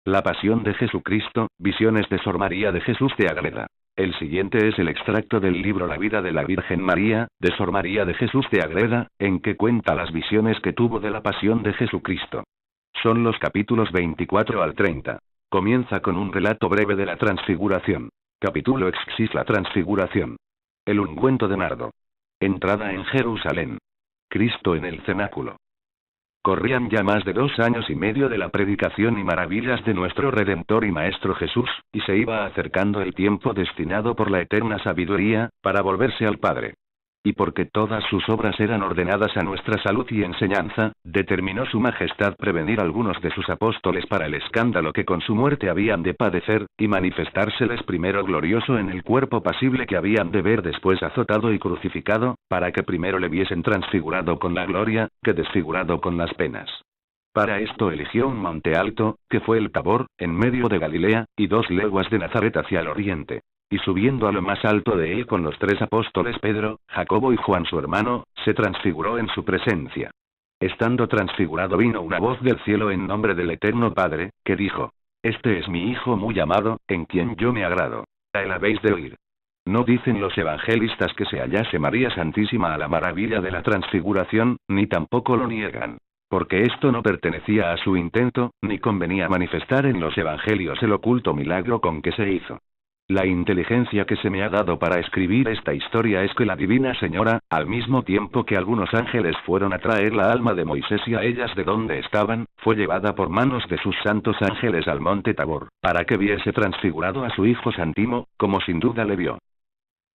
La pasión de Jesucristo, visiones de Sor María de Jesús de Agreda. El siguiente es el extracto del libro La vida de la Virgen María, de Sor María de Jesús de Agreda, en que cuenta las visiones que tuvo de la pasión de Jesucristo. Son los capítulos 24 al 30. Comienza con un relato breve de la transfiguración. Capítulo Exis la transfiguración. El ungüento de nardo. Entrada en Jerusalén. Cristo en el cenáculo. Corrían ya más de 2 años y medio de la predicación y maravillas de nuestro Redentor y Maestro Jesús, y se iba acercando el tiempo destinado por la eterna sabiduría, para volverse al Padre. Y porque todas sus obras eran ordenadas a nuestra salud y enseñanza, determinó su Majestad prevenir a algunos de sus apóstoles para el escándalo que con su muerte habían de padecer, y manifestárseles primero glorioso en el cuerpo pasible que habían de ver después azotado y crucificado, para que primero le viesen transfigurado con la gloria, que desfigurado con las penas. Para esto eligió un monte alto, que fue el Tabor, en medio de Galilea, y 2 leguas de Nazaret hacia el oriente. Y subiendo a lo más alto de él con los 3 apóstoles Pedro, Jacobo y Juan su hermano, se transfiguró en su presencia. Estando transfigurado vino una voz del cielo en nombre del Eterno Padre, que dijo: Este es mi Hijo muy amado, en quien yo me agrado. A él habéis de oír. No dicen los evangelistas que se hallase María Santísima a la maravilla de la transfiguración, ni tampoco lo niegan. Porque esto no pertenecía a su intento, ni convenía manifestar en los evangelios el oculto milagro con que se hizo. La inteligencia que se me ha dado para escribir esta historia es que la Divina Señora, al mismo tiempo que algunos ángeles fueron a traer la alma de Moisés y a ellas de donde estaban, fue llevada por manos de sus santos ángeles al monte Tabor, para que viese transfigurado a su Hijo Santísimo, como sin duda le vio.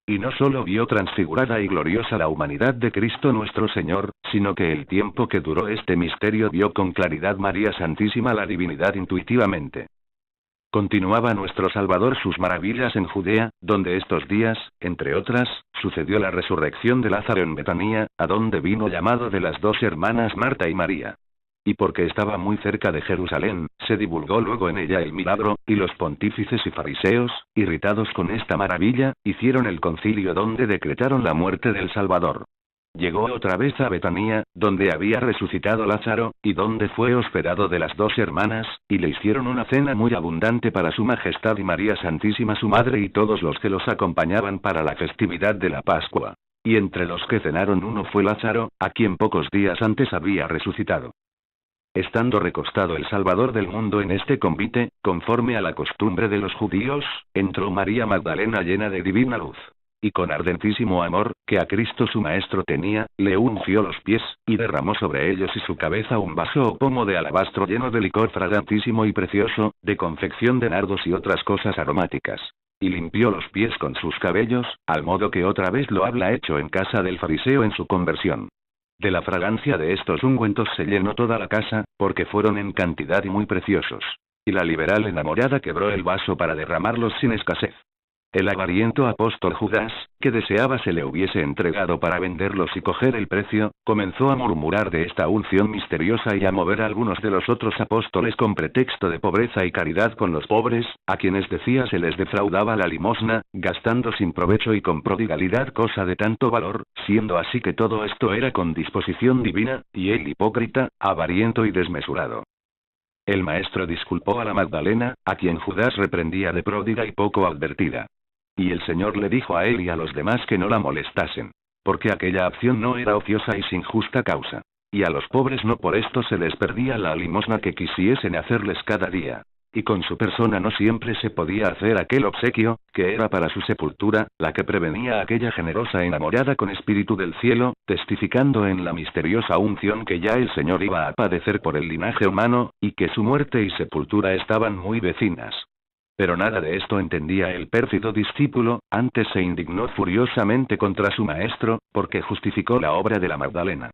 Y no solo vio transfigurada y gloriosa la humanidad de Cristo nuestro Señor, sino que el tiempo que duró este misterio vio con claridad María Santísima la divinidad intuitivamente. Continuaba nuestro Salvador sus maravillas en Judea, donde estos días, entre otras, sucedió la resurrección de Lázaro en Betanía, a donde vino llamado de las 2 hermanas Marta y María. Y porque estaba muy cerca de Jerusalén, se divulgó luego en ella el milagro, y los pontífices y fariseos, irritados con esta maravilla, hicieron el concilio donde decretaron la muerte del Salvador. Llegó otra vez a Betanía, donde había resucitado Lázaro, y donde fue hospedado de las 2 hermanas, y le hicieron una cena muy abundante para su Majestad y María Santísima su Madre y todos los que los acompañaban para la festividad de la Pascua. Y entre los que cenaron uno fue Lázaro, a quien pocos días antes había resucitado. Estando recostado el Salvador del mundo en este convite, conforme a la costumbre de los judíos, entró María Magdalena llena de divina luz. Y con ardentísimo amor, que a Cristo su Maestro tenía, le ungió los pies, y derramó sobre ellos y su cabeza un vaso o pomo de alabastro lleno de licor fragantísimo y precioso, de confección de nardos y otras cosas aromáticas. Y limpió los pies con sus cabellos, al modo que otra vez lo habla hecho en casa del fariseo en su conversión. De la fragancia de estos ungüentos se llenó toda la casa, porque fueron en cantidad y muy preciosos. Y la liberal enamorada quebró el vaso para derramarlos sin escasez. El avariento apóstol Judas, que deseaba se le hubiese entregado para venderlos y coger el precio, comenzó a murmurar de esta unción misteriosa y a mover a algunos de los otros apóstoles con pretexto de pobreza y caridad con los pobres, a quienes decía se les defraudaba la limosna, gastando sin provecho y con prodigalidad cosa de tanto valor, siendo así que todo esto era con disposición divina, y él hipócrita, avariento y desmesurado. El maestro disculpó a la Magdalena, a quien Judas reprendía de pródiga y poco advertida. Y el Señor le dijo a él y a los demás que no la molestasen, porque aquella acción no era ociosa y sin justa causa. Y a los pobres no por esto se les perdía la limosna que quisiesen hacerles cada día. Y con su persona no siempre se podía hacer aquel obsequio, que era para su sepultura, la que prevenía a aquella generosa enamorada con espíritu del cielo, testificando en la misteriosa unción que ya el Señor iba a padecer por el linaje humano, y que su muerte y sepultura estaban muy vecinas. Pero nada de esto entendía el pérfido discípulo, antes se indignó furiosamente contra su maestro, porque justificó la obra de la Magdalena.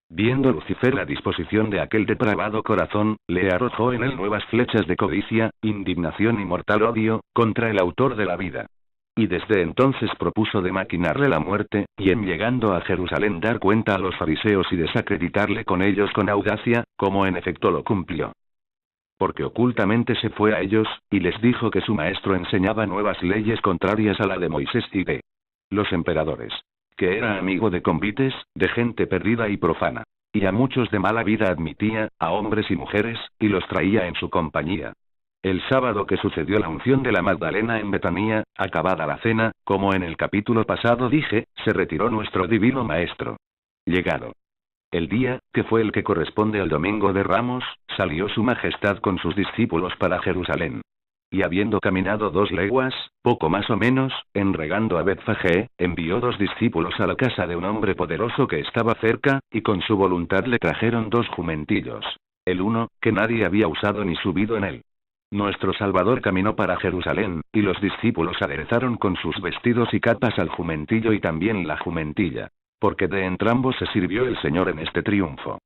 Viendo Lucifer la disposición de aquel depravado corazón, le arrojó en él nuevas flechas de codicia, indignación y mortal odio, contra el autor de la vida. Y desde entonces propuso de maquinarle la muerte, y en llegando a Jerusalén dar cuenta a los fariseos y desacreditarle con ellos con audacia, como en efecto lo cumplió. Porque ocultamente se fue a ellos, y les dijo que su maestro enseñaba nuevas leyes contrarias a la de Moisés y de los emperadores, que era amigo de convites, de gente perdida y profana, y a muchos de mala vida admitía, a hombres y mujeres, y los traía en su compañía. El sábado que sucedió la unción de la Magdalena en Betania, acabada la cena, como en el capítulo pasado dije, se retiró nuestro divino Maestro. Llegado el día, que fue el que corresponde al Domingo de Ramos, salió su Majestad con sus discípulos para Jerusalén. Y habiendo caminado 2 leguas, poco más o menos, enregando a Betfagé, envió 2 discípulos a la casa de un hombre poderoso que estaba cerca, y con su voluntad le trajeron 2 jumentillos. El uno, que nadie había usado ni subido en él. Nuestro Salvador caminó para Jerusalén, y los discípulos aderezaron con sus vestidos y capas al jumentillo y también la jumentilla. Porque de entrambos se sirvió el Señor en este triunfo.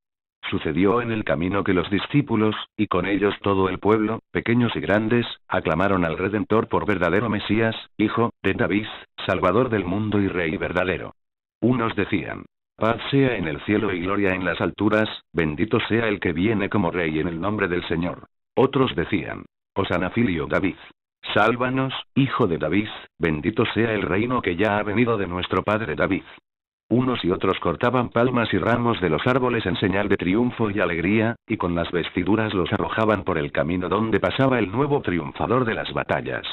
Sucedió en el camino que los discípulos, y con ellos todo el pueblo, pequeños y grandes, aclamaron al Redentor por verdadero Mesías, Hijo de David, Salvador del mundo y Rey verdadero. Unos decían: paz sea en el cielo y gloria en las alturas, bendito sea el que viene como Rey en el nombre del Señor. Otros decían: Hosana filio David. Sálvanos, Hijo de David, bendito sea el reino que ya ha venido de nuestro Padre David. Unos y otros cortaban palmas y ramos de los árboles en señal de triunfo y alegría, y con las vestiduras los arrojaban por el camino donde pasaba el nuevo triunfador de las batallas.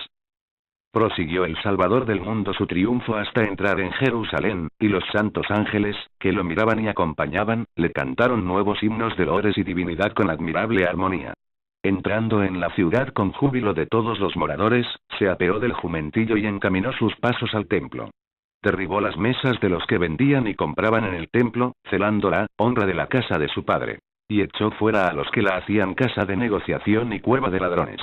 Prosiguió el Salvador del mundo su triunfo hasta entrar en Jerusalén, y los santos ángeles, que lo miraban y acompañaban, le cantaron nuevos himnos de loores y divinidad con admirable armonía. Entrando en la ciudad con júbilo de todos los moradores, se apeó del jumentillo y encaminó sus pasos al templo. Derribó las mesas de los que vendían y compraban en el templo, celando la honra de la casa de su padre. Y echó fuera a los que la hacían casa de negociación y cueva de ladrones.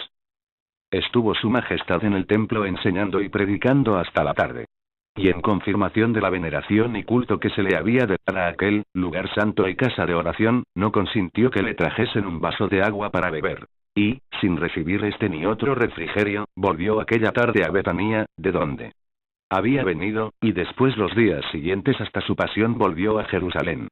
Estuvo su Majestad en el templo enseñando y predicando hasta la tarde. Y en confirmación de la veneración y culto que se le había de dar a aquel lugar santo y casa de oración, no consintió que le trajesen un vaso de agua para beber. Y, sin recibir este ni otro refrigerio, volvió aquella tarde a Betania, de donde había venido, y después los días siguientes hasta su pasión volvió a Jerusalén.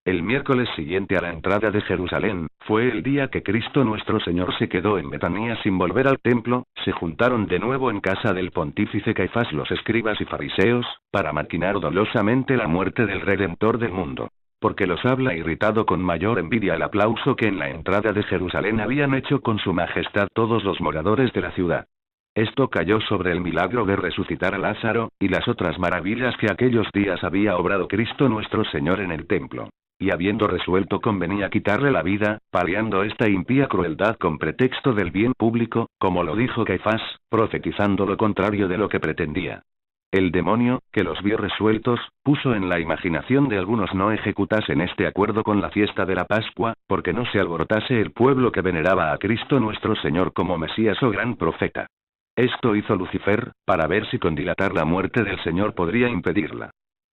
El miércoles siguiente a la entrada de Jerusalén, fue el día que Cristo nuestro Señor se quedó en Betania sin volver al templo, se juntaron de nuevo en casa del pontífice Caifás los escribas y fariseos, para maquinar dolosamente la muerte del Redentor del mundo. Porque los habla irritado con mayor envidia el aplauso que en la entrada de Jerusalén habían hecho con su majestad todos los moradores de la ciudad. Esto cayó sobre el milagro de resucitar a Lázaro, y las otras maravillas que aquellos días había obrado Cristo nuestro Señor en el templo. Y habiendo resuelto convenía quitarle la vida, paliando esta impía crueldad con pretexto del bien público, como lo dijo Caifás, profetizando lo contrario de lo que pretendía. El demonio, que los vio resueltos, puso en la imaginación de algunos no ejecutasen este acuerdo con la fiesta de la Pascua, porque no se alborotase el pueblo que veneraba a Cristo nuestro Señor como Mesías o gran profeta. Esto hizo Lucifer, para ver si con dilatar la muerte del Señor podría impedirla.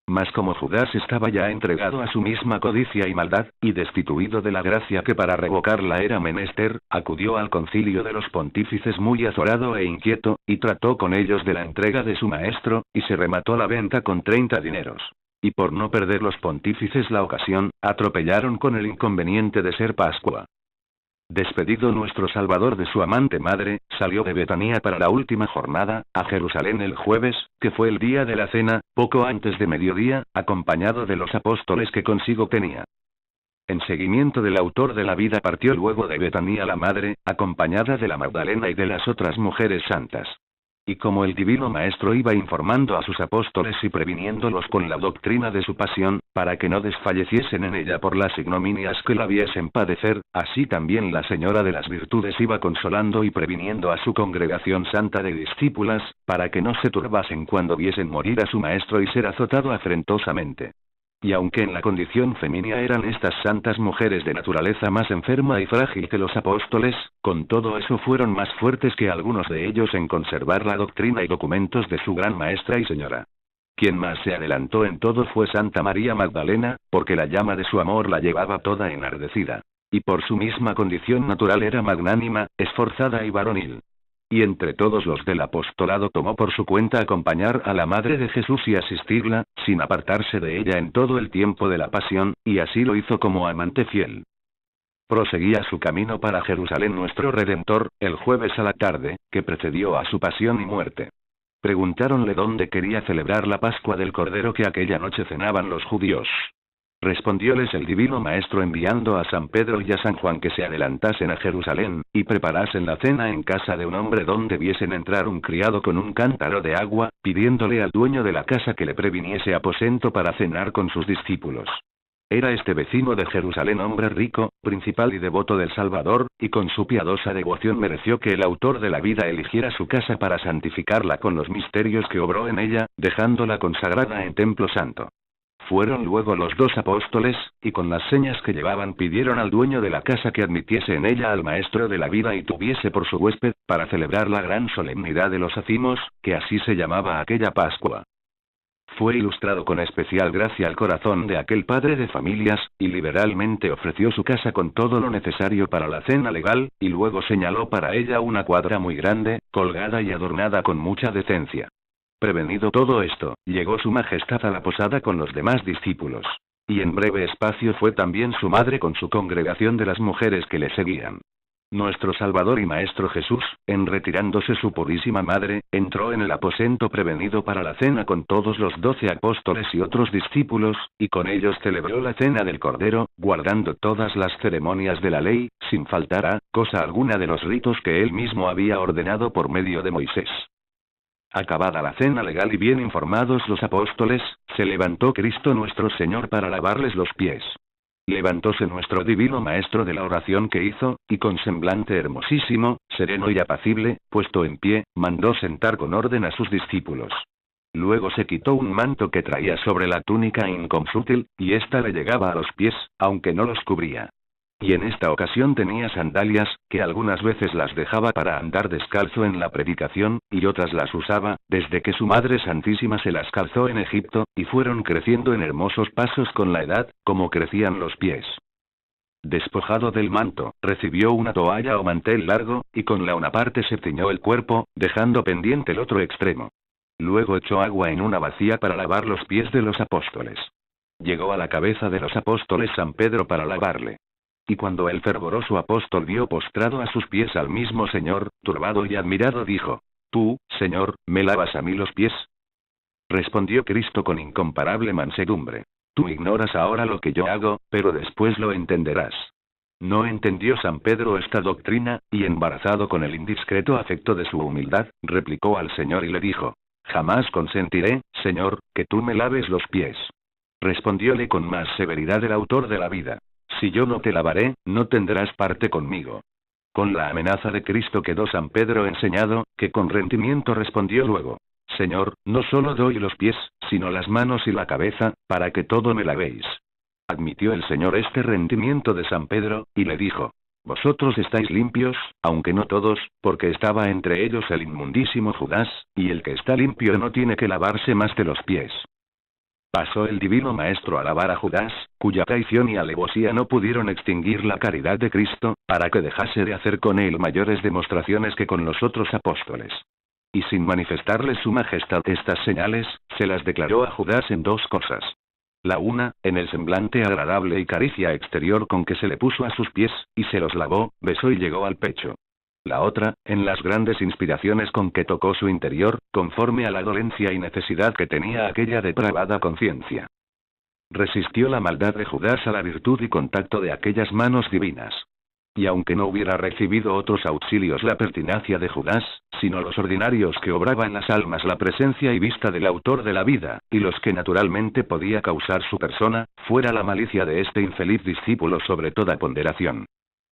Mas como Judas estaba ya entregado a su misma codicia y maldad, y destituido de la gracia que para revocarla era menester, acudió al concilio de los pontífices muy azorado e inquieto, y trató con ellos de la entrega de su maestro, y se remató la venta con 30 dineros. Y por no perder los pontífices la ocasión, atropellaron con el inconveniente de ser Pascua. Despedido nuestro Salvador de su amante madre, salió de Betania para la última jornada, a Jerusalén el jueves, que fue el día de la cena, poco antes de mediodía, acompañado de los apóstoles que consigo tenía. En seguimiento del autor de la vida partió luego de Betania la madre, acompañada de la Magdalena y de las otras mujeres santas. Y como el divino Maestro iba informando a sus apóstoles y previniéndolos con la doctrina de su pasión, para que no desfalleciesen en ella por las ignominias que la viesen padecer, así también la Señora de las Virtudes iba consolando y previniendo a su congregación santa de discípulas, para que no se turbasen cuando viesen morir a su Maestro y ser azotado afrentosamente. Y aunque en la condición femenina eran estas santas mujeres de naturaleza más enferma y frágil que los apóstoles, con todo eso fueron más fuertes que algunos de ellos en conservar la doctrina y documentos de su gran maestra y señora. Quien más se adelantó en todo fue Santa María Magdalena, porque la llama de su amor la llevaba toda enardecida. Y por su misma condición natural era magnánima, esforzada y varonil. Y entre todos los del apostolado tomó por su cuenta acompañar a la Madre de Jesús y asistirla, sin apartarse de ella en todo el tiempo de la pasión, y así lo hizo como amante fiel. Proseguía su camino para Jerusalén nuestro Redentor, el jueves a la tarde, que precedió a su pasión y muerte. Preguntáronle dónde quería celebrar la Pascua del Cordero que aquella noche cenaban los judíos. Respondióles el divino maestro enviando a San Pedro y a San Juan que se adelantasen a Jerusalén, y preparasen la cena en casa de un hombre donde viesen entrar un criado con un cántaro de agua, pidiéndole al dueño de la casa que le previniese aposento para cenar con sus discípulos. Era este vecino de Jerusalén hombre rico, principal y devoto del Salvador, y con su piadosa devoción mereció que el autor de la vida eligiera su casa para santificarla con los misterios que obró en ella, dejándola consagrada en templo santo. Fueron luego los 2 apóstoles, y con las señas que llevaban pidieron al dueño de la casa que admitiese en ella al maestro de la vida y tuviese por su huésped, para celebrar la gran solemnidad de los ázimos, que así se llamaba aquella Pascua. Fue ilustrado con especial gracia el corazón de aquel padre de familias, y liberalmente ofreció su casa con todo lo necesario para la cena legal, y luego señaló para ella una cuadra muy grande, colgada y adornada con mucha decencia. Prevenido todo esto, llegó su majestad a la posada con los demás discípulos. Y en breve espacio fue también su madre con su congregación de las mujeres que le seguían. Nuestro Salvador y Maestro Jesús, en retirándose su purísima madre, entró en el aposento prevenido para la cena con todos los 12 apóstoles y otros discípulos, y con ellos celebró la cena del Cordero, guardando todas las ceremonias de la ley, sin faltar a cosa alguna de los ritos que él mismo había ordenado por medio de Moisés. Acabada la cena legal y bien informados los apóstoles, se levantó Cristo nuestro Señor para lavarles los pies. Levantóse nuestro divino maestro de la oración que hizo, y con semblante hermosísimo, sereno y apacible, puesto en pie, mandó sentar con orden a sus discípulos. Luego se quitó un manto que traía sobre la túnica inconsútil, y ésta le llegaba a los pies, aunque no los cubría. Y en esta ocasión tenía sandalias, que algunas veces las dejaba para andar descalzo en la predicación, y otras las usaba, desde que su Madre Santísima se las calzó en Egipto, y fueron creciendo en hermosos pasos con la edad, como crecían los pies. Despojado del manto, recibió una toalla o mantel largo, y con la una parte se ciñó el cuerpo, dejando pendiente el otro extremo. Luego echó agua en una bacía para lavar los pies de los apóstoles. Llegó a la cabeza de los apóstoles San Pedro para lavarle. Y cuando el fervoroso apóstol vio postrado a sus pies al mismo Señor, turbado y admirado dijo: «¿Tú, Señor, me lavas a mí los pies?». Respondió Cristo con incomparable mansedumbre: «Tú ignoras ahora lo que yo hago, pero después lo entenderás». No entendió San Pedro esta doctrina, y embarazado con el indiscreto afecto de su humildad, replicó al Señor y le dijo: «Jamás consentiré, Señor, que tú me laves los pies». Respondióle con más severidad el autor de la vida: «Si yo no te lavaré, no tendrás parte conmigo». Con la amenaza de Cristo quedó San Pedro enseñado, que con rendimiento respondió luego: «Señor, no solo doy los pies, sino las manos y la cabeza, para que todo me lavéis». Admitió el Señor este rendimiento de San Pedro, y le dijo: «Vosotros estáis limpios, aunque no todos, porque estaba entre ellos el inmundísimo Judas, y el que está limpio no tiene que lavarse más de los pies». Pasó el divino maestro a lavar a Judas, cuya traición y alevosía no pudieron extinguir la caridad de Cristo, para que dejase de hacer con él mayores demostraciones que con los otros apóstoles. Y sin manifestarle su majestad estas señales, se las declaró a Judas en 2 cosas. La una, en el semblante agradable y caricia exterior con que se le puso a sus pies, y se los lavó, besó y llegó al pecho. La otra, en las grandes inspiraciones con que tocó su interior, conforme a la dolencia y necesidad que tenía aquella depravada conciencia. Resistió la maldad de Judas a la virtud y contacto de aquellas manos divinas. Y aunque no hubiera recibido otros auxilios la pertinacia de Judas, sino los ordinarios que obraba en las almas la presencia y vista del autor de la vida, y los que naturalmente podía causar su persona, fuera la malicia de este infeliz discípulo sobre toda ponderación.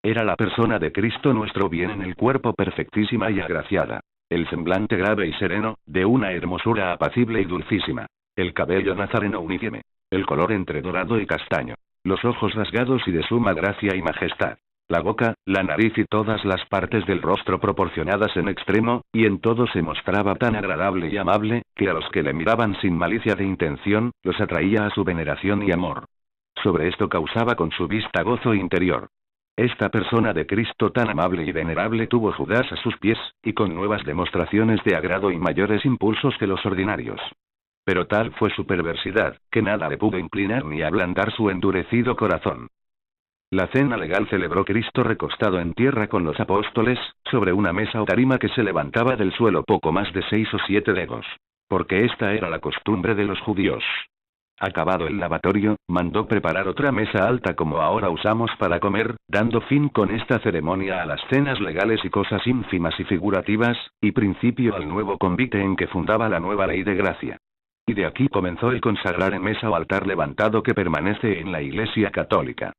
Era la persona de Cristo nuestro bien en el cuerpo perfectísima y agraciada. El semblante grave y sereno, de una hermosura apacible y dulcísima. El cabello nazareno uniforme. El color entre dorado y castaño. Los ojos rasgados y de suma gracia y majestad. La boca, la nariz y todas las partes del rostro proporcionadas en extremo, y en todo se mostraba tan agradable y amable, que a los que le miraban sin malicia de intención, los atraía a su veneración y amor. Sobre esto causaba con su vista gozo interior. Esta persona de Cristo tan amable y venerable tuvo Judas a sus pies, y con nuevas demostraciones de agrado y mayores impulsos que los ordinarios. Pero tal fue su perversidad, que nada le pudo inclinar ni ablandar su endurecido corazón. La cena legal celebró Cristo recostado en tierra con los apóstoles, sobre una mesa o tarima que se levantaba del suelo poco más de 6 o 7 dedos. Porque esta era la costumbre de los judíos. Acabado el lavatorio, mandó preparar otra mesa alta como ahora usamos para comer, dando fin con esta ceremonia a las cenas legales y cosas ínfimas y figurativas, y principio al nuevo convite en que fundaba la nueva ley de gracia. Y de aquí comenzó el consagrar en mesa o altar levantado que permanece en la Iglesia Católica.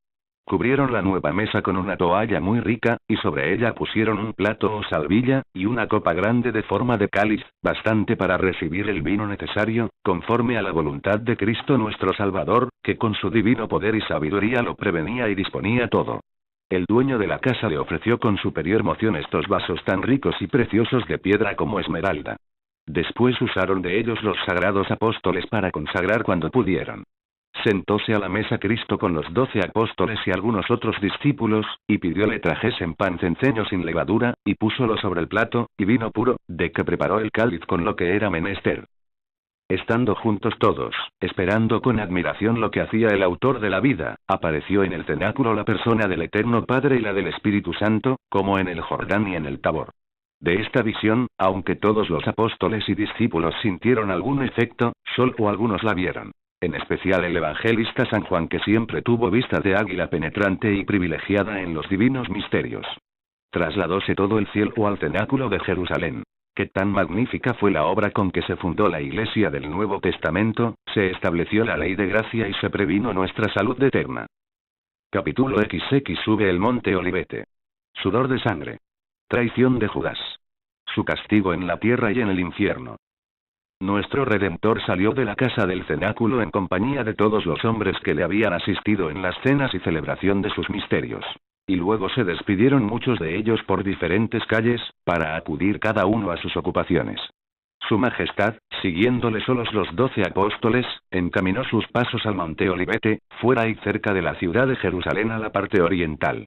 Cubrieron la nueva mesa con una toalla muy rica, y sobre ella pusieron un plato o salvilla, y una copa grande de forma de cáliz, bastante para recibir el vino necesario, conforme a la voluntad de Cristo nuestro Salvador, que con su divino poder y sabiduría lo prevenía y disponía todo. El dueño de la casa le ofreció con superior moción estos vasos tan ricos y preciosos de piedra como esmeralda. Después usaron de ellos los sagrados apóstoles para consagrar cuando pudieron. Sentóse a la mesa Cristo con los 12 apóstoles y algunos otros discípulos, y pidió le trajesen pan cenceño sin levadura, y púsolo sobre el plato, y vino puro, de que preparó el cáliz con lo que era menester. Estando juntos todos, esperando con admiración lo que hacía el autor de la vida, apareció en el cenáculo la persona del Eterno Padre y la del Espíritu Santo, como en el Jordán y en el Tabor. De esta visión, aunque todos los apóstoles y discípulos sintieron algún efecto, solo algunos la vieron. En especial el evangelista San Juan, que siempre tuvo vista de águila penetrante y privilegiada en los divinos misterios. Trasladóse todo el cielo al cenáculo de Jerusalén. Que tan magnífica fue la obra con que se fundó la Iglesia del Nuevo Testamento, se estableció la ley de gracia y se previno nuestra salud eterna. Capítulo XX. Sube el monte Olivete. Sudor de sangre. Traición de Judas. Su castigo en la tierra y en el infierno. Nuestro Redentor salió de la casa del cenáculo en compañía de todos los hombres que le habían asistido en las cenas y celebración de sus misterios. Y luego se despidieron muchos de ellos por diferentes calles, para acudir cada uno a sus ocupaciones. Su Majestad, siguiéndole solos los 12 apóstoles, encaminó sus pasos al monte Olivete, fuera y cerca de la ciudad de Jerusalén a la parte oriental.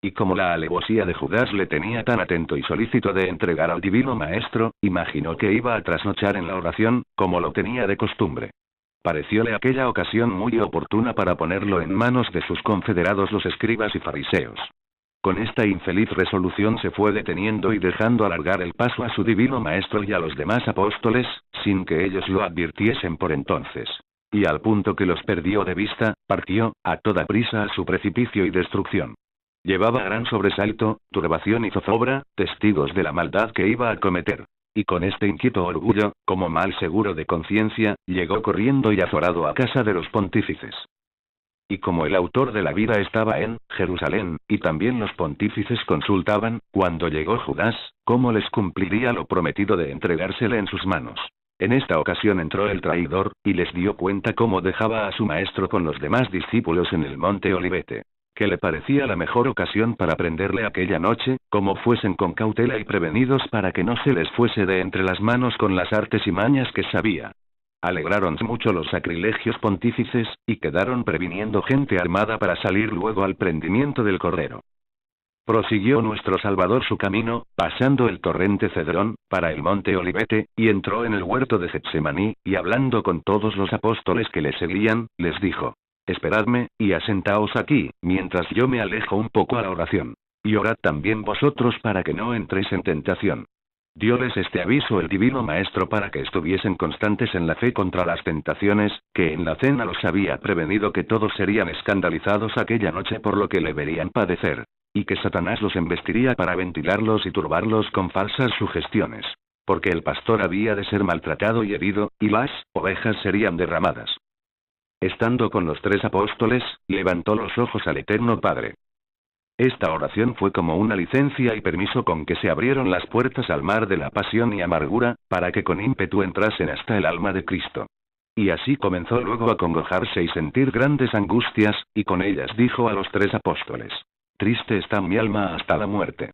Y como la alevosía de Judas le tenía tan atento y solícito de entregar al divino maestro, imaginó que iba a trasnochar en la oración, como lo tenía de costumbre. Parecióle aquella ocasión muy oportuna para ponerlo en manos de sus confederados los escribas y fariseos. Con esta infeliz resolución se fue deteniendo y dejando alargar el paso a su divino maestro y a los demás apóstoles, sin que ellos lo advirtiesen por entonces. Y al punto que los perdió de vista, partió, a toda prisa a su precipicio y destrucción. Llevaba gran sobresalto, turbación y zozobra, testigos de la maldad que iba a cometer. Y con este inquieto orgullo, como mal seguro de conciencia, llegó corriendo y azorado a casa de los pontífices. Y como el autor de la vida estaba en Jerusalén, y también los pontífices consultaban, cuando llegó Judas, cómo les cumpliría lo prometido de entregársele en sus manos. En esta ocasión entró el traidor, y les dio cuenta cómo dejaba a su maestro con los demás discípulos en el monte Olivete. Que le parecía la mejor ocasión para prenderle aquella noche, como fuesen con cautela y prevenidos para que no se les fuese de entre las manos con las artes y mañas que sabía. Alegraronse mucho los sacrilegios pontífices, y quedaron previniendo gente armada para salir luego al prendimiento del Cordero. Prosiguió nuestro Salvador su camino, pasando el torrente Cedrón, para el monte Olivete, y entró en el huerto de Getsemaní, y hablando con todos los apóstoles que le seguían, les dijo: Esperadme, y asentaos aquí, mientras yo me alejo un poco a la oración. Y orad también vosotros para que no entréis en tentación. Dióles este aviso el divino maestro para que estuviesen constantes en la fe contra las tentaciones, que en la cena los había prevenido que todos serían escandalizados aquella noche por lo que le verían padecer. Y que Satanás los embestiría para ventilarlos y turbarlos con falsas sugestiones. Porque el pastor había de ser maltratado y herido, y las ovejas serían derramadas. Estando con los 3 apóstoles, levantó los ojos al Eterno Padre. Esta oración fue como una licencia y permiso con que se abrieron las puertas al mar de la pasión y amargura, para que con ímpetu entrasen hasta el alma de Cristo. Y así comenzó luego a congojarse y sentir grandes angustias, y con ellas dijo a los 3 apóstoles: Triste está mi alma hasta la muerte.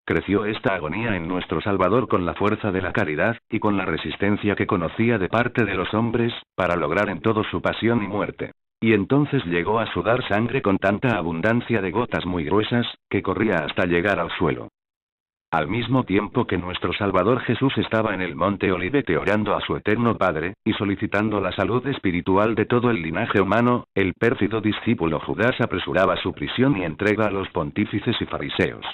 Creció esta agonía en nuestro Salvador con la fuerza de la caridad, y con la resistencia que conocía de parte de los hombres, para lograr en todo su pasión y muerte. Y entonces llegó a sudar sangre con tanta abundancia de gotas muy gruesas, que corría hasta llegar al suelo. Al mismo tiempo que nuestro Salvador Jesús estaba en el monte Olivete orando a su Eterno Padre, y solicitando la salud espiritual de todo el linaje humano, el pérfido discípulo Judas apresuraba su prisión y entrega a los pontífices y fariseos.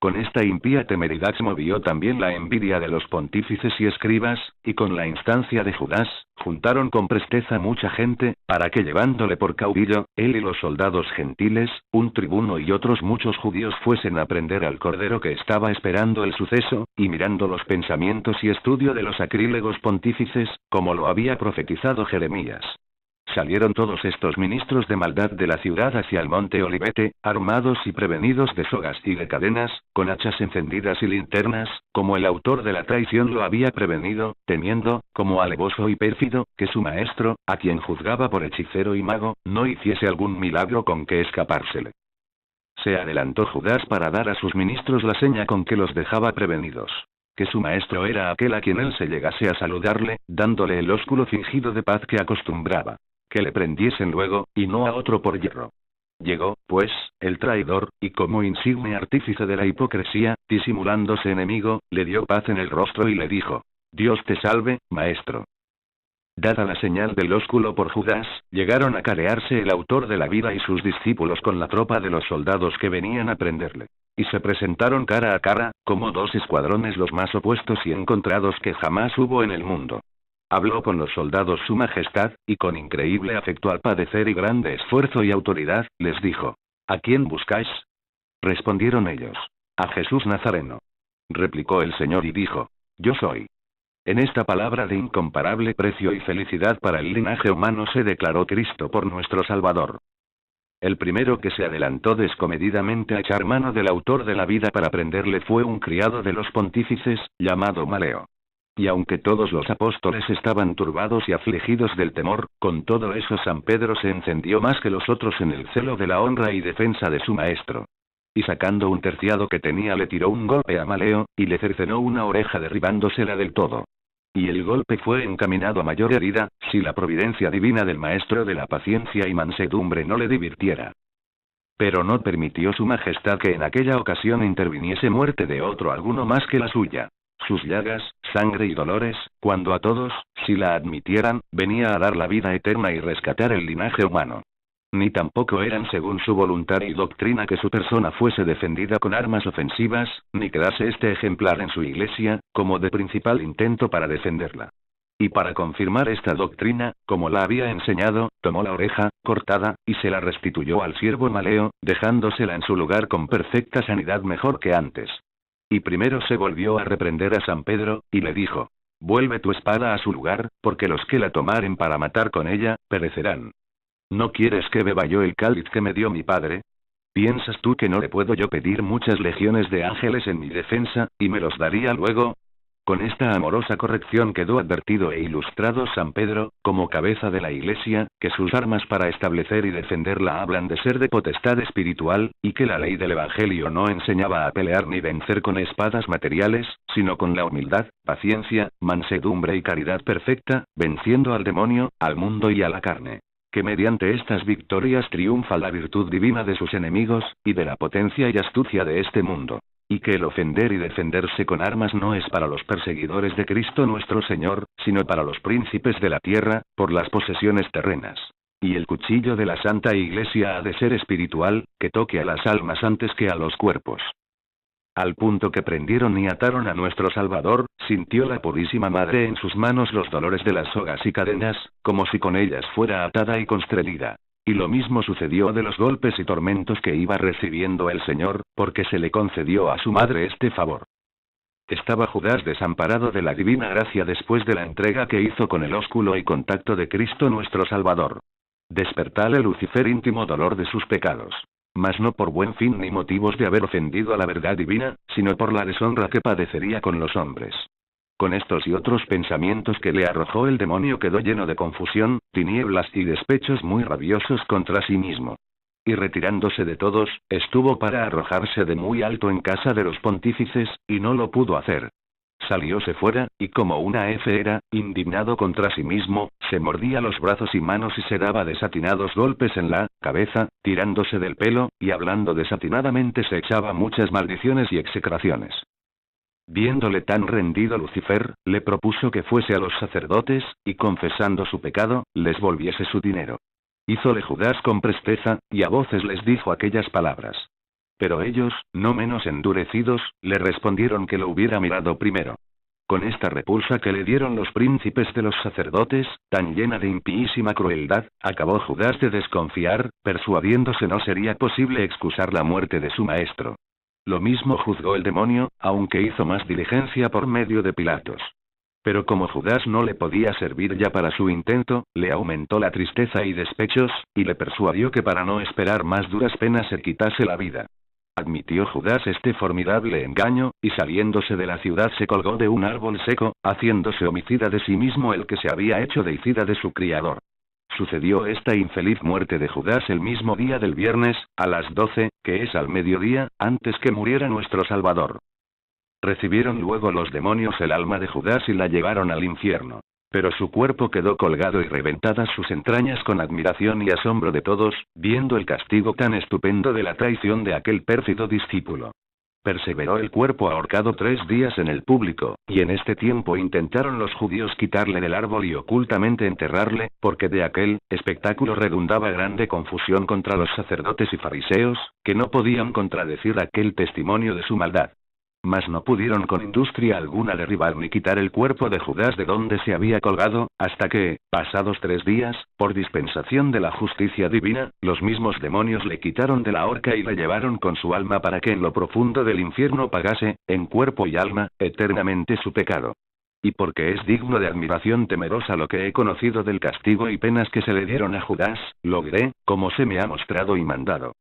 Con esta impía temeridad movió también la envidia de los pontífices y escribas, y con la instancia de Judas, juntaron con presteza mucha gente, para que llevándole por caudillo, él y los soldados gentiles, un tribuno y otros muchos judíos fuesen a prender al cordero que estaba esperando el suceso, y mirando los pensamientos y estudio de los sacrílegos pontífices, como lo había profetizado Jeremías. Salieron todos estos ministros de maldad de la ciudad hacia el monte Olivete, armados y prevenidos de sogas y de cadenas, con hachas encendidas y linternas, como el autor de la traición lo había prevenido, temiendo, como alevoso y pérfido, que su maestro, a quien juzgaba por hechicero y mago, no hiciese algún milagro con que escapársele. Se adelantó Judas para dar a sus ministros la seña con que los dejaba prevenidos. Que su maestro era aquel a quien él se llegase a saludarle, dándole el ósculo fingido de paz que acostumbraba. Que le prendiesen luego, y no a otro por hierro. Llegó, pues, el traidor, y como insigne artífice de la hipocresía, disimulándose enemigo, le dio paz en el rostro y le dijo: Dios te salve, maestro. Dada la señal del ósculo por Judas, llegaron a carearse el autor de la vida y sus discípulos con la tropa de los soldados que venían a prenderle. Y se presentaron cara a cara, como dos escuadrones los más opuestos y encontrados que jamás hubo en el mundo. Habló con los soldados su majestad, y con increíble afecto al padecer y grande esfuerzo y autoridad, les dijo: ¿A quién buscáis? Respondieron ellos: a Jesús Nazareno. Replicó el Señor y dijo: Yo soy. En esta palabra de incomparable precio y felicidad para el linaje humano se declaró Cristo por nuestro Salvador. El primero que se adelantó descomedidamente a echar mano del autor de la vida para prenderle fue un criado de los pontífices, llamado Maleo. Y aunque todos los apóstoles estaban turbados y afligidos del temor, con todo eso San Pedro se encendió más que los otros en el celo de la honra y defensa de su maestro. Y sacando un terciado que tenía le tiró un golpe a Maleo, y le cercenó una oreja derribándosela del todo. Y el golpe fue encaminado a mayor herida, si la providencia divina del maestro de la paciencia y mansedumbre no le divirtiera. Pero no permitió su majestad que en aquella ocasión interviniese muerte de otro alguno más que la suya. Sus llagas, sangre y dolores, cuando a todos, si la admitieran, venía a dar la vida eterna y rescatar el linaje humano. Ni tampoco eran según su voluntad y doctrina que su persona fuese defendida con armas ofensivas, ni quedase este ejemplar en su iglesia, como de principal intento para defenderla. Y para confirmar esta doctrina, como la había enseñado, tomó la oreja, cortada, y se la restituyó al siervo Maleo, dejándosela en su lugar con perfecta sanidad mejor que antes. Y primero se volvió a reprender a San Pedro, y le dijo: Vuelve tu espada a su lugar, porque los que la tomaren para matar con ella, perecerán. ¿No quieres que beba yo el cáliz que me dio mi padre? ¿Piensas tú que no le puedo yo pedir muchas legiones de ángeles en mi defensa, y me los daría luego? Con esta amorosa corrección quedó advertido e ilustrado San Pedro, como cabeza de la Iglesia, que sus armas para establecer y defenderla hablan de ser de potestad espiritual, y que la ley del Evangelio no enseñaba a pelear ni vencer con espadas materiales, sino con la humildad, paciencia, mansedumbre y caridad perfecta, venciendo al demonio, al mundo y a la carne. Que mediante estas victorias triunfa la virtud divina de sus enemigos, y de la potencia y astucia de este mundo. Y que el ofender y defenderse con armas no es para los perseguidores de Cristo nuestro Señor, sino para los príncipes de la tierra, por las posesiones terrenas. Y el cuchillo de la Santa Iglesia ha de ser espiritual, que toque a las almas antes que a los cuerpos. Al punto que prendieron y ataron a nuestro Salvador, sintió la Purísima Madre en sus manos los dolores de las sogas y cadenas, como si con ellas fuera atada y constrelida. Y lo mismo sucedió de los golpes y tormentos que iba recibiendo el Señor, porque se le concedió a su madre este favor. Estaba Judas desamparado de la divina gracia después de la entrega que hizo con el ósculo y contacto de Cristo nuestro Salvador. Despertale Lucifer íntimo dolor de sus pecados. Mas no por buen fin ni motivos de haber ofendido a la verdad divina, sino por la deshonra que padecería con los hombres. Con estos y otros pensamientos que le arrojó el demonio quedó lleno de confusión, tinieblas y despechos muy rabiosos contra sí mismo. Y retirándose de todos, estuvo para arrojarse de muy alto en casa de los pontífices, y no lo pudo hacer. Salióse fuera, y como una era, indignado contra sí mismo, se mordía los brazos y manos y se daba desatinados golpes en la cabeza, tirándose del pelo, y hablando desatinadamente se echaba muchas maldiciones y execraciones. Viéndole tan rendido Lucifer, le propuso que fuese a los sacerdotes, y confesando su pecado, les volviese su dinero. Hízole Judas con presteza, y a voces les dijo aquellas palabras: Pero ellos, no menos endurecidos, le respondieron que lo hubiera mirado primero. Con esta repulsa que le dieron los príncipes de los sacerdotes, tan llena de impísima crueldad, acabó Judas de desconfiar, persuadiéndose no sería posible excusar la muerte de su maestro. Lo mismo juzgó el demonio, aunque hizo más diligencia por medio de Pilatos. Pero como Judas no le podía servir ya para su intento, le aumentó la tristeza y despechos, y le persuadió que para no esperar más duras penas se quitase la vida. Admitió Judas este formidable engaño, y saliéndose de la ciudad se colgó de un árbol seco, haciéndose homicida de sí mismo el que se había hecho deicida de su criador. Sucedió esta infeliz muerte de Judas el mismo día del viernes, a las 12, que es al mediodía, antes que muriera nuestro Salvador. Recibieron luego los demonios el alma de Judas y la llevaron al infierno. Pero su cuerpo quedó colgado y reventadas sus entrañas con admiración y asombro de todos, viendo el castigo tan estupendo de la traición de aquel pérfido discípulo. Perseveró el cuerpo ahorcado 3 días en el público, y en este tiempo intentaron los judíos quitarle del árbol y ocultamente enterrarle, porque de aquel espectáculo redundaba grande confusión contra los sacerdotes y fariseos, que no podían contradecir aquel testimonio de su maldad. Mas no pudieron con industria alguna derribar ni quitar el cuerpo de Judas de donde se había colgado, hasta que, pasados 3 días, por dispensación de la justicia divina, los mismos demonios le quitaron de la horca y le llevaron con su alma para que en lo profundo del infierno pagase, en cuerpo y alma, eternamente su pecado. Y porque es digno de admiración temerosa lo que he conocido del castigo y penas que se le dieron a Judas, logré, como se me ha mostrado y mandado.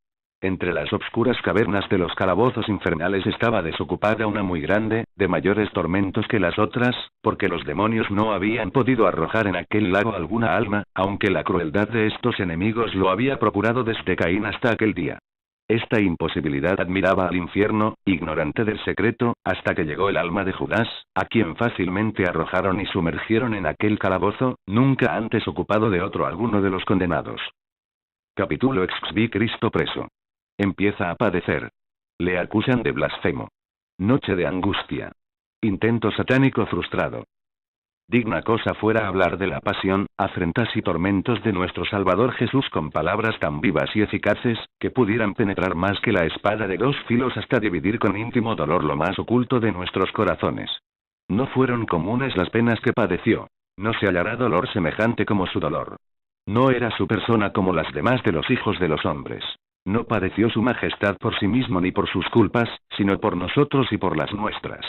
Entre las obscuras cavernas de los calabozos infernales estaba desocupada una muy grande, de mayores tormentos que las otras, porque los demonios no habían podido arrojar en aquel lago alguna alma, aunque la crueldad de estos enemigos lo había procurado desde Caín hasta aquel día. Esta imposibilidad admiraba al infierno, ignorante del secreto, hasta que llegó el alma de Judas, a quien fácilmente arrojaron y sumergieron en aquel calabozo, nunca antes ocupado de otro alguno de los condenados. Capítulo XV. Cristo preso. Empieza a padecer. Le acusan de blasfemo. Noche de angustia. Intento satánico frustrado. Digna cosa fuera hablar de la pasión, afrentas y tormentos de nuestro Salvador Jesús con palabras tan vivas y eficaces, que pudieran penetrar más que la espada de 2 filos hasta dividir con íntimo dolor lo más oculto de nuestros corazones. No fueron comunes las penas que padeció. No se hallará dolor semejante como su dolor. No era su persona como las demás de los hijos de los hombres. No padeció su majestad por sí mismo ni por sus culpas, sino por nosotros y por las nuestras.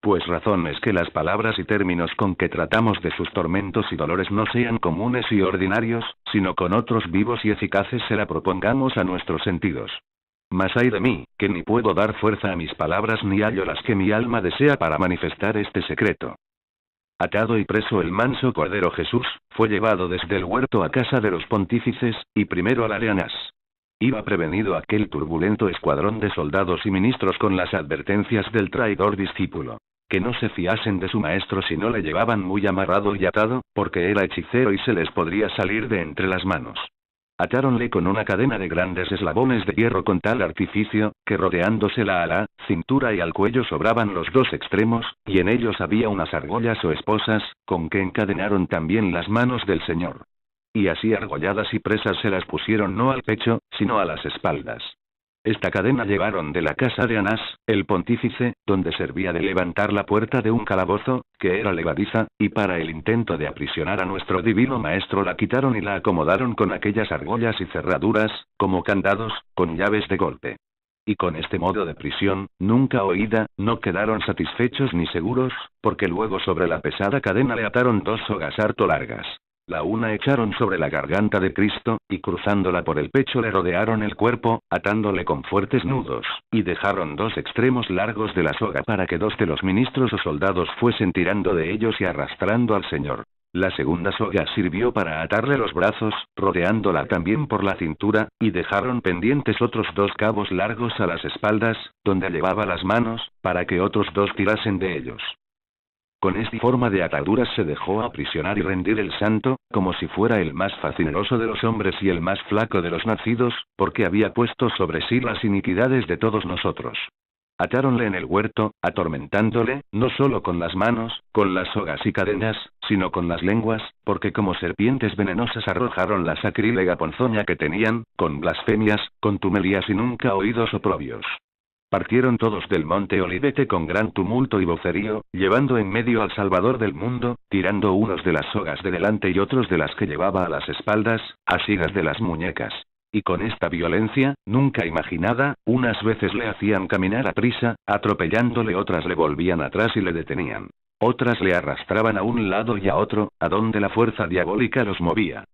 Pues razón es que las palabras y términos con que tratamos de sus tormentos y dolores no sean comunes y ordinarios, sino con otros vivos y eficaces se la propongamos a nuestros sentidos. Mas ay de mí, que ni puedo dar fuerza a mis palabras ni hallo las que mi alma desea para manifestar este secreto. Atado y preso el manso Cordero Jesús, fue llevado desde el huerto a casa de los pontífices, y primero al Arenas. Iba prevenido aquel turbulento escuadrón de soldados y ministros con las advertencias del traidor discípulo. Que no se fiasen de su maestro si no le llevaban muy amarrado y atado, porque era hechicero y se les podría salir de entre las manos. Atáronle con una cadena de grandes eslabones de hierro con tal artificio, que rodeándosela a la cintura y al cuello sobraban los 2 extremos, y en ellos había unas argollas o esposas, con que encadenaron también las manos del Señor. Y así argolladas y presas se las pusieron no al pecho, sino a las espaldas. Esta cadena llevaron de la casa de Anás, el pontífice, donde servía de levantar la puerta de un calabozo, que era levadiza, y para el intento de aprisionar a nuestro divino maestro la quitaron y la acomodaron con aquellas argollas y cerraduras, como candados, con llaves de golpe. Y con este modo de prisión, nunca oída, no quedaron satisfechos ni seguros, porque luego sobre la pesada cadena le ataron 2 sogas harto largas. La una echaron sobre la garganta de Cristo, y cruzándola por el pecho le rodearon el cuerpo, atándole con fuertes nudos, y dejaron 2 extremos largos de la soga para que 2 de los ministros o soldados fuesen tirando de ellos y arrastrando al Señor. La segunda soga sirvió para atarle los brazos, rodeándola también por la cintura, y dejaron pendientes otros 2 cabos largos a las espaldas, donde llevaba las manos, para que otros 2 tirasen de ellos. Con esta forma de ataduras se dejó aprisionar y rendir el santo, como si fuera el más facineroso de los hombres y el más flaco de los nacidos, porque había puesto sobre sí las iniquidades de todos nosotros. Atáronle en el huerto, atormentándole, no solo con las manos, con las sogas y cadenas, sino con las lenguas, porque como serpientes venenosas arrojaron la sacrílega ponzoña que tenían, con blasfemias, contumelias y nunca oídos oprobios. Partieron todos del monte Olivete con gran tumulto y vocerío, llevando en medio al Salvador del mundo, tirando unos de las sogas de delante y otros de las que llevaba a las espaldas, asidas de las muñecas. Y con esta violencia, nunca imaginada, unas veces le hacían caminar a prisa, atropellándole, otras le volvían atrás y le detenían. Otras le arrastraban a un lado y a otro, a donde la fuerza diabólica los movía.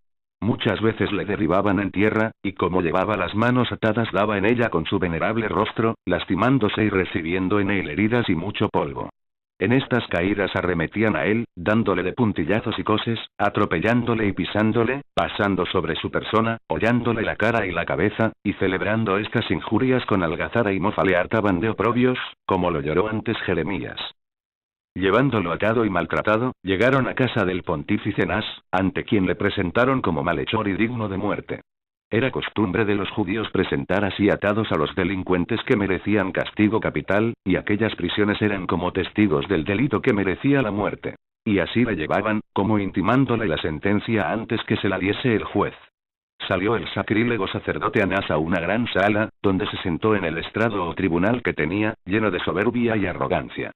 Muchas veces le derribaban en tierra, y como llevaba las manos atadas daba en ella con su venerable rostro, lastimándose y recibiendo en él heridas y mucho polvo. En estas caídas arremetían a él, dándole de puntillazos y coces, atropellándole y pisándole, pasando sobre su persona, hollándole la cara y la cabeza, y celebrando estas injurias con algazara y mofa le hartaban de oprobios, como lo lloró antes Jeremías. Llevándolo atado y maltratado, llegaron a casa del pontífice Anás, ante quien le presentaron como malhechor y digno de muerte. Era costumbre de los judíos presentar así atados a los delincuentes que merecían castigo capital, y aquellas prisiones eran como testigos del delito que merecía la muerte. Y así le llevaban, como intimándole la sentencia antes que se la diese el juez. Salió el sacrílego sacerdote Anás a una gran sala, donde se sentó en el estrado o tribunal que tenía, lleno de soberbia y arrogancia.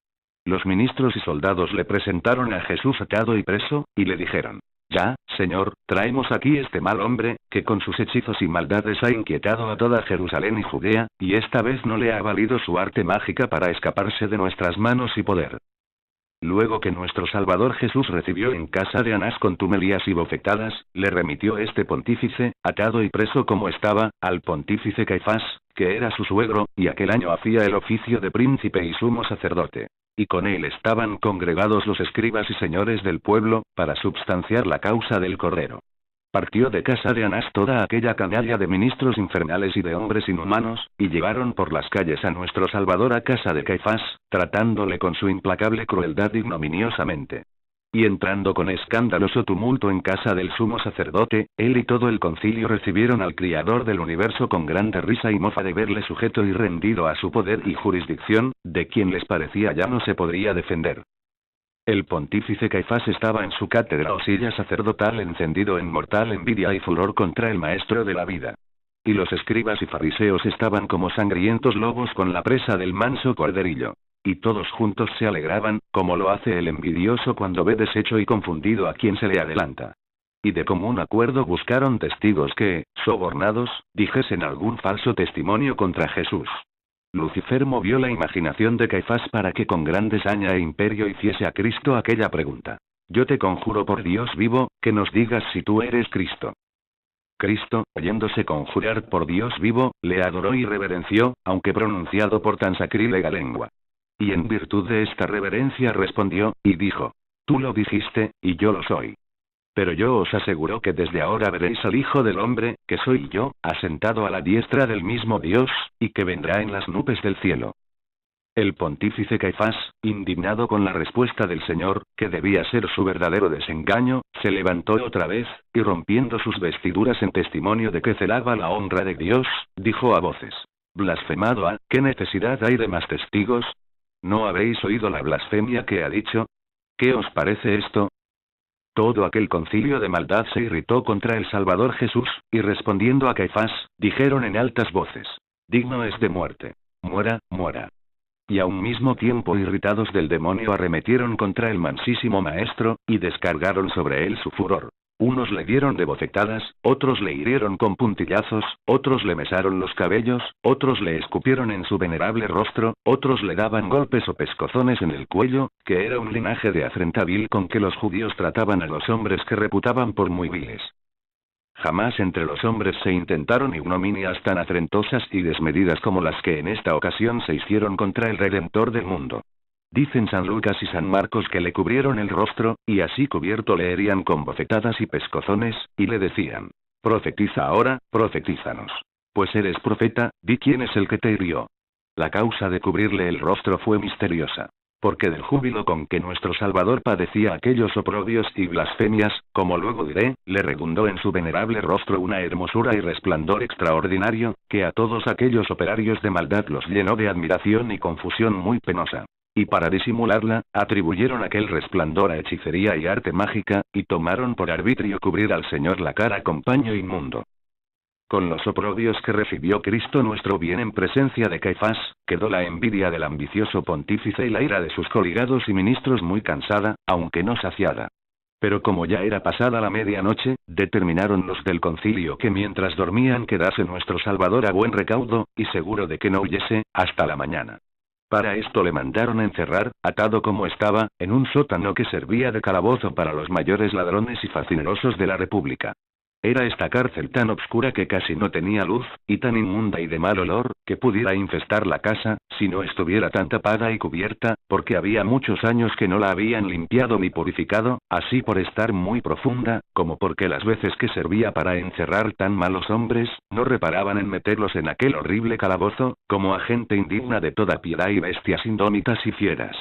Los ministros y soldados le presentaron a Jesús atado y preso, y le dijeron: «Ya, Señor, traemos aquí este mal hombre, que con sus hechizos y maldades ha inquietado a toda Jerusalén y Judea, y esta vez no le ha valido su arte mágica para escaparse de nuestras manos y poder». Luego que nuestro Salvador Jesús recibió en casa de Anás contumelias y bofetadas, le remitió este pontífice, atado y preso como estaba, al pontífice Caifás, que era su suegro, y aquel año hacía el oficio de príncipe y sumo sacerdote. Y con él estaban congregados los escribas y señores del pueblo, para substanciar la causa del Cordero. Partió de casa de Anás toda aquella canalla de ministros infernales y de hombres inhumanos, y llevaron por las calles a nuestro Salvador a casa de Caifás, tratándole con su implacable crueldad ignominiosamente. Y entrando con escandaloso tumulto en casa del sumo sacerdote, él y todo el concilio recibieron al Criador del universo con grande risa y mofa de verle sujeto y rendido a su poder y jurisdicción, de quien les parecía ya no se podría defender. El pontífice Caifás estaba en su cátedra o silla sacerdotal encendido en mortal envidia y furor contra el maestro de la vida. Y los escribas y fariseos estaban como sangrientos lobos con la presa del manso corderillo. Y todos juntos se alegraban, como lo hace el envidioso cuando ve deshecho y confundido a quien se le adelanta. Y de común acuerdo buscaron testigos que, sobornados, dijesen algún falso testimonio contra Jesús. Lucifer movió la imaginación de Caifás para que con gran desaña e imperio hiciese a Cristo aquella pregunta: «Yo te conjuro por Dios vivo, que nos digas si tú eres Cristo». Cristo, oyéndose conjurar por Dios vivo, le adoró y reverenció, aunque pronunciado por tan sacrílega lengua. Y en virtud de esta reverencia respondió, y dijo: «Tú lo dijiste, y yo lo soy. Pero yo os aseguro que desde ahora veréis al Hijo del Hombre, que soy yo, asentado a la diestra del mismo Dios, y que vendrá en las nubes del cielo». El pontífice Caifás, indignado con la respuesta del Señor, que debía ser su verdadero desengaño, se levantó otra vez, y rompiendo sus vestiduras en testimonio de que celaba la honra de Dios, dijo a voces: «Blasfemado ha, ¿qué necesidad hay de más testigos? ¿No habéis oído la blasfemia que ha dicho? ¿Qué os parece esto?». Todo aquel concilio de maldad se irritó contra el Salvador Jesús, y respondiendo a Caifás, dijeron en altas voces: «Digno es de muerte. Muera, muera». Y a un mismo tiempo irritados del demonio arremetieron contra el mansísimo maestro, y descargaron sobre él su furor. Unos le dieron de bofetadas, otros le hirieron con puntillazos, otros le mesaron los cabellos, otros le escupieron en su venerable rostro, otros le daban golpes o pescozones en el cuello, que era un linaje de afrenta vil con que los judíos trataban a los hombres que reputaban por muy viles. Jamás entre los hombres se intentaron ignominias tan afrentosas y desmedidas como las que en esta ocasión se hicieron contra el Redentor del mundo. Dicen San Lucas y San Marcos que le cubrieron el rostro, y así cubierto le herían con bofetadas y pescozones, y le decían: «Profetiza ahora, profetízanos. Pues eres profeta, di quién es el que te hirió». La causa de cubrirle el rostro fue misteriosa. Porque del júbilo con que nuestro Salvador padecía aquellos oprobios y blasfemias, como luego diré, le redundó en su venerable rostro una hermosura y resplandor extraordinario, que a todos aquellos operarios de maldad los llenó de admiración y confusión muy penosa. Y para disimularla, atribuyeron aquel resplandor a hechicería y arte mágica, y tomaron por arbitrio cubrir al Señor la cara con paño inmundo. Con los oprobios que recibió Cristo nuestro bien en presencia de Caifás, quedó la envidia del ambicioso pontífice y la ira de sus coligados y ministros muy cansada, aunque no saciada. Pero como ya era pasada la medianoche, determinaron los del concilio que mientras dormían quedase nuestro Salvador a buen recaudo, y seguro de que no huyese, hasta la mañana. Para esto le mandaron encerrar, atado como estaba, en un sótano que servía de calabozo para los mayores ladrones y facinerosos de la República. Era esta cárcel tan obscura que casi no tenía luz, y tan inmunda y de mal olor, que pudiera infestar la casa, si no estuviera tan tapada y cubierta, porque había muchos años que no la habían limpiado ni purificado, así por estar muy profunda, como porque las veces que servía para encerrar tan malos hombres, no reparaban en meterlos en aquel horrible calabozo, como a gente indigna de toda piedad y bestias indómitas y fieras.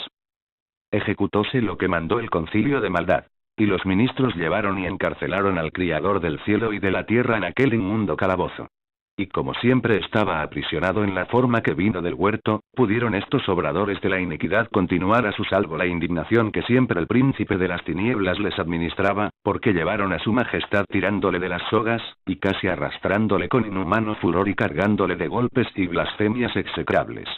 Ejecutóse lo que mandó el concilio de maldad. Y los ministros llevaron y encarcelaron al Criador del cielo y de la tierra en aquel inmundo calabozo. Y como siempre estaba aprisionado en la forma que vino del huerto, pudieron estos obradores de la iniquidad continuar a su salvo la indignación que siempre el príncipe de las tinieblas les administraba, porque llevaron a su majestad tirándole de las sogas, y casi arrastrándole con inhumano furor y cargándole de golpes y blasfemias execrables.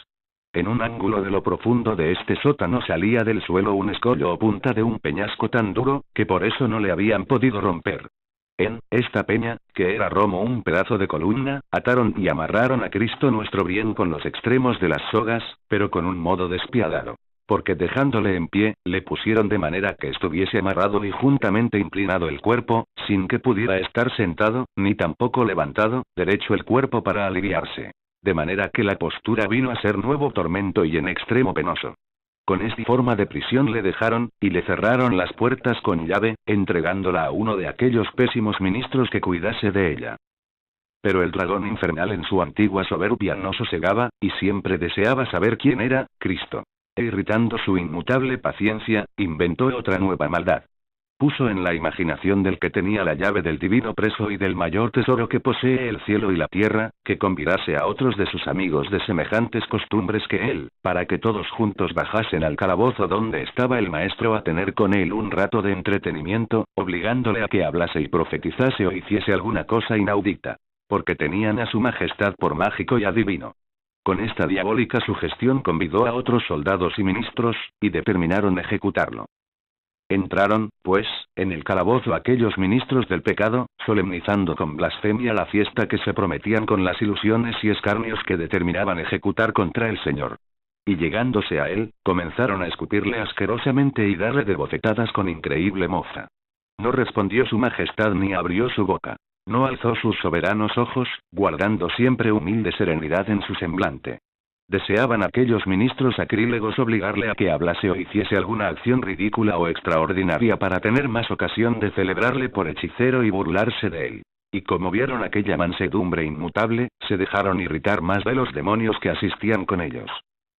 En un ángulo de lo profundo de este sótano salía del suelo un escollo o punta de un peñasco tan duro, que por eso no le habían podido romper. En esta peña, que era romo un pedazo de columna, ataron y amarraron a Cristo nuestro bien con los extremos de las sogas, pero con un modo despiadado. Porque dejándole en pie, le pusieron de manera que estuviese amarrado y juntamente inclinado el cuerpo, sin que pudiera estar sentado, ni tampoco levantado, derecho el cuerpo para aliviarse. De manera que la postura vino a ser nuevo tormento y en extremo penoso. Con esta forma de prisión le dejaron, y le cerraron las puertas con llave, entregándola a uno de aquellos pésimos ministros que cuidase de ella. Pero el dragón infernal en su antigua soberbia no sosegaba, y siempre deseaba saber quién era Cristo. E irritando su inmutable paciencia, inventó otra nueva maldad. Puso en la imaginación del que tenía la llave del divino preso y del mayor tesoro que posee el cielo y la tierra, que convidase a otros de sus amigos de semejantes costumbres que él, para que todos juntos bajasen al calabozo donde estaba el maestro a tener con él un rato de entretenimiento, obligándole a que hablase y profetizase o hiciese alguna cosa inaudita. Porque tenían a su majestad por mágico y adivino. Con esta diabólica sugestión convidó a otros soldados y ministros, y determinaron ejecutarlo. Entraron, pues, en el calabozo aquellos ministros del pecado, solemnizando con blasfemia la fiesta que se prometían con las ilusiones y escarnios que determinaban ejecutar contra el Señor. Y llegándose a él, comenzaron a escupirle asquerosamente y darle de bofetadas con increíble mofa. No respondió su majestad ni abrió su boca. No alzó sus soberanos ojos, guardando siempre humilde serenidad en su semblante. Deseaban aquellos ministros sacrílegos obligarle a que hablase o hiciese alguna acción ridícula o extraordinaria para tener más ocasión de celebrarle por hechicero y burlarse de él. Y como vieron aquella mansedumbre inmutable, se dejaron irritar más de los demonios que asistían con ellos.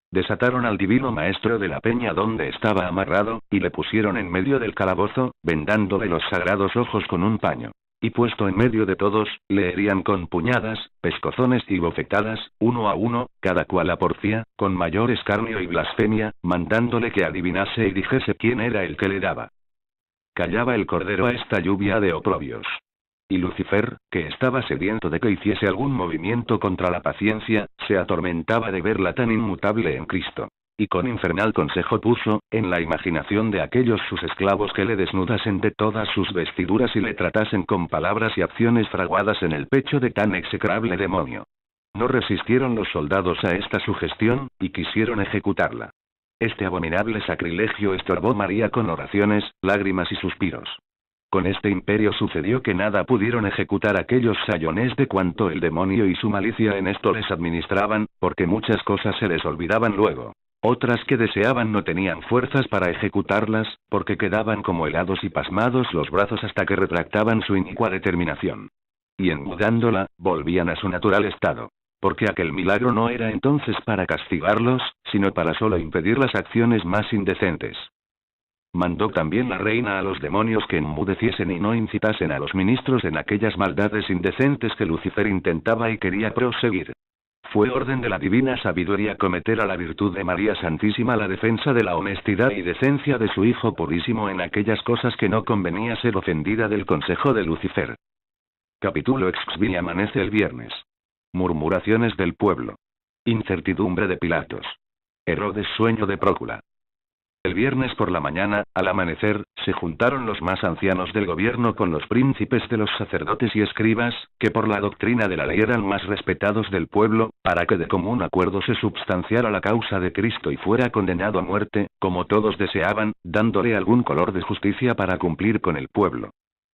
Desataron al divino maestro de la peña donde estaba amarrado, y le pusieron en medio del calabozo, vendándole los sagrados ojos con un paño. Y puesto en medio de todos, le herían con puñadas, pescozones y bofetadas, uno a uno, cada cual a porfía, con mayor escarnio y blasfemia, mandándole que adivinase y dijese quién era el que le daba. Callaba el cordero a esta lluvia de oprobios. Y Lucifer, que estaba sediento de que hiciese algún movimiento contra la paciencia, se atormentaba de verla tan inmutable en Cristo. Y con infernal consejo puso, en la imaginación de aquellos sus esclavos que le desnudasen de todas sus vestiduras y le tratasen con palabras y acciones fraguadas en el pecho de tan execrable demonio. No resistieron los soldados a esta sugestión, y quisieron ejecutarla. Este abominable sacrilegio estorbó María con oraciones, lágrimas y suspiros. Con este imperio sucedió que nada pudieron ejecutar aquellos sayones de cuanto el demonio y su malicia en esto les administraban, porque muchas cosas se les olvidaban luego. Otras que deseaban no tenían fuerzas para ejecutarlas, porque quedaban como helados y pasmados los brazos hasta que retractaban su inicua determinación. Y enmudándola, volvían a su natural estado. Porque aquel milagro no era entonces para castigarlos, sino para solo impedir las acciones más indecentes. Mandó también la reina a los demonios que enmudeciesen y no incitasen a los ministros en aquellas maldades indecentes que Lucifer intentaba y quería proseguir. Fue orden de la divina sabiduría cometer a la virtud de María Santísima la defensa de la honestidad y decencia de su Hijo purísimo en aquellas cosas que no convenía ser ofendida del consejo de Lucifer. Capítulo Exxvi. Amanece el viernes. Murmuraciones del pueblo. Incertidumbre de Pilatos. Herodes sueño de Prócula. El viernes por la mañana, al amanecer, se juntaron los más ancianos del gobierno con los príncipes de los sacerdotes y escribas, que por la doctrina de la ley eran más respetados del pueblo, para que de común acuerdo se substanciara la causa de Cristo y fuera condenado a muerte, como todos deseaban, dándole algún color de justicia para cumplir con el pueblo.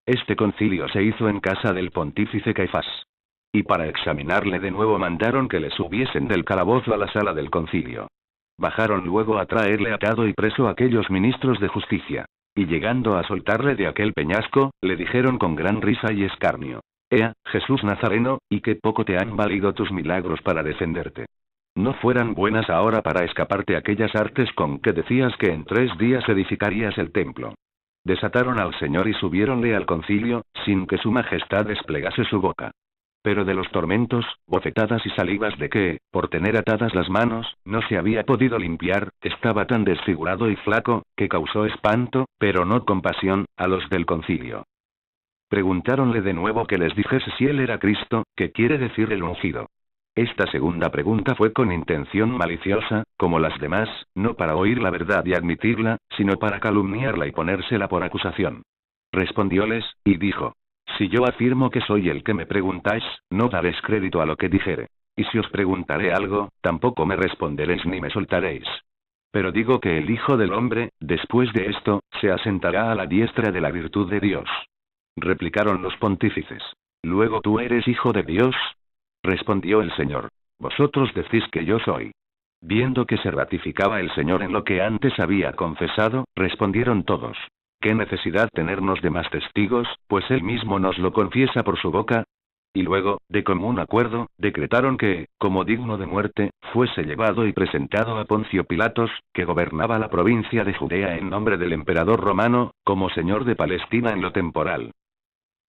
Este concilio se hizo en casa del pontífice Caifás. Y para examinarle de nuevo mandaron que le subiesen del calabozo a la sala del concilio. Bajaron luego a traerle atado y preso a aquellos ministros de justicia. Y llegando a soltarle de aquel peñasco, le dijeron con gran risa y escarnio: Ea, Jesús Nazareno, y qué poco te han valido tus milagros para defenderte. ¿No fueran buenas ahora para escaparte aquellas artes con que decías que en 3 días edificarías el templo? Desataron al Señor y subiéronle al concilio, sin que su majestad desplegase su boca. Pero de los tormentos, bofetadas y salivas de que, por tener atadas las manos, no se había podido limpiar, estaba tan desfigurado y flaco, que causó espanto, pero no compasión, a los del concilio. Preguntáronle de nuevo que les dijese si él era Cristo, que quiere decir el ungido. Esta segunda pregunta fue con intención maliciosa, como las demás, no para oír la verdad y admitirla, sino para calumniarla y ponérsela por acusación. Respondióles, y dijo: Si yo afirmo que soy el que me preguntáis, no daréis crédito a lo que dijere. Y si os preguntaré algo, tampoco me responderéis ni me soltaréis. Pero digo que el Hijo del Hombre, después de esto, se asentará a la diestra de la virtud de Dios. Replicaron los pontífices: ¿Luego tú eres Hijo de Dios? Respondió el Señor: Vosotros decís que yo soy. Viendo que se ratificaba el Señor en lo que antes había confesado, respondieron todos: ¿Qué necesidad tenernos de más testigos, pues él mismo nos lo confiesa por su boca? Y luego, de común acuerdo, decretaron que, como digno de muerte, fuese llevado y presentado a Poncio Pilatos, que gobernaba la provincia de Judea en nombre del emperador romano, como señor de Palestina en lo temporal.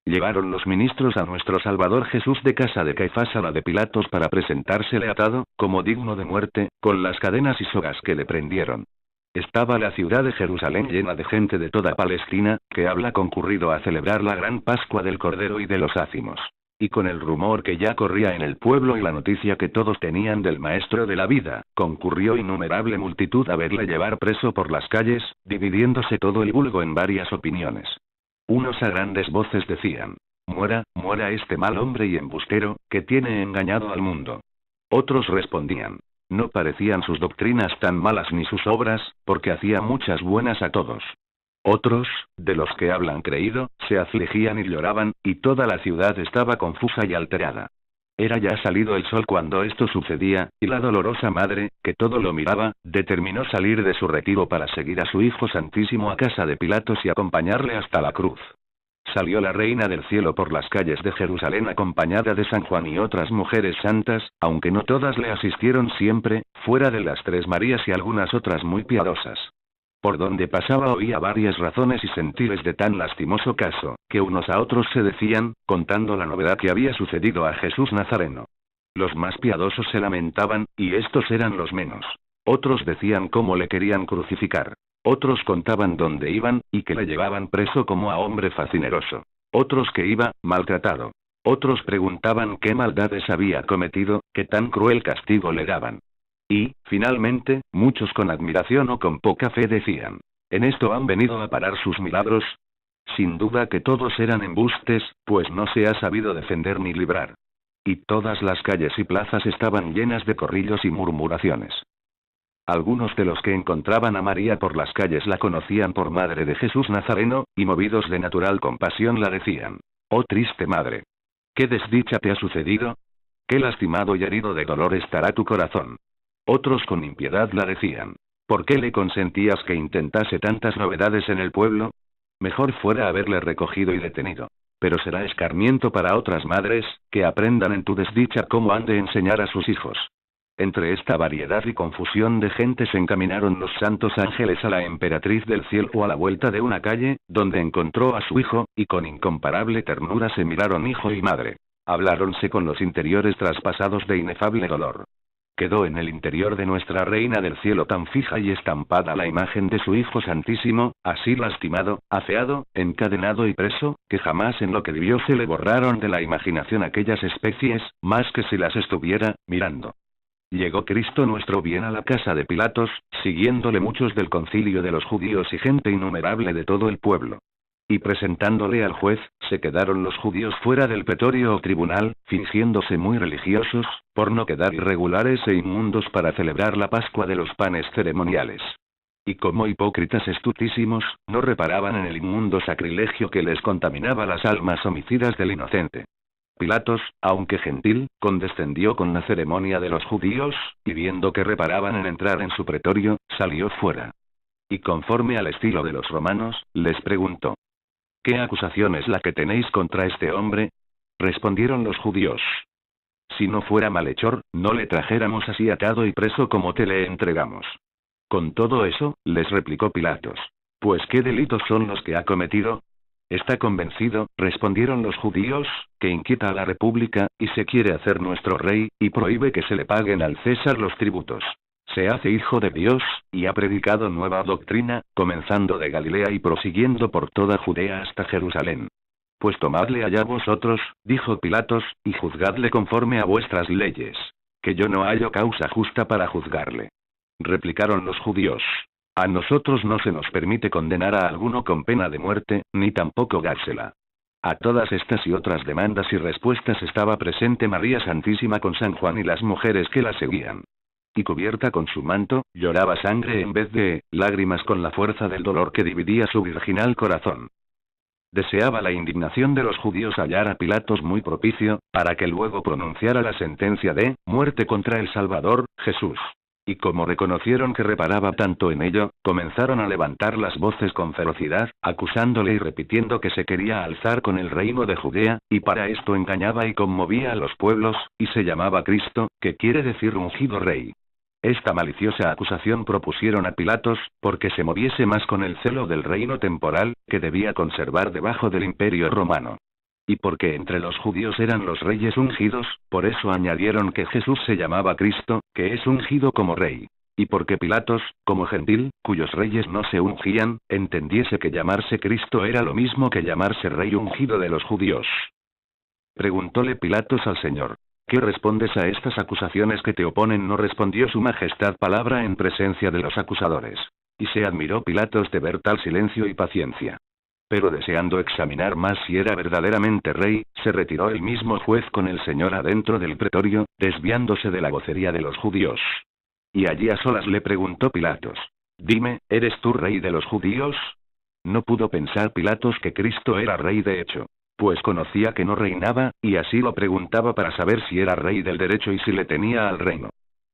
Llevaron los ministros a nuestro Salvador Jesús de casa de Caifás a la de Pilatos para presentársele atado, como digno de muerte, con las cadenas y sogas que le prendieron. Estaba la ciudad de Jerusalén llena de gente de toda Palestina, que había concurrido a celebrar la gran Pascua del Cordero y de los ácimos. Y con el rumor que ya corría en el pueblo y la noticia que todos tenían del Maestro de la vida, concurrió innumerable multitud a verle llevar preso por las calles, dividiéndose todo el vulgo en varias opiniones. Unos a grandes voces decían: Muera, muera este mal hombre y embustero, que tiene engañado al mundo. Otros respondían: No parecían sus doctrinas tan malas ni sus obras, porque hacía muchas buenas a todos. Otros, de los que hablan creído, se afligían y lloraban, y toda la ciudad estaba confusa y alterada. Era ya salido el sol cuando esto sucedía, y la dolorosa madre, que todo lo miraba, determinó salir de su retiro para seguir a su Hijo Santísimo a casa de Pilatos y acompañarle hasta la cruz. Salió la Reina del Cielo por las calles de Jerusalén acompañada de San Juan y otras mujeres santas, aunque no todas le asistieron siempre, fuera de las 3 Marías y algunas otras muy piadosas. Por donde pasaba oía varias razones y sentires de tan lastimoso caso, que unos a otros se decían, contando la novedad que había sucedido a Jesús Nazareno. Los más piadosos se lamentaban, y estos eran los menos. Otros decían cómo le querían crucificar. Otros contaban dónde iban, y que le llevaban preso como a hombre facineroso. Otros que iba, maltratado. Otros preguntaban qué maldades había cometido, que tan cruel castigo le daban. Y, finalmente, muchos con admiración o con poca fe decían: ¿En esto han venido a parar sus milagros? Sin duda que todos eran embustes, pues no se ha sabido defender ni librar. Y todas las calles y plazas estaban llenas de corrillos y murmuraciones. Algunos de los que encontraban a María por las calles la conocían por Madre de Jesús Nazareno, y movidos de natural compasión la decían: Oh triste madre. ¿Qué desdicha te ha sucedido? ¿Qué lastimado y herido de dolor estará tu corazón? Otros con impiedad la decían: ¿Por qué le consentías que intentase tantas novedades en el pueblo? Mejor fuera haberle recogido y detenido. Pero será escarmiento para otras madres, que aprendan en tu desdicha cómo han de enseñar a sus hijos. Entre esta variedad y confusión de gente se encaminaron los santos ángeles a la emperatriz del cielo a la vuelta de una calle, donde encontró a su hijo, y con incomparable ternura se miraron hijo y madre. Habláronse con los interiores traspasados de inefable dolor. Quedó en el interior de nuestra Reina del Cielo tan fija y estampada la imagen de su Hijo Santísimo, así lastimado, afeado, encadenado y preso, que jamás en lo que vivió se le borraron de la imaginación aquellas especies, más que si las estuviera mirando. Llegó Cristo nuestro bien a la casa de Pilatos, siguiéndole muchos del concilio de los judíos y gente innumerable de todo el pueblo. Y presentándole al juez, se quedaron los judíos fuera del pretorio o tribunal, fingiéndose muy religiosos, por no quedar irregulares e inmundos para celebrar la Pascua de los panes ceremoniales. Y como hipócritas astutísimos, no reparaban en el inmundo sacrilegio que les contaminaba las almas homicidas del inocente. Pilatos, aunque gentil, condescendió con la ceremonia de los judíos, y viendo que reparaban en entrar en su pretorio, salió fuera. Y conforme al estilo de los romanos, les preguntó: ¿qué acusación es la que tenéis contra este hombre? Respondieron los judíos: si no fuera malhechor, no le trajéramos así atado y preso como te le entregamos. Con todo eso, les replicó Pilatos: pues ¿qué delitos son los que ha cometido? Está convencido, respondieron los judíos, que inquieta a la república, y se quiere hacer nuestro rey, y prohíbe que se le paguen al César los tributos. Se hace hijo de Dios, y ha predicado nueva doctrina, comenzando de Galilea y prosiguiendo por toda Judea hasta Jerusalén. Pues tomadle allá vosotros, dijo Pilatos, y juzgadle conforme a vuestras leyes. Que yo no hallo causa justa para juzgarle. Replicaron los judíos: a nosotros no se nos permite condenar a alguno con pena de muerte, ni tampoco dársela. A todas estas y otras demandas y respuestas estaba presente María Santísima con San Juan y las mujeres que la seguían. Y cubierta con su manto, lloraba sangre en vez de lágrimas con la fuerza del dolor que dividía su virginal corazón. Deseaba la indignación de los judíos hallar a Pilatos muy propicio, para que luego pronunciara la sentencia de muerte contra el Salvador, Jesús. Y como reconocieron que reparaba tanto en ello, comenzaron a levantar las voces con ferocidad, acusándole y repitiendo que se quería alzar con el reino de Judea, y para esto engañaba y conmovía a los pueblos, y se llamaba Cristo, que quiere decir ungido rey. Esta maliciosa acusación propusieron a Pilatos, porque se moviese más con el celo del reino temporal, que debía conservar debajo del imperio romano. Y porque entre los judíos eran los reyes ungidos, por eso añadieron que Jesús se llamaba Cristo, que es ungido como rey. Y porque Pilatos, como gentil, cuyos reyes no se ungían, entendiese que llamarse Cristo era lo mismo que llamarse rey ungido de los judíos. Preguntóle Pilatos al Señor: ¿qué respondes a estas acusaciones que te oponen? No respondió su majestad palabra en presencia de los acusadores. Y se admiró Pilatos de ver tal silencio y paciencia. Pero deseando examinar más si era verdaderamente rey, se retiró el mismo juez con el Señor adentro del pretorio, desviándose de la vocería de los judíos. Y allí a solas le preguntó Pilatos: dime, ¿eres tú rey de los judíos? No pudo pensar Pilatos que Cristo era rey de hecho, pues conocía que no reinaba, y así lo preguntaba para saber si era rey del derecho y si le tenía al reino.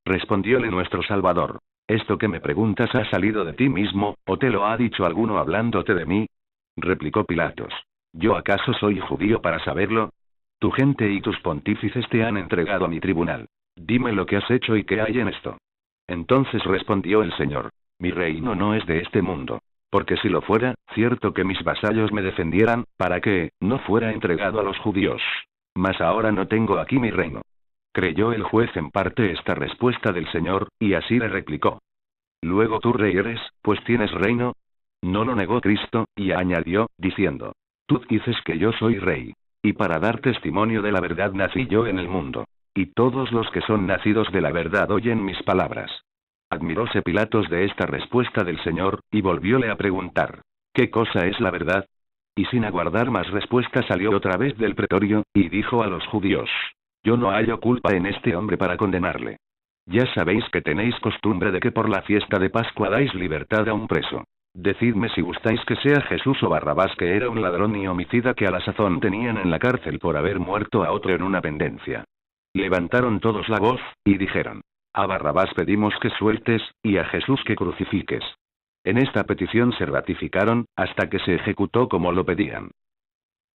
Respondióle nuestro Salvador: ¿esto que me preguntas ha salido de ti mismo, o te lo ha dicho alguno hablándote de mí? Replicó Pilatos: ¿yo acaso soy judío para saberlo? Tu gente y tus pontífices te han entregado a mi tribunal. Dime lo que has hecho y qué hay en esto. Entonces respondió el Señor: mi reino no es de este mundo. Porque si lo fuera, cierto que mis vasallos me defendieran, para que no fuera entregado a los judíos. Mas ahora no tengo aquí mi reino. Creyó el juez en parte esta respuesta del Señor, y así le replicó: luego tú rey eres, pues tienes reino. No lo negó Cristo, y añadió, diciendo: tú dices que yo soy rey. Y para dar testimonio de la verdad nací yo en el mundo. Y todos los que son nacidos de la verdad oyen mis palabras. Admiróse Pilatos de esta respuesta del Señor, y volvióle a preguntar: ¿qué cosa es la verdad? Y sin aguardar más respuesta salió otra vez del pretorio, y dijo a los judíos: yo no hallo culpa en este hombre para condenarle. Ya sabéis que tenéis costumbre de que por la fiesta de Pascua dais libertad a un preso. Decidme si gustáis que sea Jesús o Barrabás, que era un ladrón y homicida que a la sazón tenían en la cárcel por haber muerto a otro en una pendencia. Levantaron todos la voz, y dijeron: a Barrabás pedimos que sueltes, y a Jesús que crucifiques. En esta petición se ratificaron, hasta que se ejecutó como lo pedían.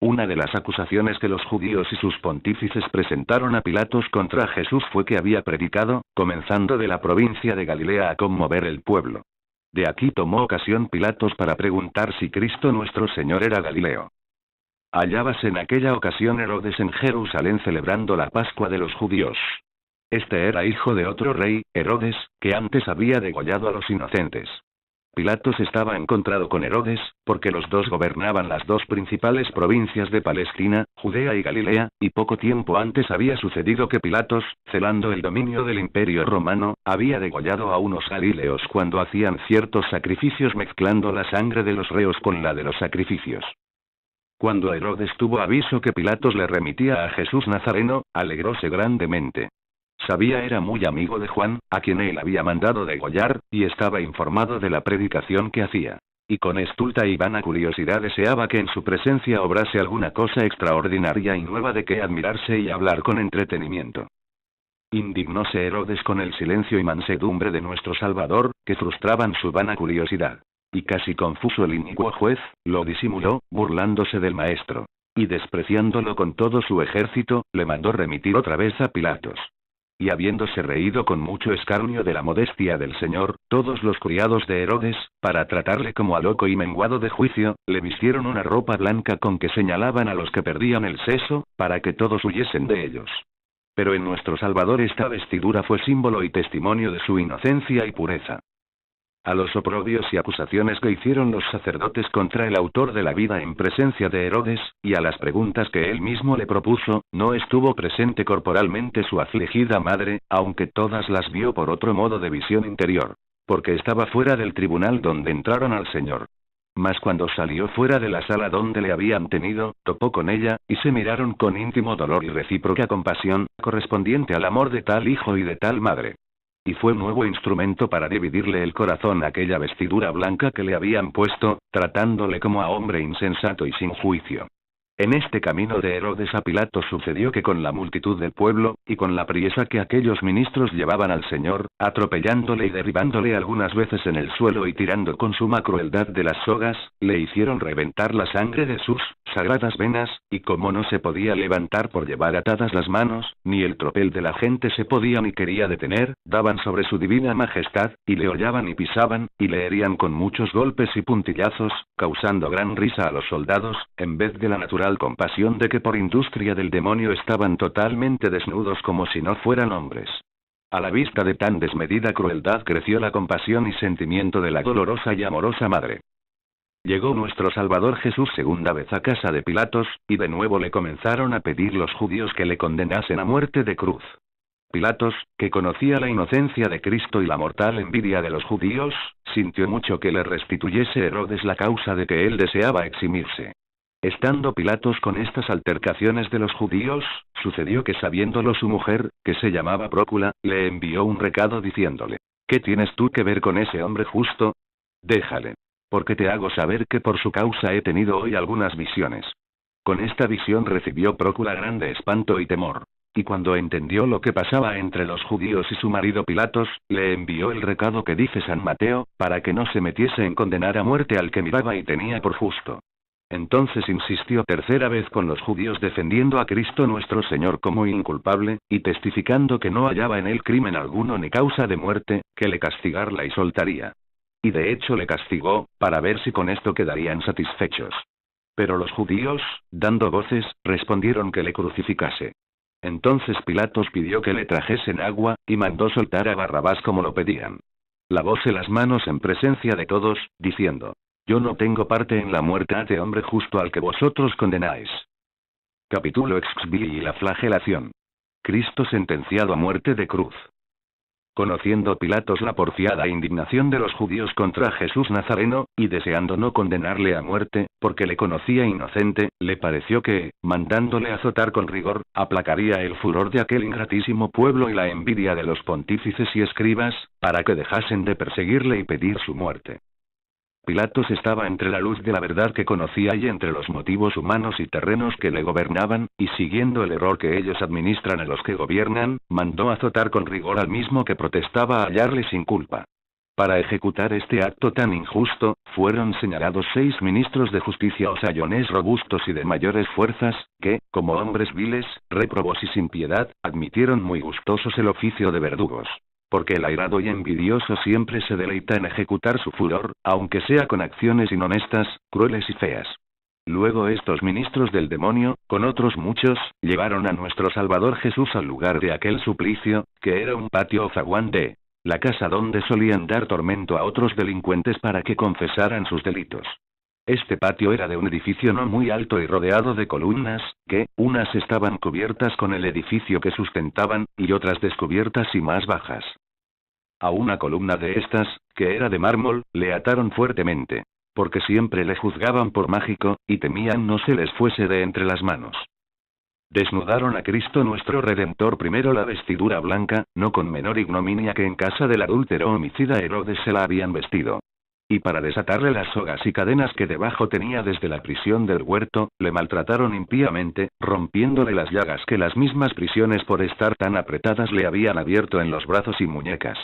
Una de las acusaciones que los judíos y sus pontífices presentaron a Pilatos contra Jesús fue que había predicado, comenzando de la provincia de Galilea, a conmover el pueblo. De aquí tomó ocasión Pilatos para preguntar si Cristo nuestro Señor era Galileo. Hallábase en aquella ocasión Herodes en Jerusalén celebrando la Pascua de los judíos. Este era hijo de otro rey, Herodes, que antes había degollado a los inocentes. Pilatos estaba encontrado con Herodes, porque los dos gobernaban las dos principales provincias de Palestina, Judea y Galilea, y poco tiempo antes había sucedido que Pilatos, celando el dominio del Imperio Romano, había degollado a unos galileos cuando hacían ciertos sacrificios mezclando la sangre de los reos con la de los sacrificios. Cuando Herodes tuvo aviso que Pilatos le remitía a Jesús Nazareno, alegróse grandemente. Sabía era muy amigo de Juan, a quien él había mandado degollar, y estaba informado de la predicación que hacía. Y con estulta y vana curiosidad deseaba que en su presencia obrase alguna cosa extraordinaria y nueva de que admirarse y hablar con entretenimiento. Indignóse Herodes con el silencio y mansedumbre de nuestro Salvador, que frustraban su vana curiosidad. Y casi confuso el inicuo juez, lo disimuló, burlándose del maestro. Y despreciándolo con todo su ejército, le mandó remitir otra vez a Pilatos. Y habiéndose reído con mucho escarnio de la modestia del Señor, todos los criados de Herodes, para tratarle como a loco y menguado de juicio, le vistieron una ropa blanca con que señalaban a los que perdían el seso, para que todos huyesen de ellos. Pero en nuestro Salvador esta vestidura fue símbolo y testimonio de su inocencia y pureza. A los oprobios y acusaciones que hicieron los sacerdotes contra el autor de la vida en presencia de Herodes, y a las preguntas que él mismo le propuso, no estuvo presente corporalmente su afligida madre, aunque todas las vio por otro modo de visión interior, porque estaba fuera del tribunal donde entraron al Señor. Mas cuando salió fuera de la sala donde le habían tenido, topó con ella, y se miraron con íntimo dolor y recíproca compasión, correspondiente al amor de tal hijo y de tal madre. Y fue nuevo instrumento para dividirle el corazón aquella vestidura blanca que le habían puesto, tratándole como a hombre insensato y sin juicio. En este camino de Herodes a Pilato sucedió que con la multitud del pueblo, y con la priesa que aquellos ministros llevaban al Señor, atropellándole y derribándole algunas veces en el suelo y tirando con suma crueldad de las sogas, le hicieron reventar la sangre de sus sagradas venas, y como no se podía levantar por llevar atadas las manos, ni el tropel de la gente se podía ni quería detener, daban sobre su divina majestad, y le hollaban y pisaban, y le herían con muchos golpes y puntillazos, causando gran risa a los soldados, en vez de la natural compasión de que por industria del demonio estaban totalmente desnudos como si no fueran hombres. A la vista de tan desmedida crueldad creció la compasión y sentimiento de la dolorosa y amorosa madre. Llegó nuestro Salvador Jesús segunda vez a casa de Pilatos, y de nuevo le comenzaron a pedir los judíos que le condenasen a muerte de cruz. Pilatos, que conocía la inocencia de Cristo y la mortal envidia de los judíos, sintió mucho que le restituyese Herodes la causa de que él deseaba eximirse. Estando Pilatos con estas altercaciones de los judíos, sucedió que sabiéndolo su mujer, que se llamaba Prócula, le envió un recado diciéndole: ¿Qué tienes tú que ver con ese hombre justo? Déjale. Porque te hago saber que por su causa he tenido hoy algunas visiones. Con esta visión recibió Prócula grande espanto y temor. Y cuando entendió lo que pasaba entre los judíos y su marido Pilatos, le envió el recado que dice San Mateo, para que no se metiese en condenar a muerte al que miraba y tenía por justo. Entonces insistió tercera vez con los judíos defendiendo a Cristo nuestro Señor como inculpable, y testificando que no hallaba en él crimen alguno ni causa de muerte, que le castigarla y soltaría. Y de hecho le castigó, para ver si con esto quedarían satisfechos. Pero los judíos, dando voces, respondieron que le crucificase. Entonces Pilatos pidió que le trajesen agua, y mandó soltar a Barrabás como lo pedían. Lavóse las manos en presencia de todos, diciendo: Yo no tengo parte en la muerte de hombre justo al que vosotros condenáis. Capítulo Exxvili y la flagelación. Cristo sentenciado a muerte de cruz. Conociendo Pilatos la porfiada indignación de los judíos contra Jesús Nazareno, y deseando no condenarle a muerte, porque le conocía inocente, le pareció que, mandándole azotar con rigor, aplacaría el furor de aquel ingratísimo pueblo y la envidia de los pontífices y escribas, para que dejasen de perseguirle y pedir su muerte. Pilatos estaba entre la luz de la verdad que conocía y entre los motivos humanos y terrenos que le gobernaban, y siguiendo el error que ellos administran a los que gobiernan, mandó azotar con rigor al mismo que protestaba hallarle sin culpa. Para ejecutar este acto tan injusto, fueron señalados 6 ministros de justicia o sayones robustos y de mayores fuerzas, que, como hombres viles, réprobos y sin piedad, admitieron muy gustosos el oficio de verdugos. Porque el airado y envidioso siempre se deleita en ejecutar su furor, aunque sea con acciones inhonestas, crueles y feas. Luego estos ministros del demonio, con otros muchos, llevaron a nuestro Salvador Jesús al lugar de aquel suplicio, que era un patio o zaguán de la casa donde solían dar tormento a otros delincuentes para que confesaran sus delitos. Este patio era de un edificio no muy alto y rodeado de columnas, que, unas estaban cubiertas con el edificio que sustentaban, y otras descubiertas y más bajas. A una columna de estas, que era de mármol, le ataron fuertemente, porque siempre le juzgaban por mágico, y temían no se les fuese de entre las manos. Desnudaron a Cristo nuestro Redentor primero la vestidura blanca, no con menor ignominia que en casa del adúltero homicida Herodes se la habían vestido. Y para desatarle las sogas y cadenas que debajo tenía desde la prisión del huerto, le maltrataron impíamente, rompiéndole las llagas que las mismas prisiones por estar tan apretadas le habían abierto en los brazos y muñecas.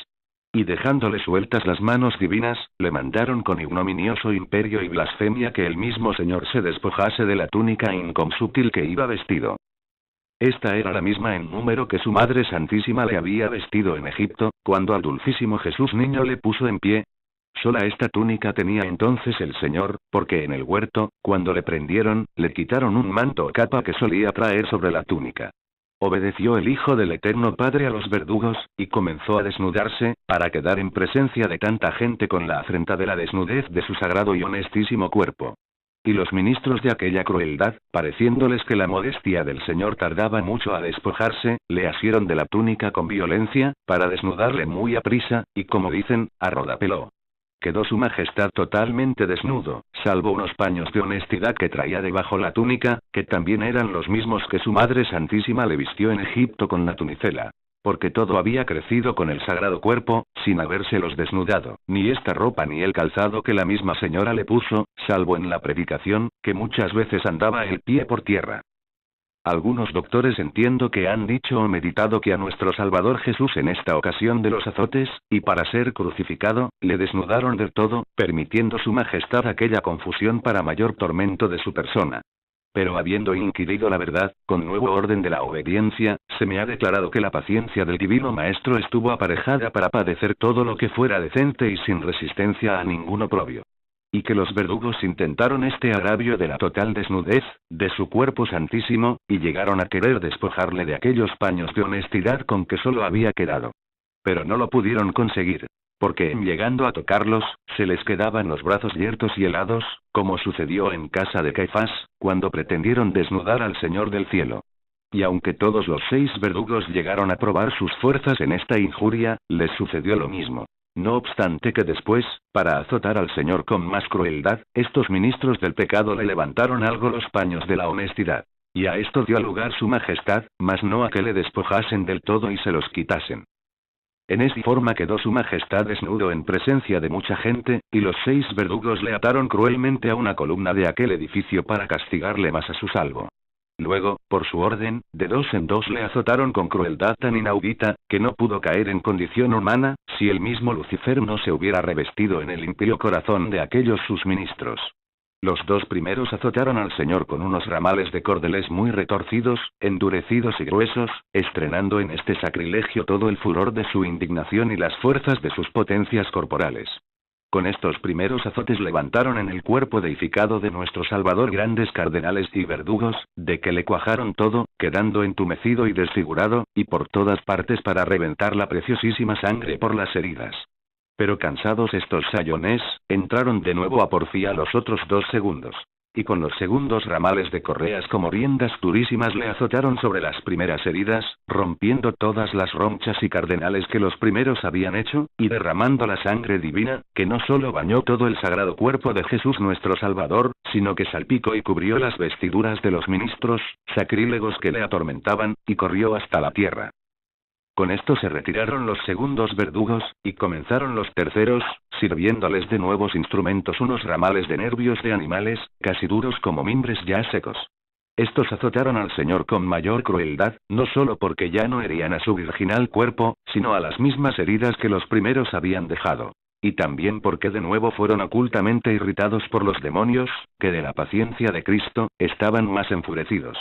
Y dejándole sueltas las manos divinas, le mandaron con ignominioso imperio y blasfemia que el mismo Señor se despojase de la túnica inconsútil que iba vestido. Esta era la misma en número que su Madre Santísima le había vestido en Egipto, cuando al dulcísimo Jesús niño le puso en pie. Sola esta túnica tenía entonces el Señor, porque en el huerto, cuando le prendieron, le quitaron un manto o capa que solía traer sobre la túnica. Obedeció el Hijo del Eterno Padre a los verdugos, y comenzó a desnudarse, para quedar en presencia de tanta gente con la afrenta de la desnudez de su sagrado y honestísimo cuerpo. Y los ministros de aquella crueldad, pareciéndoles que la modestia del Señor tardaba mucho a despojarse, le asieron de la túnica con violencia, para desnudarle muy aprisa, y como dicen, a rodapelo. Quedó su majestad totalmente desnudo, salvo unos paños de honestidad que traía debajo la túnica, que también eran los mismos que su Madre Santísima le vistió en Egipto con la tunicela. Porque todo había crecido con el sagrado cuerpo, sin habérselos desnudado, ni esta ropa ni el calzado que la misma señora le puso, salvo en la predicación, que muchas veces andaba el pie por tierra. Algunos doctores entiendo que han dicho o meditado que a nuestro Salvador Jesús en esta ocasión de los azotes, y para ser crucificado, le desnudaron del todo, permitiendo su majestad aquella confusión para mayor tormento de su persona. Pero habiendo inquirido la verdad, con nuevo orden de la obediencia, se me ha declarado que la paciencia del Divino Maestro estuvo aparejada para padecer todo lo que fuera decente y sin resistencia a ningún oprobio. Y que los verdugos intentaron este agravio de la total desnudez, de su cuerpo santísimo, y llegaron a querer despojarle de aquellos paños de honestidad con que solo había quedado. Pero no lo pudieron conseguir. Porque en llegando a tocarlos, se les quedaban los brazos yertos y helados, como sucedió en casa de Caifás, cuando pretendieron desnudar al Señor del cielo. Y aunque todos los 6 verdugos llegaron a probar sus fuerzas en esta injuria, les sucedió lo mismo. No obstante que después, para azotar al Señor con más crueldad, estos ministros del pecado le levantaron algo los paños de la honestidad. Y a esto dio lugar su majestad, mas no a que le despojasen del todo y se los quitasen. En esta forma quedó su majestad desnudo en presencia de mucha gente, y los 6 verdugos le ataron cruelmente a una columna de aquel edificio para castigarle más a su salvo. Luego, por su orden, de 2 en 2 le azotaron con crueldad tan inaudita, que no pudo caer en condición humana, si el mismo Lucifer no se hubiera revestido en el impío corazón de aquellos sus ministros. Los 2 primeros azotaron al Señor con unos ramales de cordeles muy retorcidos, endurecidos y gruesos, estrenando en este sacrilegio todo el furor de su indignación y las fuerzas de sus potencias corporales. Con estos primeros azotes levantaron en el cuerpo deificado de nuestro Salvador grandes cardenales y verdugos, de que le cuajaron todo, quedando entumecido y desfigurado, y por todas partes para reventar la preciosísima sangre por las heridas. Pero cansados estos sayones, entraron de nuevo a porfía los otros 2 segundos. Y con los segundos ramales de correas como riendas durísimas le azotaron sobre las primeras heridas, rompiendo todas las ronchas y cardenales que los primeros habían hecho, y derramando la sangre divina, que no solo bañó todo el sagrado cuerpo de Jesús nuestro Salvador, sino que salpicó y cubrió las vestiduras de los ministros, sacrílegos que le atormentaban, y corrió hasta la tierra. Con esto se retiraron los segundos verdugos, y comenzaron los terceros, sirviéndoles de nuevos instrumentos unos ramales de nervios de animales, casi duros como mimbres ya secos. Estos azotaron al Señor con mayor crueldad, no solo porque ya no herían a su virginal cuerpo, sino a las mismas heridas que los primeros habían dejado. Y también porque de nuevo fueron ocultamente irritados por los demonios, que de la paciencia de Cristo, estaban más enfurecidos.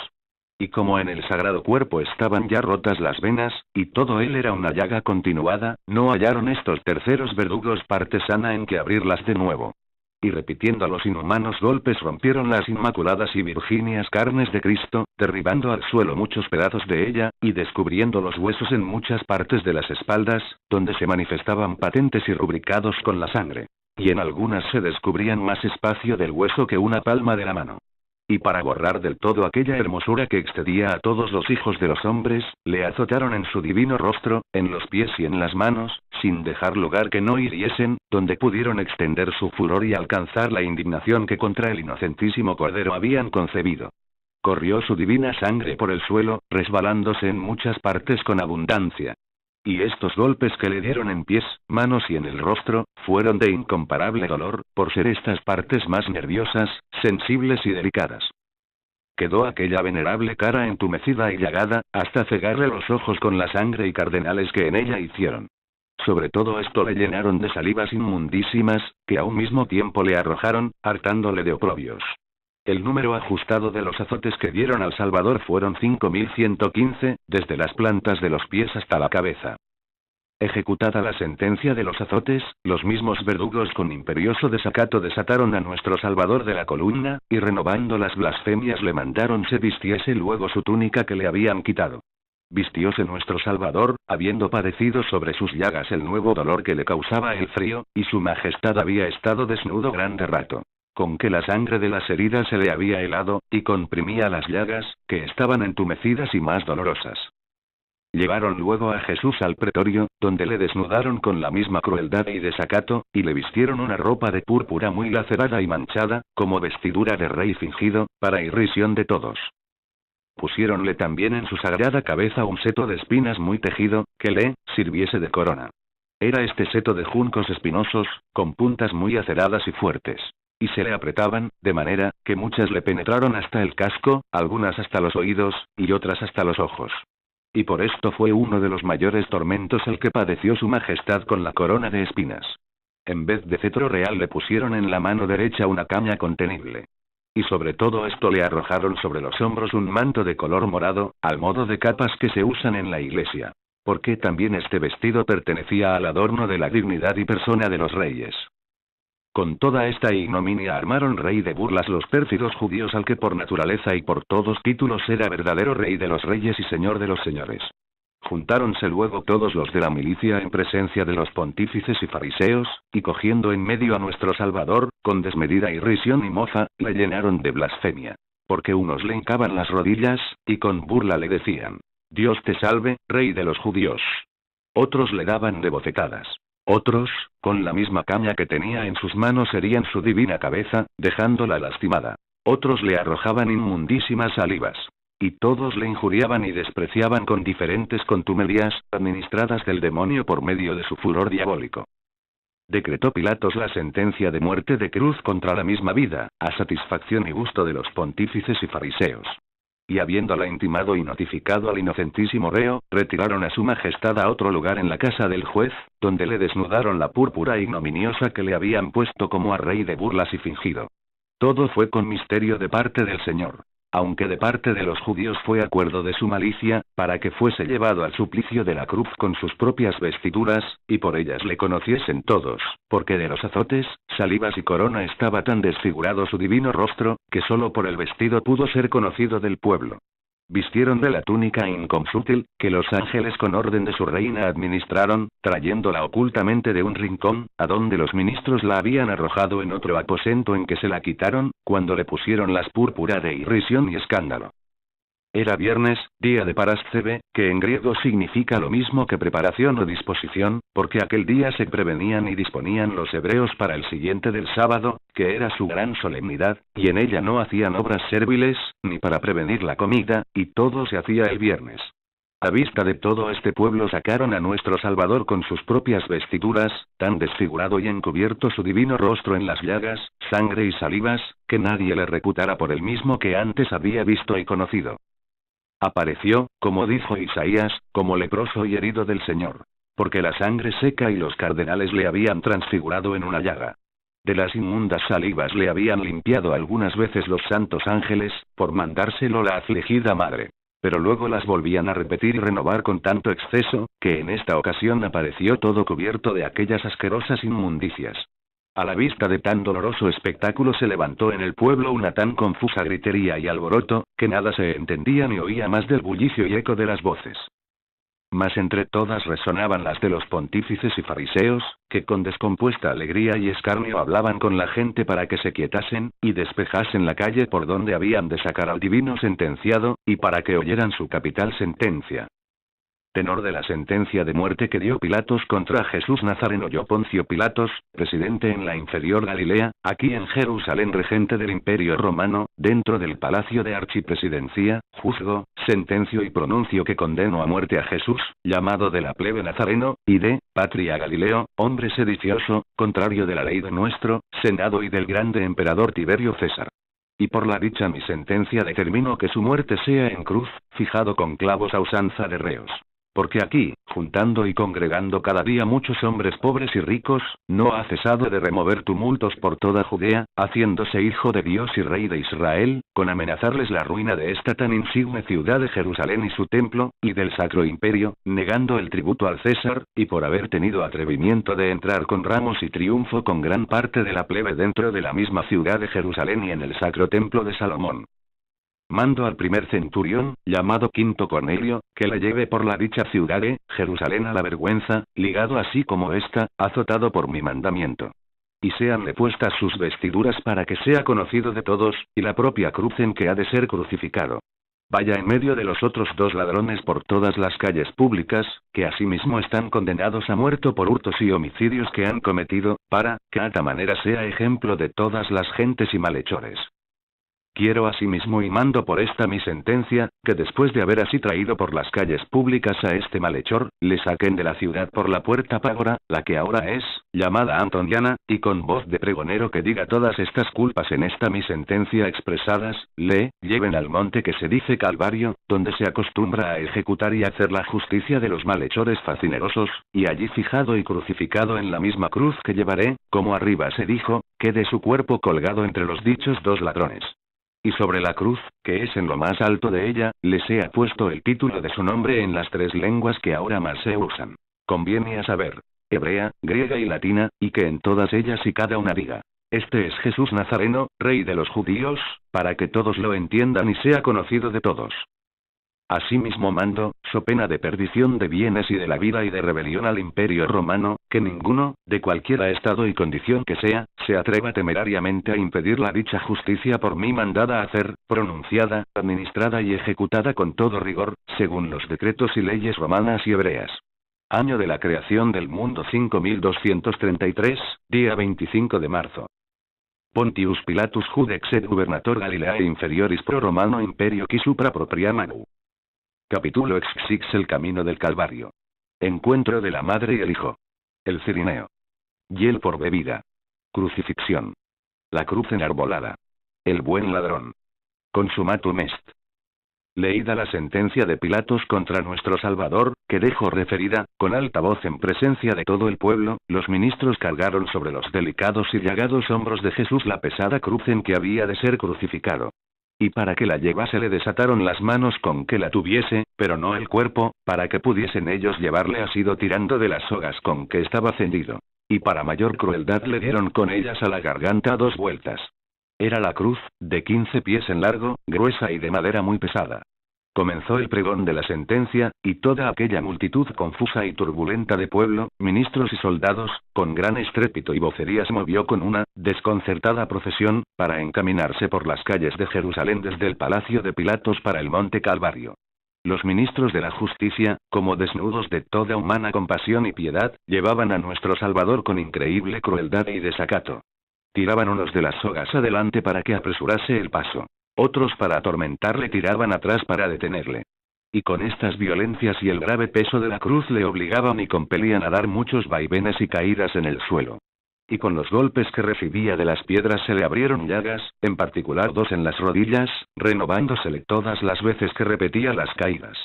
Y como en el sagrado cuerpo estaban ya rotas las venas, y todo él era una llaga continuada, no hallaron estos terceros verdugos parte sana en que abrirlas de nuevo. y repitiendo los inhumanos golpes rompieron las inmaculadas y virgíneas carnes de Cristo, derribando al suelo muchos pedazos de ella, y descubriendo los huesos en muchas partes de las espaldas, donde se manifestaban patentes y rubricados con la sangre. Y en algunas se descubrían más espacio del hueso que una palma de la mano. Y para borrar del todo aquella hermosura que excedía a todos los hijos de los hombres, le azotaron en su divino rostro, en los pies y en las manos, sin dejar lugar que no hiriesen, donde pudieron extender su furor y alcanzar la indignación que contra el inocentísimo Cordero habían concebido. Corrió su divina sangre por el suelo, resbalándose en muchas partes con abundancia. Y estos golpes que le dieron en pies, manos y en el rostro, fueron de incomparable dolor, por ser estas partes más nerviosas, sensibles y delicadas. Quedó aquella venerable cara entumecida y llagada, hasta cegarle los ojos con la sangre y cardenales que en ella hicieron. Sobre todo esto le llenaron de salivas inmundísimas, que a un mismo tiempo le arrojaron, hartándole de oprobios. El número ajustado de los azotes que dieron al Salvador fueron 5115, desde las plantas de los pies hasta la cabeza. Ejecutada la sentencia de los azotes, los mismos verdugos con imperioso desacato desataron a nuestro Salvador de la columna, y renovando las blasfemias le mandaron se vistiese luego su túnica que le habían quitado. Vistióse nuestro Salvador, habiendo padecido sobre sus llagas el nuevo dolor que le causaba el frío, y su majestad había estado desnudo grande rato. Con que la sangre de las heridas se le había helado, y comprimía las llagas, que estaban entumecidas y más dolorosas. Llevaron luego a Jesús al pretorio, donde le desnudaron con la misma crueldad y desacato, y le vistieron una ropa de púrpura muy lacerada y manchada, como vestidura de rey fingido, para irrisión de todos. Pusiéronle también en su sagrada cabeza un seto de espinas muy tejido, que le sirviese de corona. Era este seto de juncos espinosos, con puntas muy aceradas y fuertes. Y se le apretaban, de manera, que muchas le penetraron hasta el casco, algunas hasta los oídos, y otras hasta los ojos. Y por esto fue uno de los mayores tormentos el que padeció su majestad con la corona de espinas. En vez de cetro real le pusieron en la mano derecha una caña contenible. Y sobre todo esto le arrojaron sobre los hombros un manto de color morado, al modo de capas que se usan en la iglesia. Porque también este vestido pertenecía al adorno de la dignidad y persona de los reyes. Con toda esta ignominia armaron rey de burlas los pérfidos judíos al que por naturaleza y por todos títulos era verdadero rey de los reyes y señor de los señores. Juntáronse luego todos los de la milicia en presencia de los pontífices y fariseos, y cogiendo en medio a nuestro Salvador, con desmedida irrisión y mofa, le llenaron de blasfemia. Porque unos le hincaban las rodillas, y con burla le decían: Dios te salve, rey de los judíos. Otros le daban de bofetadas. Otros, con la misma caña que tenía en sus manos herían su divina cabeza, dejándola lastimada. Otros le arrojaban inmundísimas salivas. Y todos le injuriaban y despreciaban con diferentes contumelias, administradas del demonio por medio de su furor diabólico. Decretó Pilatos la sentencia de muerte de cruz contra la misma vida, a satisfacción y gusto de los pontífices y fariseos. Y habiéndola intimado y notificado al inocentísimo reo, retiraron a su majestad a otro lugar en la casa del juez, donde le desnudaron la púrpura ignominiosa que le habían puesto como a rey de burlas y fingido. Todo fue con misterio de parte del Señor. Aunque de parte de los judíos fue acuerdo de su malicia, para que fuese llevado al suplicio de la cruz con sus propias vestiduras, y por ellas le conociesen todos, porque de los azotes, salivas y corona estaba tan desfigurado su divino rostro, que solo por el vestido pudo ser conocido del pueblo. Vistieron de la túnica inconsútil, que los ángeles con orden de su reina administraron, trayéndola ocultamente de un rincón, a donde los ministros la habían arrojado en otro aposento en que se la quitaron, cuando le pusieron las púrpura de irrisión y escándalo. Era viernes, día de Parásceve, que en griego significa lo mismo que preparación o disposición, porque aquel día se prevenían y disponían los hebreos para el siguiente del sábado, que era su gran solemnidad, y en ella no hacían obras serviles, ni para prevenir la comida, y todo se hacía el viernes. A vista de todo este pueblo sacaron a nuestro Salvador con sus propias vestiduras, tan desfigurado y encubierto su divino rostro en las llagas, sangre y salivas, que nadie le reputara por el mismo que antes había visto y conocido. Apareció, como dijo Isaías, como leproso y herido del Señor. Porque la sangre seca y los cardenales le habían transfigurado en una llaga. De las inmundas salivas le habían limpiado algunas veces los santos ángeles, por mandárselo la afligida madre. Pero luego las volvían a repetir y renovar con tanto exceso, que en esta ocasión apareció todo cubierto de aquellas asquerosas inmundicias. A la vista de tan doloroso espectáculo se levantó en el pueblo una tan confusa gritería y alboroto, que nada se entendía ni oía más del bullicio y eco de las voces. Mas entre todas resonaban las de los pontífices y fariseos, que con descompuesta alegría y escarnio hablaban con la gente para que se quietasen, y despejasen la calle por donde habían de sacar al divino sentenciado, y para que oyeran su capital sentencia. Tenor de la sentencia de muerte que dio Pilatos contra Jesús Nazareno. Yo, Poncio Pilatos, presidente en la inferior Galilea, aquí en Jerusalén, regente del Imperio Romano, dentro del palacio de archipresidencia, juzgo, sentencio y pronuncio que condeno a muerte a Jesús, llamado de la plebe Nazareno, y de patria Galileo, hombre sedicioso, contrario de la ley de nuestro Senado y del grande emperador Tiberio César. Y por la dicha mi sentencia determino que su muerte sea en cruz, fijado con clavos a usanza de reos. Porque aquí, juntando y congregando cada día muchos hombres pobres y ricos, no ha cesado de remover tumultos por toda Judea, haciéndose hijo de Dios y rey de Israel, con amenazarles la ruina de esta tan insigne ciudad de Jerusalén y su templo, y del sacro imperio, negando el tributo al César, y por haber tenido atrevimiento de entrar con ramos y triunfo con gran parte de la plebe dentro de la misma ciudad de Jerusalén y en el sacro templo de Salomón. Mando al primer centurión, llamado Quinto Cornelio, que la lleve por la dicha ciudad de Jerusalén a la vergüenza, ligado así como ésta, azotado por mi mandamiento. Y séanle puestas sus vestiduras para que sea conocido de todos, y la propia cruz en que ha de ser crucificado. Vaya en medio de los otros 2 ladrones por todas las calles públicas, que asimismo están condenados a muerte por hurtos y homicidios que han cometido, para que a esta manera sea ejemplo de todas las gentes y malhechores. Quiero asimismo y mando por esta mi sentencia, que después de haber así traído por las calles públicas a este malhechor, le saquen de la ciudad por la puerta Págora, la que ahora es, llamada Antoniana, y con voz de pregonero que diga todas estas culpas en esta mi sentencia expresadas, le lleven al monte que se dice Calvario, donde se acostumbra a ejecutar y hacer la justicia de los malhechores facinerosos, y allí fijado y crucificado en la misma cruz que llevaré, como arriba se dijo, quede su cuerpo colgado entre los dichos 2 ladrones. Y sobre la cruz, que es en lo más alto de ella, le sea puesto el título de su nombre en las 3 lenguas que ahora más se usan. Conviene a saber, hebrea, griega y latina, y que en todas ellas y cada una diga: este es Jesús Nazareno, rey de los judíos, para que todos lo entiendan y sea conocido de todos. Asimismo mando, so pena de perdición de bienes y de la vida y de rebelión al imperio romano, que ninguno, de cualquiera estado y condición que sea, se atreva temerariamente a impedir la dicha justicia por mí mandada a hacer, pronunciada, administrada y ejecutada con todo rigor, según los decretos y leyes romanas y hebreas. Año de la creación del mundo 5233, día 25 de marzo. Pontius Pilatus Judex et Gubernator Galileae Inferioris pro Romano Imperio qui supra propria manu. Capítulo XX. El camino del Calvario. Encuentro de la madre y el hijo. El cirineo. Hiel por bebida. Crucifixión. La cruz enarbolada. El buen ladrón. Consumatum est. Leída la sentencia de Pilatos contra nuestro Salvador, que dejó referida, con alta voz en presencia de todo el pueblo, los ministros cargaron sobre los delicados y llagados hombros de Jesús la pesada cruz en que había de ser crucificado. Y para que la llevase le desataron las manos con que la tuviese, pero no el cuerpo, para que pudiesen ellos llevarle asido tirando de las sogas con que estaba cendido. Y para mayor crueldad le dieron con ellas a la garganta 2 vueltas. Era la cruz, de 15 pies en largo, gruesa y de madera muy pesada. Comenzó el pregón de la sentencia, y toda aquella multitud confusa y turbulenta de pueblo, ministros y soldados, con gran estrépito y vocería se movió con una desconcertada procesión, para encaminarse por las calles de Jerusalén desde el palacio de Pilatos para el monte Calvario. Los ministros de la justicia, como desnudos de toda humana compasión y piedad, llevaban a nuestro Salvador con increíble crueldad y desacato. Tiraban unos de las sogas adelante para que apresurase el paso. Otros para atormentarle tiraban atrás para detenerle. Y con estas violencias y el grave peso de la cruz le obligaban y compelían a dar muchos vaivenes y caídas en el suelo. Y con los golpes que recibía de las piedras se le abrieron llagas, en particular 2 en las rodillas, renovándosele todas las veces que repetía las caídas.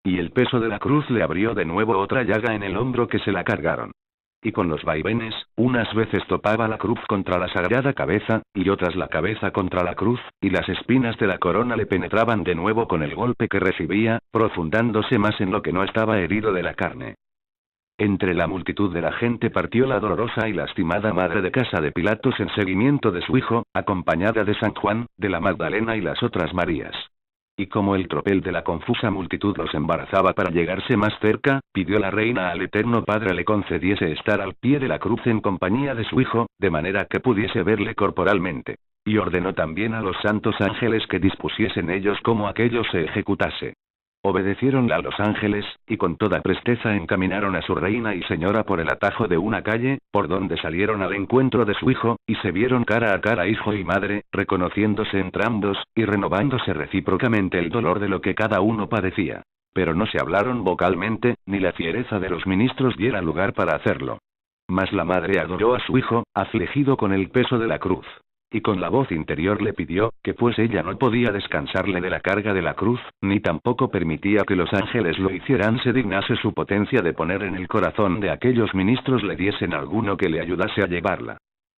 Y el peso de la cruz le abrió de nuevo otra llaga en el hombro que se la cargaron. Y con los vaivenes, unas veces topaba la cruz contra la sagrada cabeza, y otras la cabeza contra la cruz, y las espinas de la corona le penetraban de nuevo con el golpe que recibía, profundándose más en lo que no estaba herido de la carne. Entre la multitud de la gente partió la dolorosa y lastimada madre de casa de Pilatos en seguimiento de su hijo, acompañada de San Juan, de la Magdalena y las otras Marías. Y como el tropel de la confusa multitud los embarazaba para llegarse más cerca, pidió la reina al Eterno Padre le concediese estar al pie de la cruz en compañía de su hijo, de manera que pudiese verle corporalmente. Y ordenó también a los santos ángeles que dispusiesen ellos cómo aquello se ejecutase. Obedecieronla a los ángeles, y con toda presteza encaminaron a su reina y señora por el atajo de una calle, por donde salieron al encuentro de su hijo, y se vieron cara a cara hijo y madre, reconociéndose entrambos, y renovándose recíprocamente el dolor de lo que cada uno padecía. Pero no se hablaron vocalmente, ni la fiereza de los ministros diera lugar para hacerlo. Mas la madre adoró a su hijo, afligido con el peso de la cruz. Y con la voz interior le pidió, que pues ella no podía descansarle de la carga de la cruz, ni tampoco permitía que los ángeles lo hicieran, se dignase su potencia de poner en el corazón de aquellos ministros le diesen alguno que le ayudase a llevarla.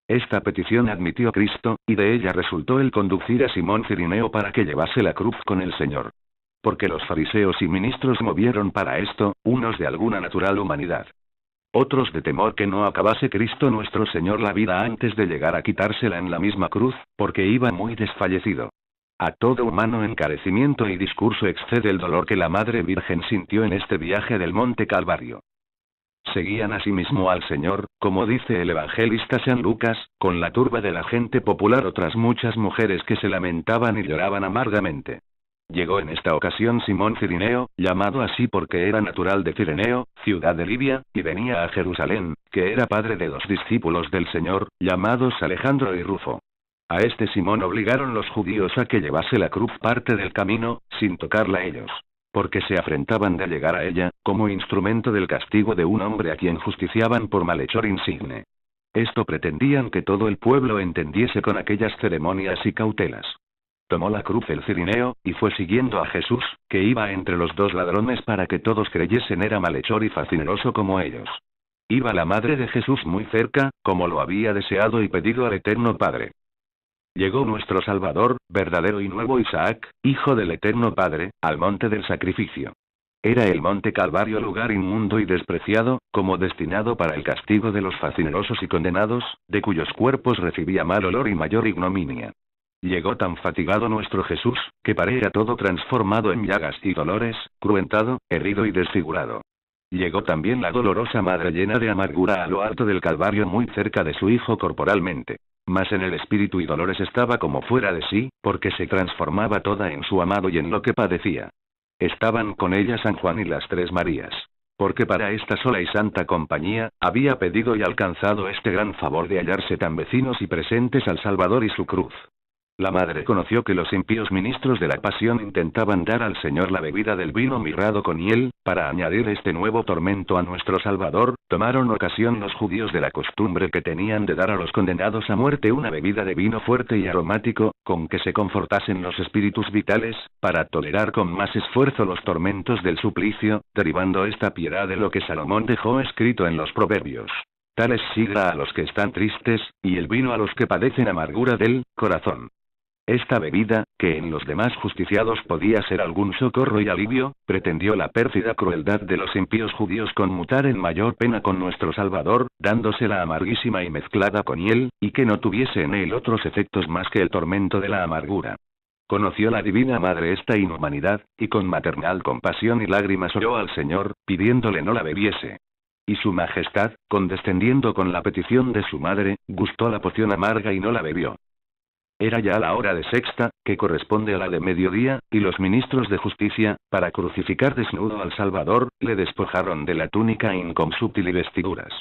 Esta petición admitió Cristo, y de ella resultó el conducir a Simón Cirineo para que llevase la cruz con el Señor. Porque los fariseos y ministros movieron para esto, unos de alguna natural humanidad. Otros de temor que no acabase Cristo nuestro Señor la vida antes de llegar a quitársela en la misma cruz, porque iba muy desfallecido. A todo humano encarecimiento y discurso excede el dolor que la Madre Virgen sintió en este viaje del Monte Calvario. Seguían asimismo al Señor, como dice el evangelista San Lucas, con la turba de la gente popular otras muchas mujeres que se lamentaban y lloraban amargamente. Llegó en esta ocasión Simón Cirineo, llamado así porque era natural de Cireneo, ciudad de Libia, y venía a Jerusalén, que era padre de 2 discípulos del Señor, llamados Alejandro y Rufo. A este Simón obligaron los judíos a que llevase la cruz parte del camino, sin tocarla ellos. Porque se afrentaban de llegar a ella, como instrumento del castigo de un hombre a quien justiciaban por malhechor insigne. Esto pretendían que todo el pueblo entendiese con aquellas ceremonias y cautelas. Tomó la cruz el cirineo, y fue siguiendo a Jesús, que iba entre los 2 ladrones para que todos creyesen era malhechor y facineroso como ellos. Iba la madre de Jesús muy cerca, como lo había deseado y pedido al Eterno Padre. Llegó nuestro Salvador, verdadero y nuevo Isaac, hijo del Eterno Padre, al monte del sacrificio. Era el monte Calvario lugar inmundo y despreciado, como destinado para el castigo de los facinerosos y condenados, de cuyos cuerpos recibía mal olor y mayor ignominia. Llegó tan fatigado nuestro Jesús, que parecía todo transformado en llagas y dolores, cruentado, herido y desfigurado. Llegó también la dolorosa madre llena de amargura a lo alto del Calvario muy cerca de su hijo corporalmente. Mas en el espíritu y dolores estaba como fuera de sí, porque se transformaba toda en su amado y en lo que padecía. Estaban con ella San Juan y las 3 Marías. Porque para esta sola y santa compañía, había pedido y alcanzado este gran favor de hallarse tan vecinos y presentes al Salvador y su cruz. La madre conoció que los impíos ministros de la pasión intentaban dar al Señor la bebida del vino mirrado con hiel, para añadir este nuevo tormento a nuestro Salvador. Tomaron ocasión los judíos de la costumbre que tenían de dar a los condenados a muerte una bebida de vino fuerte y aromático, con que se confortasen los espíritus vitales, para tolerar con más esfuerzo los tormentos del suplicio, derivando esta piedad de lo que Salomón dejó escrito en los Proverbios. Tal es sidra a los que están tristes, y el vino a los que padecen amargura del corazón. Esta bebida, que en los demás justiciados podía ser algún socorro y alivio, pretendió la pérfida crueldad de los impíos judíos conmutar en mayor pena con nuestro Salvador, dándosela amarguísima y mezclada con hiel, y que no tuviese en él otros efectos más que el tormento de la amargura. Conoció la Divina Madre esta inhumanidad, y con maternal compasión y lágrimas oró al Señor, pidiéndole no la bebiese. Y su Majestad, condescendiendo con la petición de su madre, gustó la poción amarga y no la bebió. Era ya la hora de sexta, que corresponde a la de mediodía, y los ministros de justicia, para crucificar desnudo al Salvador, le despojaron de la túnica inconsútil y vestiduras.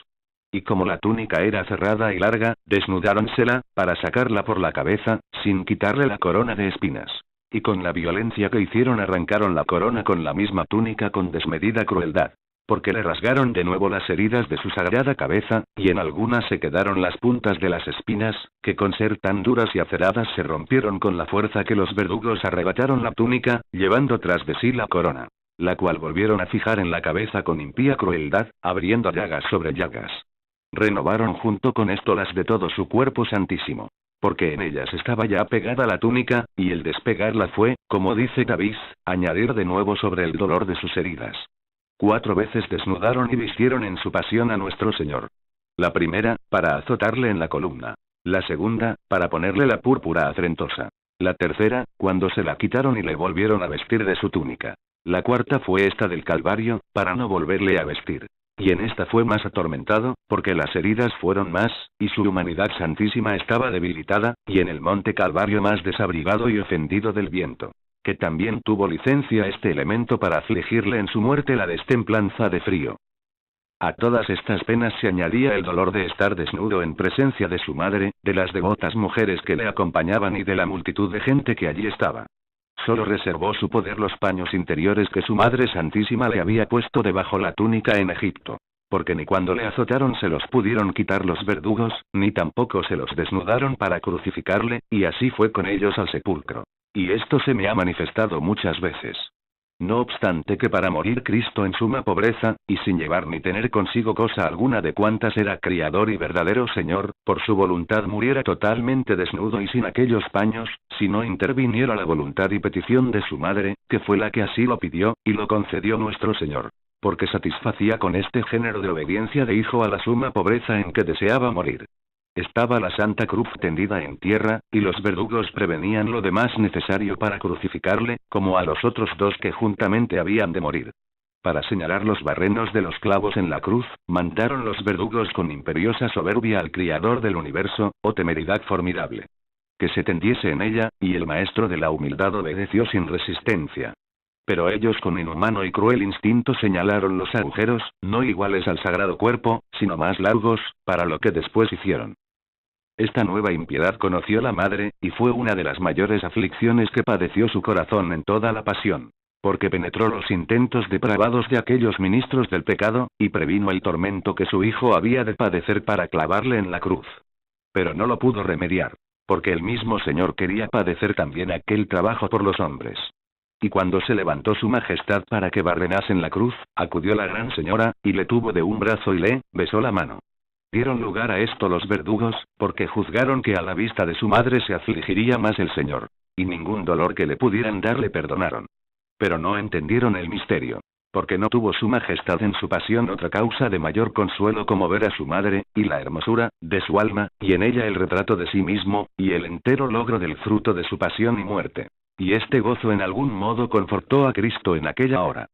Y como la túnica era cerrada y larga, desnudáronsela, para sacarla por la cabeza, sin quitarle la corona de espinas. Y con la violencia que hicieron arrancaron la corona con la misma túnica con desmedida crueldad. Porque le rasgaron de nuevo las heridas de su sagrada cabeza, y en algunas se quedaron las puntas de las espinas, que con ser tan duras y aceradas se rompieron con la fuerza que los verdugos arrebataron la túnica, llevando tras de sí la corona. La cual volvieron a fijar en la cabeza con impía crueldad, abriendo llagas sobre llagas. Renovaron junto con esto las de todo su cuerpo santísimo. Porque en ellas estaba ya pegada la túnica, y el despegarla fue, como dice David, añadir de nuevo sobre el dolor de sus heridas. 4 veces desnudaron y vistieron en su pasión a nuestro Señor. La primera, para azotarle en la columna. La segunda, para ponerle la púrpura afrentosa. La tercera, cuando se la quitaron y le volvieron a vestir de su túnica. La cuarta fue esta del Calvario, para no volverle a vestir. Y en esta fue más atormentado, porque las heridas fueron más, y su humanidad santísima estaba debilitada, y en el monte Calvario más desabrigado y ofendido del viento. Que también tuvo licencia este elemento para afligirle en su muerte la destemplanza de frío. A todas estas penas se añadía el dolor de estar desnudo en presencia de su madre, de las devotas mujeres que le acompañaban y de la multitud de gente que allí estaba. Solo reservó su poder los paños interiores que su Madre Santísima le había puesto debajo la túnica en Egipto. Porque ni cuando le azotaron se los pudieron quitar los verdugos, ni tampoco se los desnudaron para crucificarle, y así fue con ellos al sepulcro. Y esto se me ha manifestado muchas veces. No obstante que para morir Cristo en suma pobreza, y sin llevar ni tener consigo cosa alguna de cuantas era Criador y verdadero Señor, por su voluntad muriera totalmente desnudo y sin aquellos paños, si no interviniera la voluntad y petición de su madre, que fue la que así lo pidió, y lo concedió nuestro Señor. Porque satisfacía con este género de obediencia de hijo a la suma pobreza en que deseaba morir. Estaba la Santa Cruz tendida en tierra, y los verdugos prevenían lo demás necesario para crucificarle, como a los otros dos que juntamente habían de morir. Para señalar los barrenos de los clavos en la cruz, mandaron los verdugos con imperiosa soberbia al Criador del universo, oh temeridad formidable. Que se tendiese en ella, y el maestro de la humildad obedeció sin resistencia. Pero ellos con inhumano y cruel instinto señalaron los agujeros, no iguales al sagrado cuerpo, sino más largos, para lo que después hicieron. Esta nueva impiedad conoció la madre, y fue una de las mayores aflicciones que padeció su corazón en toda la pasión. Porque penetró los intentos depravados de aquellos ministros del pecado, y previno el tormento que su hijo había de padecer para clavarle en la cruz. Pero no lo pudo remediar. Porque el mismo Señor quería padecer también aquel trabajo por los hombres. Y cuando se levantó su majestad para que barrenasen la cruz, acudió la gran señora, y le tuvo de un brazo y le besó la mano. Dieron lugar a esto los verdugos, porque juzgaron que a la vista de su madre se afligiría más el Señor. Y ningún dolor que le pudieran dar le perdonaron. Pero no entendieron el misterio. Porque no tuvo su majestad en su pasión otra causa de mayor consuelo como ver a su madre, y la hermosura, de su alma, y en ella el retrato de sí mismo, y el entero logro del fruto de su pasión y muerte. Y este gozo en algún modo confortó a Cristo en aquella hora.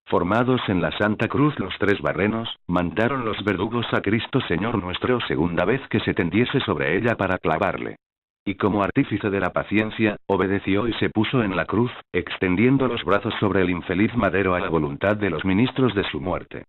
Formados en la Santa Cruz los 3 barrenos, mandaron los verdugos a Cristo Señor nuestro segunda vez que se tendiese sobre ella para clavarle. Y como artífice de la paciencia, obedeció y se puso en la cruz, extendiendo los brazos sobre el infeliz madero a la voluntad de los ministros de su muerte.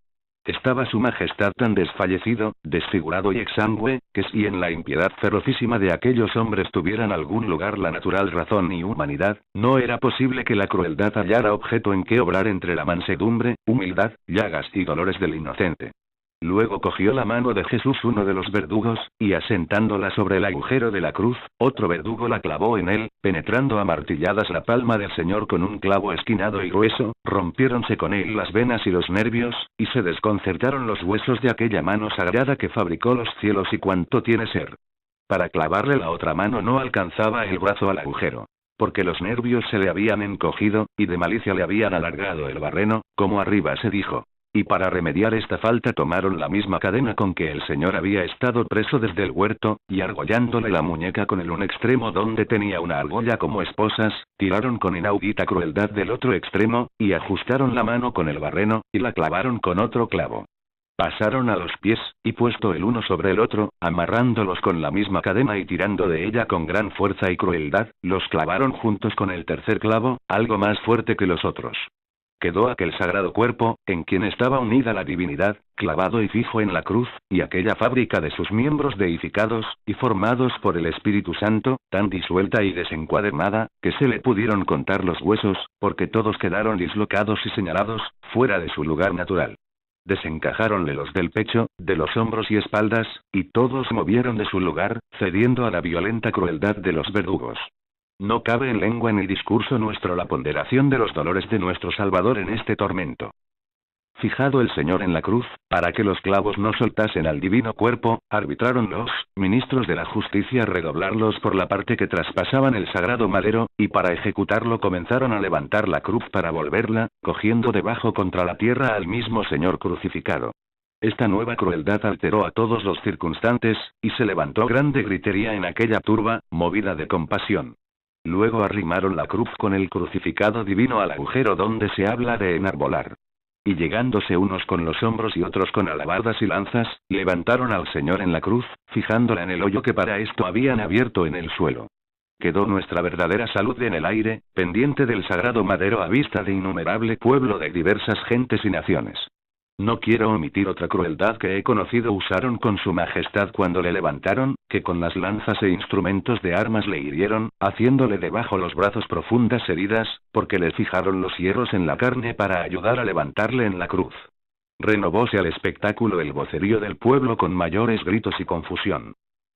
Estaba su majestad tan desfallecido, desfigurado y exangüe, que si en la impiedad ferocísima de aquellos hombres tuvieran algún lugar la natural razón y humanidad, no era posible que la crueldad hallara objeto en que obrar entre la mansedumbre, humildad, llagas y dolores del inocente. Luego cogió la mano de Jesús uno de los verdugos, y asentándola sobre el agujero de la cruz, otro verdugo la clavó en él, penetrando a martilladas la palma del Señor con un clavo esquinado y grueso, rompiéronse con él las venas y los nervios, y se desconcertaron los huesos de aquella mano sagrada que fabricó los cielos y cuanto tiene ser. Para clavarle la otra mano no alcanzaba el brazo al agujero. Porque los nervios se le habían encogido, y de malicia le habían alargado el barreno, como arriba se dijo. Y para remediar esta falta tomaron la misma cadena con que el Señor había estado preso desde el huerto, y argollándole la muñeca con el un extremo donde tenía una argolla como esposas, tiraron con inaudita crueldad del otro extremo, y ajustaron la mano con el barreno, y la clavaron con otro clavo. Pasaron a los pies, y puesto el uno sobre el otro, amarrándolos con la misma cadena y tirando de ella con gran fuerza y crueldad, los clavaron juntos con el tercer clavo, algo más fuerte que los otros. Quedó aquel sagrado cuerpo, en quien estaba unida la divinidad, clavado y fijo en la cruz, y aquella fábrica de sus miembros deificados, y formados por el Espíritu Santo, tan disuelta y desencuadernada, que se le pudieron contar los huesos, porque todos quedaron dislocados y señalados, fuera de su lugar natural. Desencajáronle los del pecho, de los hombros y espaldas, y todos movieron de su lugar, cediendo a la violenta crueldad de los verdugos. No cabe en lengua ni discurso nuestro la ponderación de los dolores de nuestro Salvador en este tormento. Fijado el Señor en la cruz, para que los clavos no soltasen al divino cuerpo, arbitraron los ministros de la justicia redoblarlos por la parte que traspasaban el sagrado madero, y para ejecutarlo comenzaron a levantar la cruz para volverla, cogiendo debajo contra la tierra al mismo Señor crucificado. Esta nueva crueldad alteró a todos los circunstantes, y se levantó grande gritería en aquella turba, movida de compasión. Luego arrimaron la cruz con el crucificado divino al agujero donde se habla de enarbolar. Y llegándose unos con los hombros y otros con alabardas y lanzas, levantaron al Señor en la cruz, fijándola en el hoyo que para esto habían abierto en el suelo. Quedó nuestra verdadera salud en el aire, pendiente del sagrado madero a vista de innumerable pueblo de diversas gentes y naciones. No quiero omitir otra crueldad que he conocido usaron con su majestad cuando le levantaron, que con las lanzas e instrumentos de armas le hirieron, haciéndole debajo los brazos profundas heridas, porque le fijaron los hierros en la carne para ayudar a levantarle en la cruz. Renovóse al espectáculo el vocerío del pueblo con mayores gritos y confusión.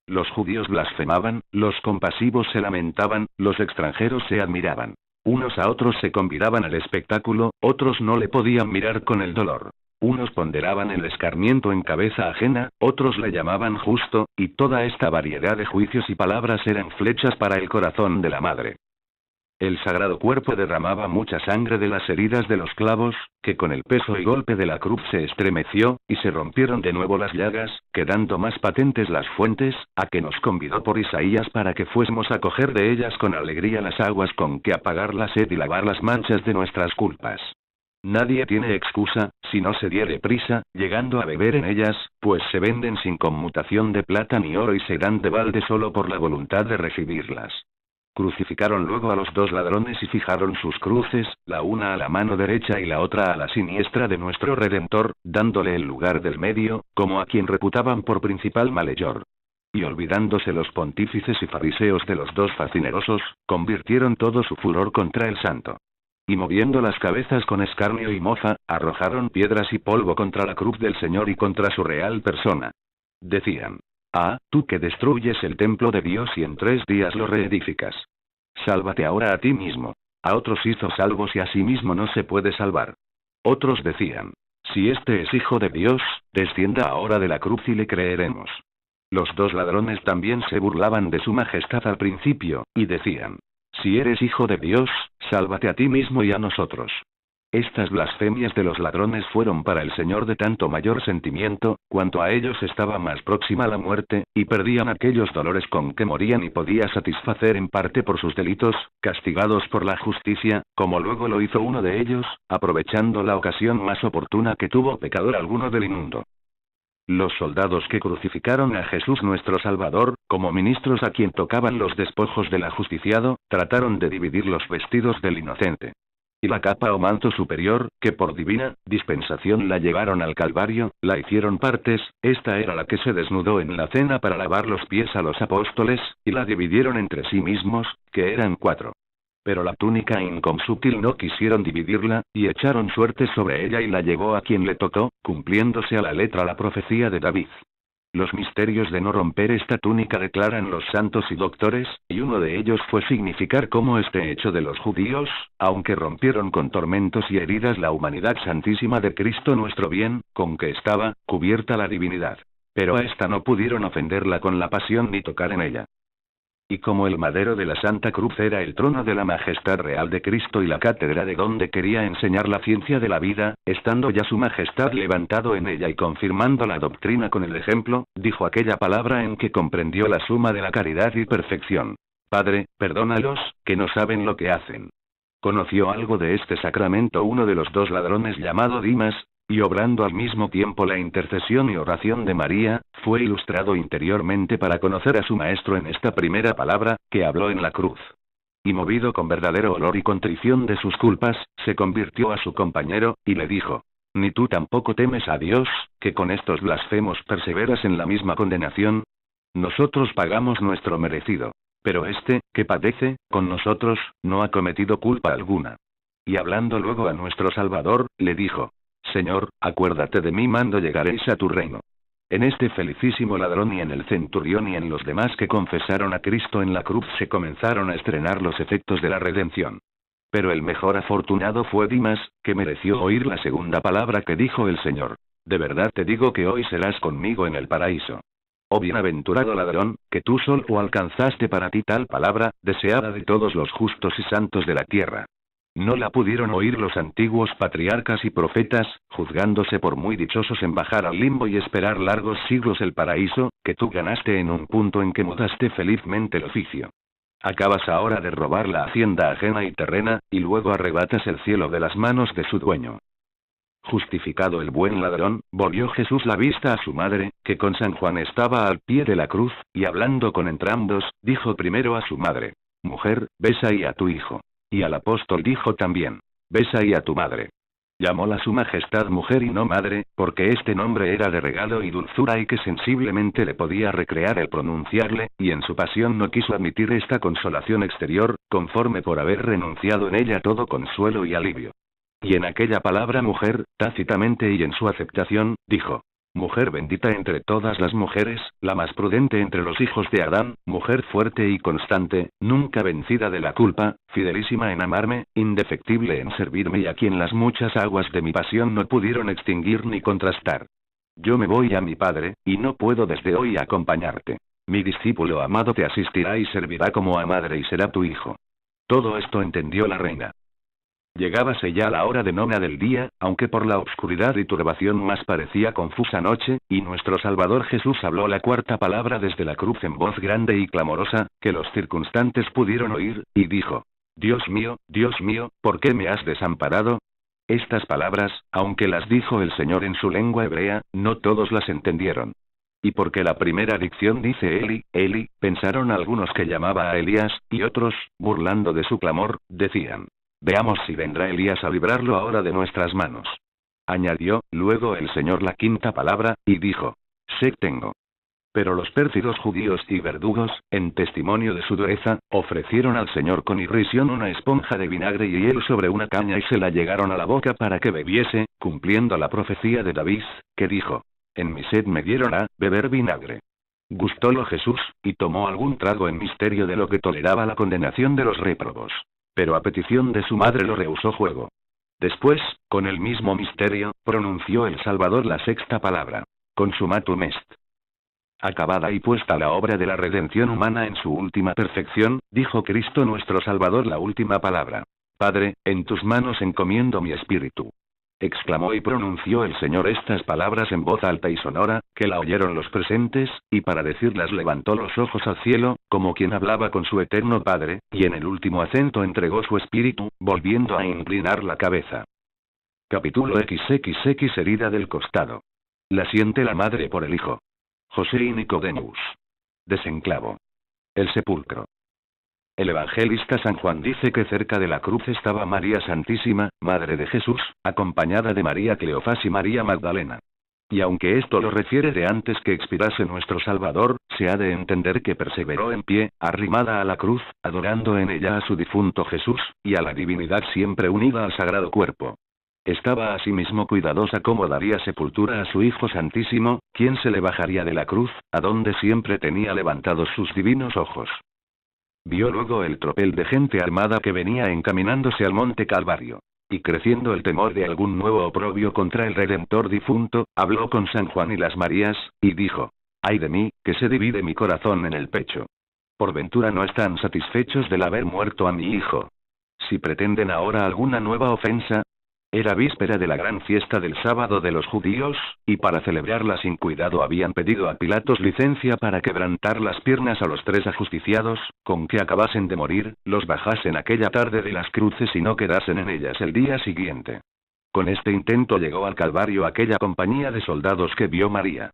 Los judíos blasfemaban, los compasivos se lamentaban, los extranjeros se admiraban. Unos a otros se convidaban al espectáculo, otros no le podían mirar con el dolor. Unos ponderaban el escarmiento en cabeza ajena, otros le llamaban justo, y toda esta variedad de juicios y palabras eran flechas para el corazón de la madre. El sagrado cuerpo derramaba mucha sangre de las heridas de los clavos, que con el peso y golpe de la cruz se estremeció, y se rompieron de nuevo las llagas, quedando más patentes las fuentes, a que nos convidó por Isaías para que fuésemos a coger de ellas con alegría las aguas con que apagar la sed y lavar las manchas de nuestras culpas. Nadie tiene excusa, si no se diere prisa, llegando a beber en ellas, pues se venden sin conmutación de plata ni oro y se dan de balde solo por la voluntad de recibirlas. Crucificaron luego a los dos ladrones y fijaron sus cruces, la una a la mano derecha y la otra a la siniestra de nuestro Redentor, dándole el lugar del medio, como a quien reputaban por principal malhechor. Y olvidándose los pontífices y fariseos de los dos facinerosos, convirtieron todo su furor contra el santo. Y moviendo las cabezas con escarnio y mofa, arrojaron piedras y polvo contra la cruz del Señor y contra su real persona. Decían: «Ah, tú que destruyes el templo de Dios y en 3 días lo reedificas. Sálvate ahora a ti mismo. A otros hizo salvos y a sí mismo no se puede salvar». Otros decían: «Si este es hijo de Dios, descienda ahora de la cruz y le creeremos». Los dos ladrones también se burlaban de su majestad al principio, y decían: «Si eres hijo de Dios, sálvate a ti mismo y a nosotros». Estas blasfemias de los ladrones fueron para el Señor de tanto mayor sentimiento, cuanto a ellos estaba más próxima la muerte, y perdían aquellos dolores con que morían y podía satisfacer en parte por sus delitos, castigados por la justicia, como luego lo hizo uno de ellos, aprovechando la ocasión más oportuna que tuvo pecador alguno del inmundo. Los soldados que crucificaron a Jesús nuestro Salvador, como ministros a quien tocaban los despojos del ajusticiado, trataron de dividir los vestidos del inocente. Y la capa o manto superior, que por divina dispensación la llevaron al Calvario, la hicieron partes, esta era la que se desnudó en la cena para lavar los pies a los apóstoles, y la dividieron entre sí mismos, que eran 4. Pero la túnica inconsútil no quisieron dividirla, y echaron suerte sobre ella y la llevó a quien le tocó, cumpliéndose a la letra la profecía de David. Los misterios de no romper esta túnica declaran los santos y doctores, y uno de ellos fue significar cómo este hecho de los judíos, aunque rompieron con tormentos y heridas la humanidad santísima de Cristo nuestro bien, con que estaba cubierta la divinidad. Pero a esta no pudieron ofenderla con la pasión ni tocar en ella. Y como el madero de la Santa Cruz era el trono de la majestad real de Cristo y la cátedra de donde quería enseñar la ciencia de la vida, estando ya su majestad levantado en ella y confirmando la doctrina con el ejemplo, dijo aquella palabra en que comprendió la suma de la caridad y perfección: «Padre, perdónalos, que no saben lo que hacen». Conoció algo de este sacramento uno de los dos ladrones llamado Dimas, y obrando al mismo tiempo la intercesión y oración de María, fue ilustrado interiormente para conocer a su Maestro en esta primera palabra, que habló en la cruz. Y movido con verdadero olor y contrición de sus culpas, se convirtió a su compañero, y le dijo: «¿Ni tú tampoco temes a Dios, que con estos blasfemos perseveras en la misma condenación? Nosotros pagamos nuestro merecido. Pero este, que padece, con nosotros, no ha cometido culpa alguna». Y hablando luego a nuestro Salvador, le dijo: «Señor, acuérdate de mí cuando llegaréis a tu reino». En este felicísimo ladrón y en el centurión y en los demás que confesaron a Cristo en la cruz se comenzaron a estrenar los efectos de la redención. Pero el mejor afortunado fue Dimas, que mereció oír la segunda palabra que dijo el Señor. De verdad te digo que hoy serás conmigo en el paraíso. Oh bienaventurado ladrón, que tú solo alcanzaste para ti tal palabra, deseada de todos los justos y santos de la tierra. No la pudieron oír los antiguos patriarcas y profetas, juzgándose por muy dichosos en bajar al limbo y esperar largos siglos el paraíso, que tú ganaste en un punto en que mudaste felizmente el oficio. Acabas ahora de robar la hacienda ajena y terrena, y luego arrebatas el cielo de las manos de su dueño. Justificado el buen ladrón, volvió Jesús la vista a su madre, que con San Juan estaba al pie de la cruz, y hablando con entrambos, dijo primero a su madre: Mujer, besa y a tu hijo. Y al apóstol dijo también: Besa y a tu madre. Llamóla su majestad mujer y no madre, porque este nombre era de regalo y dulzura y que sensiblemente le podía recrear el pronunciarle, y en su pasión no quiso admitir esta consolación exterior, conforme por haber renunciado en ella todo consuelo y alivio. Y en aquella palabra mujer, tácitamente y en su aceptación, dijo: Mujer bendita entre todas las mujeres, la más prudente entre los hijos de Adán, mujer fuerte y constante, nunca vencida de la culpa, fidelísima en amarme, indefectible en servirme y a quien las muchas aguas de mi pasión no pudieron extinguir ni contrastar. Yo me voy a mi Padre, y no puedo desde hoy acompañarte. Mi discípulo amado te asistirá y servirá como a madre y será tu hijo. Todo esto entendió la reina. Llegábase ya la hora de nona del día, aunque por la obscuridad y turbación más parecía confusa noche, y nuestro Salvador Jesús habló la cuarta palabra desde la cruz en voz grande y clamorosa, que los circunstantes pudieron oír, y dijo: Dios mío, ¿por qué me has desamparado? Estas palabras, aunque las dijo el Señor en su lengua hebrea, no todos las entendieron. Y porque la primera dicción dice Eli, Eli, pensaron algunos que llamaba a Elías, y otros, burlando de su clamor, decían: Veamos si vendrá Elías a librarlo ahora de nuestras manos. Añadió, luego el Señor la quinta palabra, y dijo: Sed tengo. Pero los pérfidos judíos y verdugos, en testimonio de su dureza, ofrecieron al Señor con irrisión una esponja de vinagre y hielo sobre una caña y se la llegaron a la boca para que bebiese, cumpliendo la profecía de David, que dijo: En mi sed me dieron a beber vinagre. Gustólo Jesús, y tomó algún trago en misterio de lo que toleraba la condenación de los réprobos. Pero a petición de su madre lo rehusó juego. Después, con el mismo misterio, pronunció el Salvador la sexta palabra: Consumatum est. Acabada y puesta la obra de la redención humana en su última perfección, dijo Cristo nuestro Salvador la última palabra: Padre, en tus manos encomiendo mi espíritu. Exclamó y pronunció el Señor estas palabras en voz alta y sonora, que la oyeron los presentes, y para decirlas levantó los ojos al cielo, como quien hablaba con su eterno Padre, y en el último acento entregó su espíritu, volviendo a inclinar la cabeza. Capítulo XXX. Herida del costado. La siente la madre por el hijo. José y Nicodemus. Desenclavo. El sepulcro. El evangelista San Juan dice que cerca de la cruz estaba María Santísima, Madre de Jesús, acompañada de María Cleofás y María Magdalena. Y aunque esto lo refiere de antes que expirase nuestro Salvador, se ha de entender que perseveró en pie, arrimada a la cruz, adorando en ella a su difunto Jesús, y a la divinidad siempre unida al sagrado cuerpo. Estaba asimismo cuidadosa cómo daría sepultura a su Hijo Santísimo, quien se le bajaría de la cruz, a donde siempre tenía levantados sus divinos ojos. Vio luego el tropel de gente armada que venía encaminándose al monte Calvario. Y creciendo el temor de algún nuevo oprobio contra el Redentor difunto, habló con San Juan y las Marías, y dijo: Ay de mí, que se divide mi corazón en el pecho. Por ventura no están satisfechos del haber muerto a mi hijo. Si pretenden ahora alguna nueva ofensa. Era víspera de la gran fiesta del sábado de los judíos, y para celebrarla sin cuidado habían pedido a Pilatos licencia para quebrantar las piernas a los 3 ajusticiados, con que acabasen de morir, los bajasen aquella tarde de las cruces y no quedasen en ellas el día siguiente. Con este intento llegó al Calvario aquella compañía de soldados que vio María.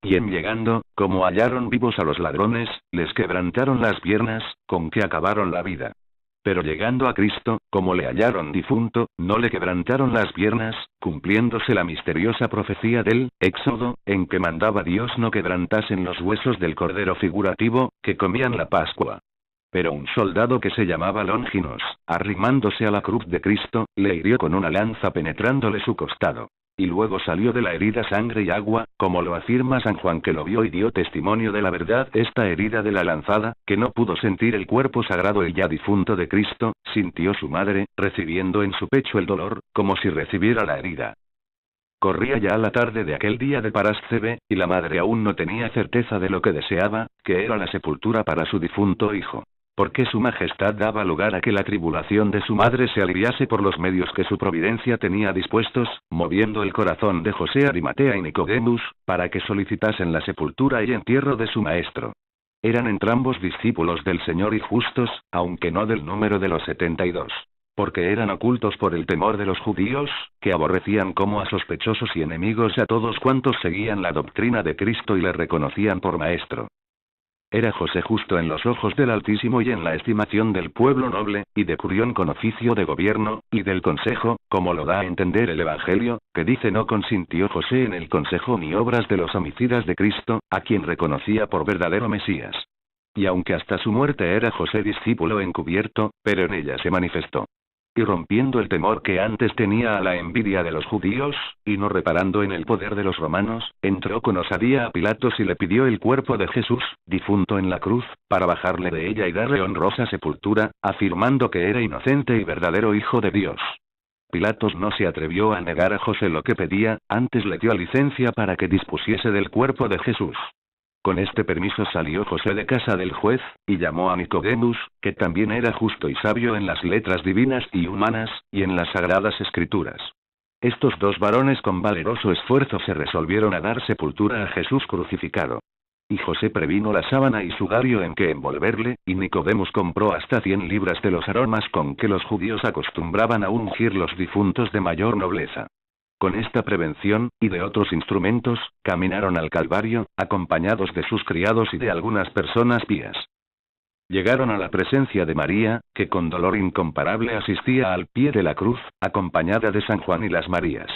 Y en llegando, como hallaron vivos a los ladrones, les quebrantaron las piernas, con que acabaron la vida. Pero llegando a Cristo, como le hallaron difunto, no le quebrantaron las piernas, cumpliéndose la misteriosa profecía del Éxodo, en que mandaba Dios no quebrantasen los huesos del cordero figurativo, que comían la Pascua. Pero un soldado que se llamaba Longinos, arrimándose a la cruz de Cristo, le hirió con una lanza penetrándole su costado. y luego salió de la herida sangre y agua, como lo afirma San Juan que lo vio y dio testimonio de la verdad. Esta herida de la lanzada, que no pudo sentir el cuerpo sagrado y ya difunto de Cristo, sintió su madre, recibiendo en su pecho el dolor, como si recibiera la herida. Corría ya la tarde de aquel día de Parásceve, y la madre aún no tenía certeza de lo que deseaba, que era la sepultura para su difunto hijo. Porque su majestad daba lugar a que la tribulación de su madre se aliviase por los medios que su providencia tenía dispuestos, moviendo el corazón de José Arimatea y Nicodemus, para que solicitasen la sepultura y entierro de su maestro. Eran entrambos discípulos del Señor y justos, aunque no del número de los 72. Porque eran ocultos por el temor de los judíos, que aborrecían como a sospechosos y enemigos a todos cuantos seguían la doctrina de Cristo y le reconocían por maestro. Era José justo en los ojos del Altísimo y en la estimación del pueblo noble, y de Curión con oficio de gobierno, y del consejo, como lo da a entender el Evangelio, que dice no consintió José en el consejo ni obras de los homicidas de Cristo, a quien reconocía por verdadero Mesías. Y aunque hasta su muerte era José discípulo encubierto, pero en ella se manifestó. Y rompiendo el temor que antes tenía a la envidia de los judíos, y no reparando en el poder de los romanos, entró con osadía a Pilatos y le pidió el cuerpo de Jesús, difunto en la cruz, para bajarle de ella y darle honrosa sepultura, afirmando que era inocente y verdadero Hijo de Dios. Pilatos no se atrevió a negar a José lo que pedía, antes le dio licencia para que dispusiese del cuerpo de Jesús. Con este permiso salió José de casa del juez, y llamó a Nicodemus, que también era justo y sabio en las letras divinas y humanas, y en las sagradas escrituras. Estos dos varones con valeroso esfuerzo se resolvieron a dar sepultura a Jesús crucificado. Y José previno la sábana y sudario en que envolverle, y Nicodemus compró hasta 100 libras de los aromas con que los judíos acostumbraban a ungir los difuntos de mayor nobleza. Con esta prevención, y de otros instrumentos, caminaron al Calvario, acompañados de sus criados y de algunas personas pías. Llegaron a la presencia de María, que con dolor incomparable asistía al pie de la cruz, acompañada de San Juan y las Marías.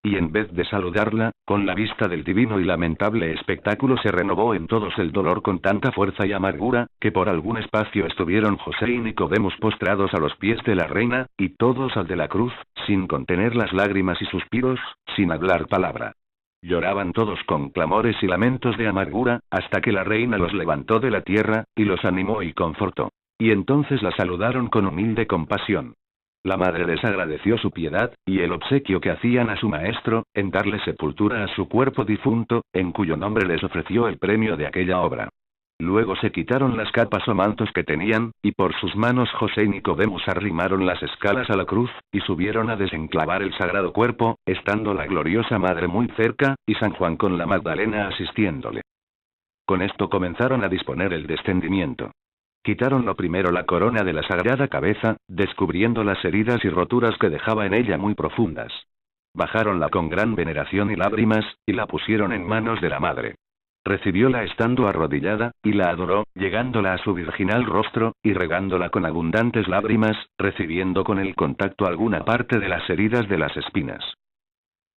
Y en vez de saludarla, con la vista del divino y lamentable espectáculo se renovó en todos el dolor con tanta fuerza y amargura, que por algún espacio estuvieron José y Nicodemus postrados a los pies de la reina, y todos al de la cruz, sin contener las lágrimas y suspiros, sin hablar palabra. Lloraban todos con clamores y lamentos de amargura, hasta que la reina los levantó de la tierra, y los animó y confortó. Y entonces la saludaron con humilde compasión. La madre les agradeció su piedad, y el obsequio que hacían a su maestro, en darle sepultura a su cuerpo difunto, en cuyo nombre les ofreció el premio de aquella obra. Luego se quitaron las capas o mantos que tenían, y por sus manos José y Nicodemus arrimaron las escalas a la cruz, y subieron a desenclavar el sagrado cuerpo, estando la gloriosa madre muy cerca, y San Juan con la Magdalena asistiéndole. Con esto comenzaron a disponer el descendimiento. Quitaron lo primero la corona de la sagrada cabeza, descubriendo las heridas y roturas que dejaba en ella muy profundas. Bajáronla con gran veneración y lágrimas, y la pusieron en manos de la madre. Recibióla estando arrodillada, y la adoró, llegándola a su virginal rostro, y regándola con abundantes lágrimas, recibiendo con el contacto alguna parte de las heridas de las espinas.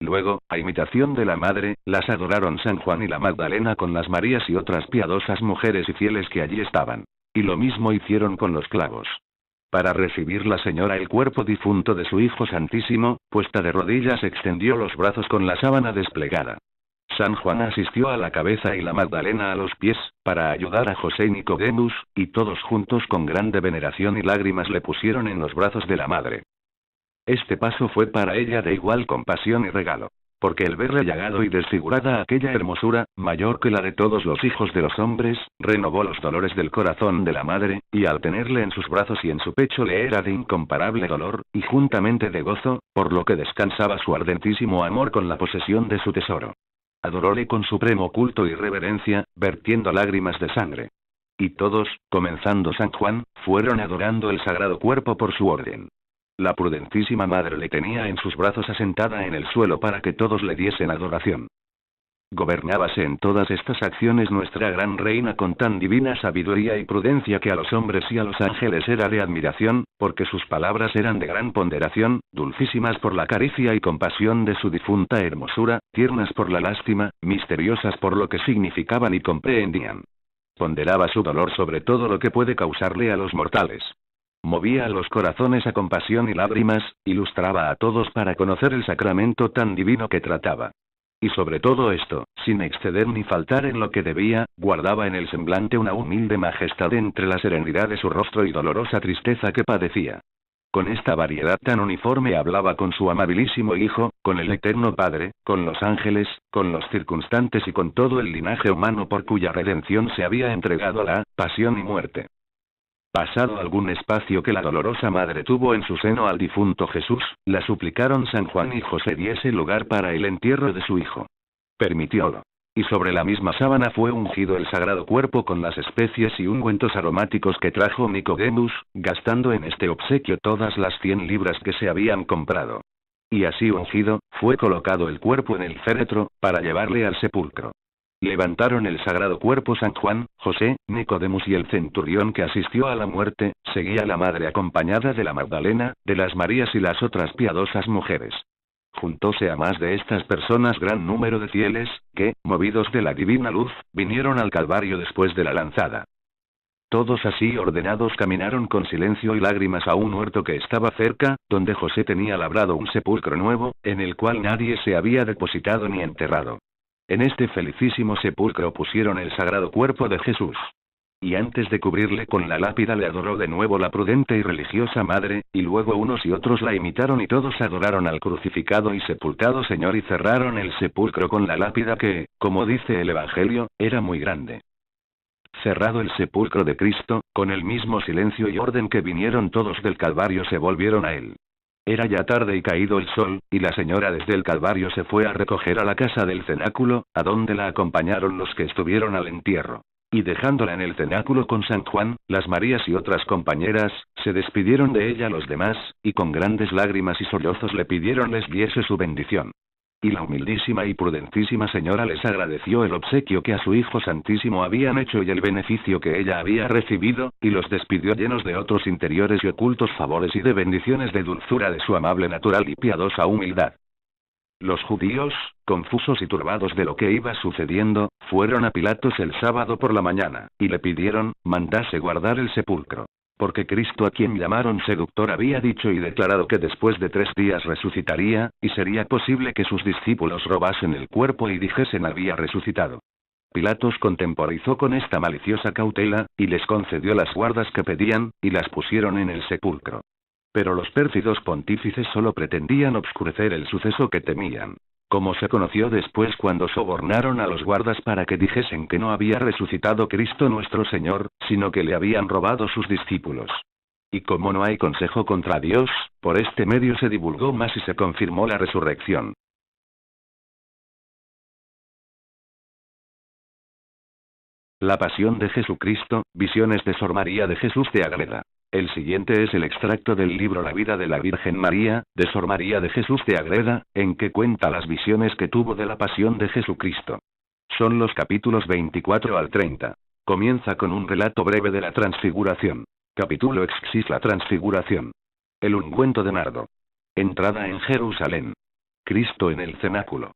Luego, a imitación de la madre, las adoraron San Juan y la Magdalena con las Marías y otras piadosas mujeres y fieles que allí estaban. Y lo mismo hicieron con los clavos. Para recibir la señora el cuerpo difunto de su Hijo Santísimo, puesta de rodillas extendió los brazos con la sábana desplegada. San Juan asistió a la cabeza y la Magdalena a los pies, para ayudar a José y Nicodemus, y todos juntos con grande veneración y lágrimas le pusieron en los brazos de la madre. Este paso fue para ella de igual compasión y regalo. Porque el verle llagado y desfigurada aquella hermosura, mayor que la de todos los hijos de los hombres, renovó los dolores del corazón de la madre, y al tenerle en sus brazos y en su pecho le era de incomparable dolor, y juntamente de gozo, por lo que descansaba su ardentísimo amor con la posesión de su tesoro. Adoróle con supremo culto y reverencia, vertiendo lágrimas de sangre. Y todos, comenzando San Juan, fueron adorando el sagrado cuerpo por su orden. La prudentísima madre le tenía en sus brazos asentada en el suelo para que todos le diesen adoración. Gobernábase en todas estas acciones nuestra gran reina con tan divina sabiduría y prudencia que a los hombres y a los ángeles era de admiración, porque sus palabras eran de gran ponderación, dulcísimas por la caricia y compasión de su difunta hermosura, tiernas por la lástima, misteriosas por lo que significaban y comprendían. Ponderaba su dolor sobre todo lo que puede causarle a los mortales. Movía a los corazones a compasión y lágrimas, ilustraba a todos para conocer el sacramento tan divino que trataba. Y sobre todo esto, sin exceder ni faltar en lo que debía, guardaba en el semblante una humilde majestad entre la serenidad de su rostro y dolorosa tristeza que padecía. Con esta variedad tan uniforme hablaba con su amabilísimo Hijo, con el Eterno Padre, con los ángeles, con los circunstantes y con todo el linaje humano por cuya redención se había entregado a la pasión y muerte. Pasado algún espacio que la dolorosa madre tuvo en su seno al difunto Jesús, la suplicaron San Juan y José diese lugar para el entierro de su hijo. Permitiólo. Y sobre la misma sábana fue ungido el sagrado cuerpo con las especies y ungüentos aromáticos que trajo Nicodemus, gastando en este obsequio todas las 100 libras que se habían comprado. Y así ungido, fue colocado el cuerpo en el féretro, para llevarle al sepulcro. Levantaron el sagrado cuerpo San Juan, José, Nicodemus y el centurión que asistió a la muerte, seguía la madre acompañada de la Magdalena, de las Marías y las otras piadosas mujeres. Juntóse a más de estas personas gran número de fieles, que, movidos de la divina luz, vinieron al Calvario después de la lanzada. Todos así ordenados caminaron con silencio y lágrimas a un huerto que estaba cerca, donde José tenía labrado un sepulcro nuevo, en el cual nadie se había depositado ni enterrado. En este felicísimo sepulcro pusieron el sagrado cuerpo de Jesús. Y antes de cubrirle con la lápida le adoró de nuevo la prudente y religiosa madre, y luego unos y otros la imitaron y todos adoraron al crucificado y sepultado Señor y cerraron el sepulcro con la lápida que, como dice el Evangelio, era muy grande. Cerrado el sepulcro de Cristo, con el mismo silencio y orden que vinieron todos del Calvario se volvieron a él. Era ya tarde y caído el sol, y la señora desde el Calvario se fue a recoger a la casa del cenáculo, a donde la acompañaron los que estuvieron al entierro. Y dejándola en el cenáculo con San Juan, las Marías y otras compañeras, se despidieron de ella los demás, y con grandes lágrimas y sollozos le pidieron les diese su bendición. Y la humildísima y prudentísima señora les agradeció el obsequio que a su Hijo Santísimo habían hecho y el beneficio que ella había recibido, y los despidió llenos de otros interiores y ocultos favores y de bendiciones de dulzura de su amable natural y piadosa humildad. Los judíos, confusos y turbados de lo que iba sucediendo, fueron a Pilatos el sábado por la mañana, y le pidieron, mandase guardar el sepulcro. Porque Cristo, a quien llamaron seductor, había dicho y declarado que después de 3 días resucitaría, y sería posible que sus discípulos robasen el cuerpo y dijesen había resucitado. Pilatos contemporizó con esta maliciosa cautela, y les concedió las guardas que pedían, y las pusieron en el sepulcro. Pero los pérfidos pontífices solo pretendían obscurecer el suceso que temían. Como se conoció después cuando sobornaron a los guardas para que dijesen que no había resucitado Cristo nuestro Señor, sino que le habían robado sus discípulos. Y como no hay consejo contra Dios, por este medio se divulgó más y se confirmó la resurrección. La pasión de Jesucristo, visiones de Sor María de Jesús de Agreda. El siguiente es el extracto del libro La vida de la Virgen María, de Sor María de Jesús de Agreda, en que cuenta las visiones que tuvo de la pasión de Jesucristo. Son los capítulos 24 al 30. Comienza con un relato breve de la transfiguración. Capítulo Exis la transfiguración. El ungüento de nardo. Entrada en Jerusalén. Cristo en el cenáculo.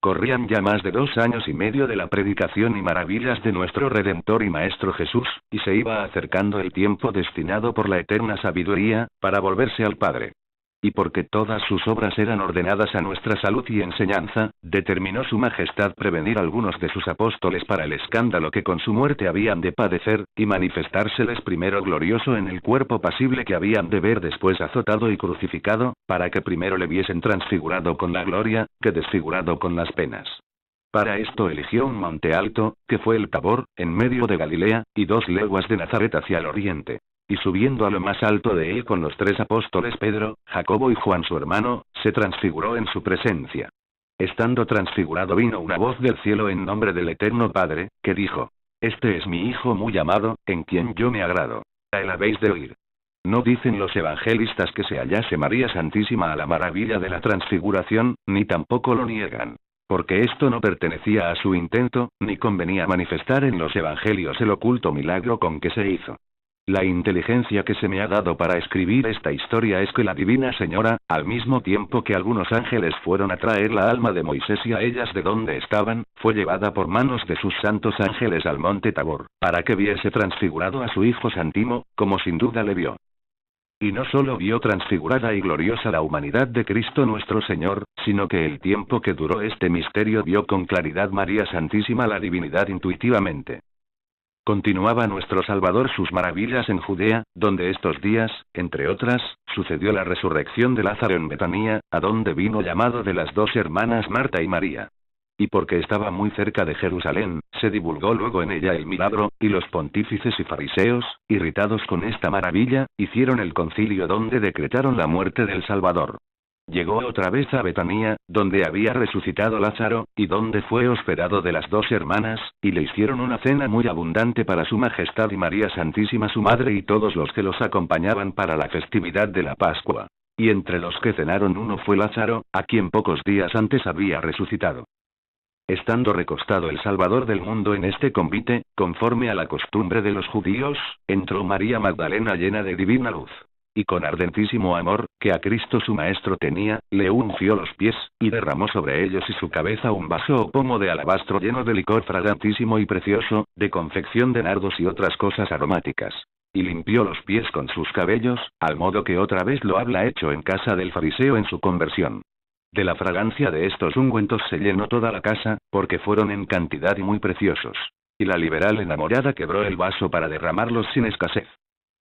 Corrían ya más de 2 años y medio de la predicación y maravillas de nuestro Redentor y Maestro Jesús, y se iba acercando el tiempo destinado por la eterna sabiduría, para volverse al Padre. Y porque todas sus obras eran ordenadas a nuestra salud y enseñanza, determinó su Majestad prevenir a algunos de sus apóstoles para el escándalo que con su muerte habían de padecer, y manifestárseles primero glorioso en el cuerpo pasible que habían de ver después azotado y crucificado, para que primero le viesen transfigurado con la gloria, que desfigurado con las penas. Para esto eligió un monte alto, que fue el Tabor, en medio de Galilea, y 2 leguas de Nazaret hacia el oriente. Y subiendo a lo más alto de él con los 3 apóstoles Pedro, Jacobo y Juan su hermano, se transfiguró en su presencia. Estando transfigurado vino una voz del cielo en nombre del Eterno Padre, que dijo: Este es mi Hijo muy amado, en quien yo me agrado. A él habéis de oír. No dicen los evangelistas que se hallase María Santísima a la maravilla de la transfiguración, ni tampoco lo niegan. Porque esto no pertenecía a su intento, ni convenía manifestar en los evangelios el oculto milagro con que se hizo. La inteligencia que se me ha dado para escribir esta historia es que la Divina Señora, al mismo tiempo que algunos ángeles fueron a traer la alma de Moisés y a ellas de donde estaban, fue llevada por manos de sus santos ángeles al monte Tabor, para que viese transfigurado a su Hijo Santísimo, como sin duda le vio. Y no solo vio transfigurada y gloriosa la humanidad de Cristo nuestro Señor, sino que el tiempo que duró este misterio vio con claridad María Santísima la divinidad intuitivamente. Continuaba nuestro Salvador sus maravillas en Judea, donde estos días, entre otras, sucedió la resurrección de Lázaro en Betania, a donde vino llamado de las dos hermanas Marta y María. Y porque estaba muy cerca de Jerusalén, se divulgó luego en ella el milagro, y los pontífices y fariseos, irritados con esta maravilla, hicieron el concilio donde decretaron la muerte del Salvador. Llegó otra vez a Betania, donde había resucitado Lázaro, y donde fue hospedado de las dos hermanas, y le hicieron una cena muy abundante para su majestad y María Santísima su madre y todos los que los acompañaban para la festividad de la Pascua. Y entre los que cenaron uno fue Lázaro, a quien pocos días antes había resucitado. Estando recostado el Salvador del mundo en este convite, conforme a la costumbre de los judíos, entró María Magdalena llena de divina luz. Y con ardentísimo amor, que a Cristo su Maestro tenía, le ungió los pies, y derramó sobre ellos y su cabeza un vaso o pomo de alabastro lleno de licor fragantísimo y precioso, de confección de nardos y otras cosas aromáticas. Y limpió los pies con sus cabellos, al modo que otra vez lo habla hecho en casa del fariseo en su conversión. De la fragancia de estos ungüentos se llenó toda la casa, porque fueron en cantidad y muy preciosos. Y la liberal enamorada quebró el vaso para derramarlos sin escasez.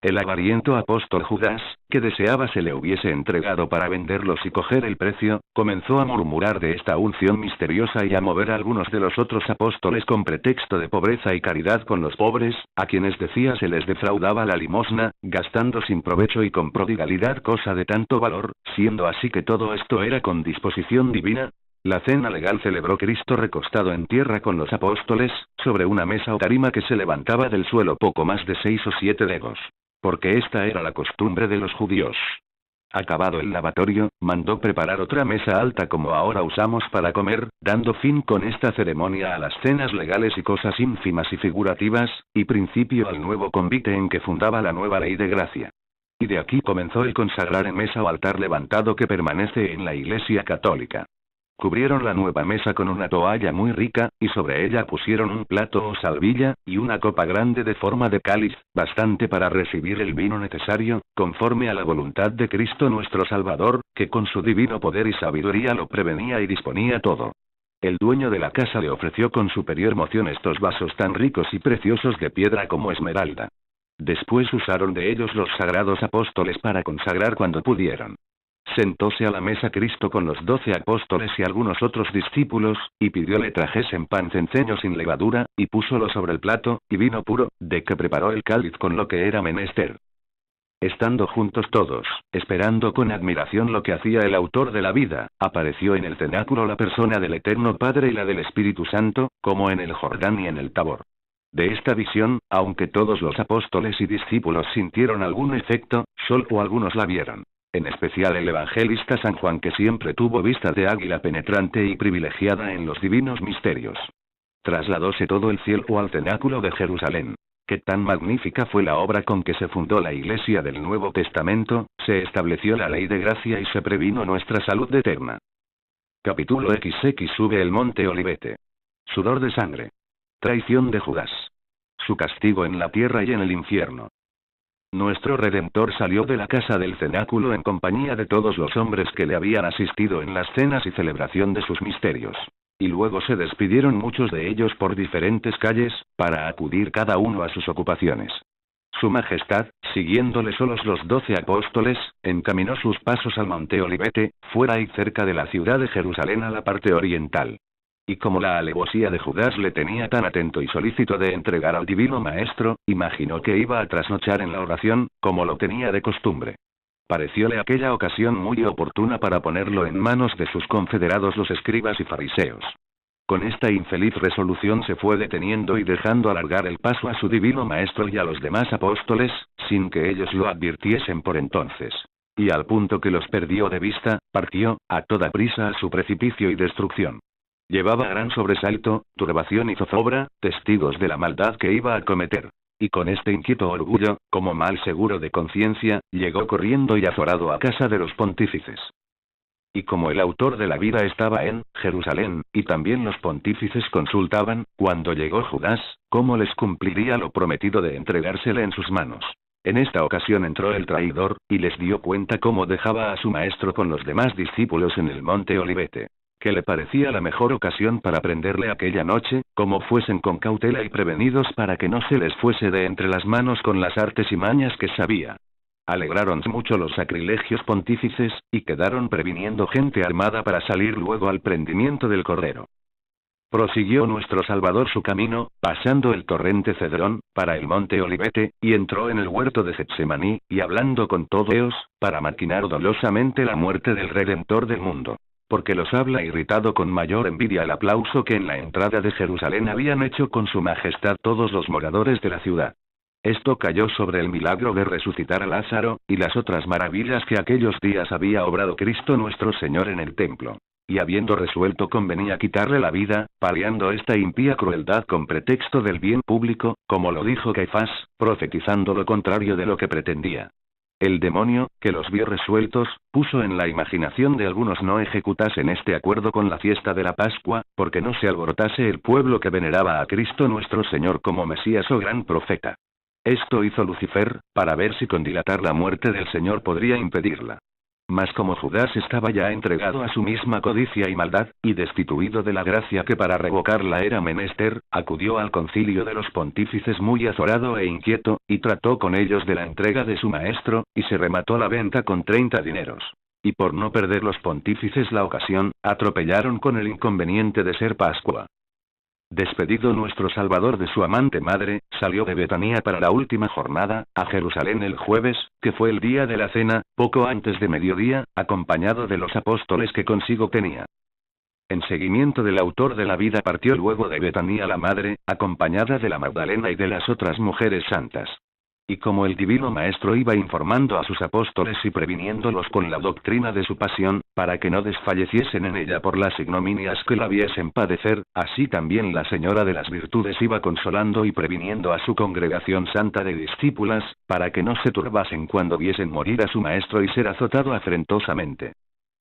El avariento apóstol Judas, que deseaba se le hubiese entregado para venderlos y coger el precio, comenzó a murmurar de esta unción misteriosa y a mover a algunos de los otros apóstoles con pretexto de pobreza y caridad con los pobres, a quienes decía se les defraudaba la limosna, gastando sin provecho y con prodigalidad cosa de tanto valor, siendo así que todo esto era con disposición divina. La cena legal celebró Cristo recostado en tierra con los apóstoles, sobre una mesa o tarima que se levantaba del suelo poco más de 6 o 7 dedos. Porque esta era la costumbre de los judíos. Acabado el lavatorio, mandó preparar otra mesa alta como ahora usamos para comer, dando fin con esta ceremonia a las cenas legales y cosas ínfimas y figurativas, y principio al nuevo convite en que fundaba la nueva ley de gracia. Y de aquí comenzó el consagrar en mesa o altar levantado que permanece en la Iglesia católica. Cubrieron la nueva mesa con una toalla muy rica, y sobre ella pusieron un plato o salvilla, y una copa grande de forma de cáliz, bastante para recibir el vino necesario, conforme a la voluntad de Cristo nuestro Salvador, que con su divino poder y sabiduría lo prevenía y disponía todo. El dueño de la casa le ofreció con superior moción estos vasos tan ricos y preciosos de piedra como esmeralda. Después usaron de ellos los sagrados apóstoles para consagrar cuando pudieron. Sentóse a la mesa Cristo con los 12 apóstoles y algunos otros discípulos, y pidió le trajesen pan cenceño sin levadura, y púsolo sobre el plato, y vino puro, de que preparó el cáliz con lo que era menester. Estando juntos todos, esperando con admiración lo que hacía el autor de la vida, apareció en el cenáculo la persona del Eterno Padre y la del Espíritu Santo, como en el Jordán y en el Tabor. De esta visión, aunque todos los apóstoles y discípulos sintieron algún efecto, solo algunos la vieron. En especial el evangelista San Juan que siempre tuvo vista de águila penetrante y privilegiada en los divinos misterios. Trasladóse todo el cielo al cenáculo de Jerusalén. Que tan magnífica fue la obra con que se fundó la Iglesia del Nuevo Testamento, se estableció la ley de gracia y se previno nuestra salud eterna. Capítulo XX. Sube el monte Olivete. Sudor de sangre. Traición de Judas. Su castigo en la tierra y en el infierno. Nuestro Redentor salió de la casa del cenáculo en compañía de todos los hombres que le habían asistido en las cenas y celebración de sus misterios. Y luego se despidieron muchos de ellos por diferentes calles, para acudir cada uno a sus ocupaciones. Su Majestad, siguiéndole solos los 12 apóstoles, encaminó sus pasos al monte Olivete, fuera y cerca de la ciudad de Jerusalén a la parte oriental. Y como la alevosía de Judas le tenía tan atento y solícito de entregar al divino maestro, imaginó que iba a trasnochar en la oración, como lo tenía de costumbre. Parecióle aquella ocasión muy oportuna para ponerlo en manos de sus confederados los escribas y fariseos. Con esta infeliz resolución se fue deteniendo y dejando alargar el paso a su divino maestro y a los demás apóstoles, sin que ellos lo advirtiesen por entonces. Y al punto que los perdió de vista, partió, a toda prisa a su precipicio y destrucción. Llevaba gran sobresalto, turbación y zozobra, testigos de la maldad que iba a cometer. Y con este inquieto orgullo, como mal seguro de conciencia, llegó corriendo y azorado a casa de los pontífices. Y como el autor de la vida estaba en Jerusalén, y también los pontífices consultaban, cuando llegó Judas, cómo les cumpliría lo prometido de entregársele en sus manos. En esta ocasión entró el traidor, y les dio cuenta cómo dejaba a su maestro con los demás discípulos en el monte Olivete. Que le parecía la mejor ocasión para prenderle aquella noche, como fuesen con cautela y prevenidos para que no se les fuese de entre las manos con las artes y mañas que sabía. Alegraronse mucho los sacrilegios pontífices, y quedaron previniendo gente armada para salir luego al prendimiento del Cordero. Prosiguió nuestro Salvador su camino, pasando el torrente Cedrón, para el monte Olivete, y entró en el huerto de Getsemaní, y hablando con todos ellos, para maquinar dolosamente la muerte del Redentor del mundo. Porque los habla irritado con mayor envidia el aplauso que en la entrada de Jerusalén habían hecho con su majestad todos los moradores de la ciudad. Esto cayó sobre el milagro de resucitar a Lázaro, y las otras maravillas que aquellos días había obrado Cristo nuestro Señor en el templo. Y habiendo resuelto convenía quitarle la vida, paliando esta impía crueldad con pretexto del bien público, como lo dijo Caifás, profetizando lo contrario de lo que pretendía. El demonio, que los vio resueltos, puso en la imaginación de algunos no ejecutasen este acuerdo con la fiesta de la Pascua, porque no se alborotase el pueblo que veneraba a Cristo nuestro Señor como Mesías o gran profeta. Esto hizo Lucifer, para ver si con dilatar la muerte del Señor podría impedirla. Mas como Judas estaba ya entregado a su misma codicia y maldad, y destituido de la gracia que para revocarla era menester, acudió al concilio de los pontífices muy azorado e inquieto, y trató con ellos de la entrega de su maestro, y se remató la venta con 30 dineros. Y por no perder los pontífices la ocasión, atropellaron con el inconveniente de ser Pascua. Despedido nuestro Salvador de su amante madre, salió de Betanía para la última jornada, a Jerusalén el jueves, que fue el día de la cena, poco antes de mediodía, acompañado de los apóstoles que consigo tenía. En seguimiento del autor de la vida partió luego de Betanía la madre, acompañada de la Magdalena y de las otras mujeres santas. Y como el divino Maestro iba informando a sus apóstoles y previniéndolos con la doctrina de su pasión, para que no desfalleciesen en ella por las ignominias que la viesen padecer, así también la Señora de las Virtudes iba consolando y previniendo a su congregación santa de discípulas, para que no se turbasen cuando viesen morir a su Maestro y ser azotado afrentosamente.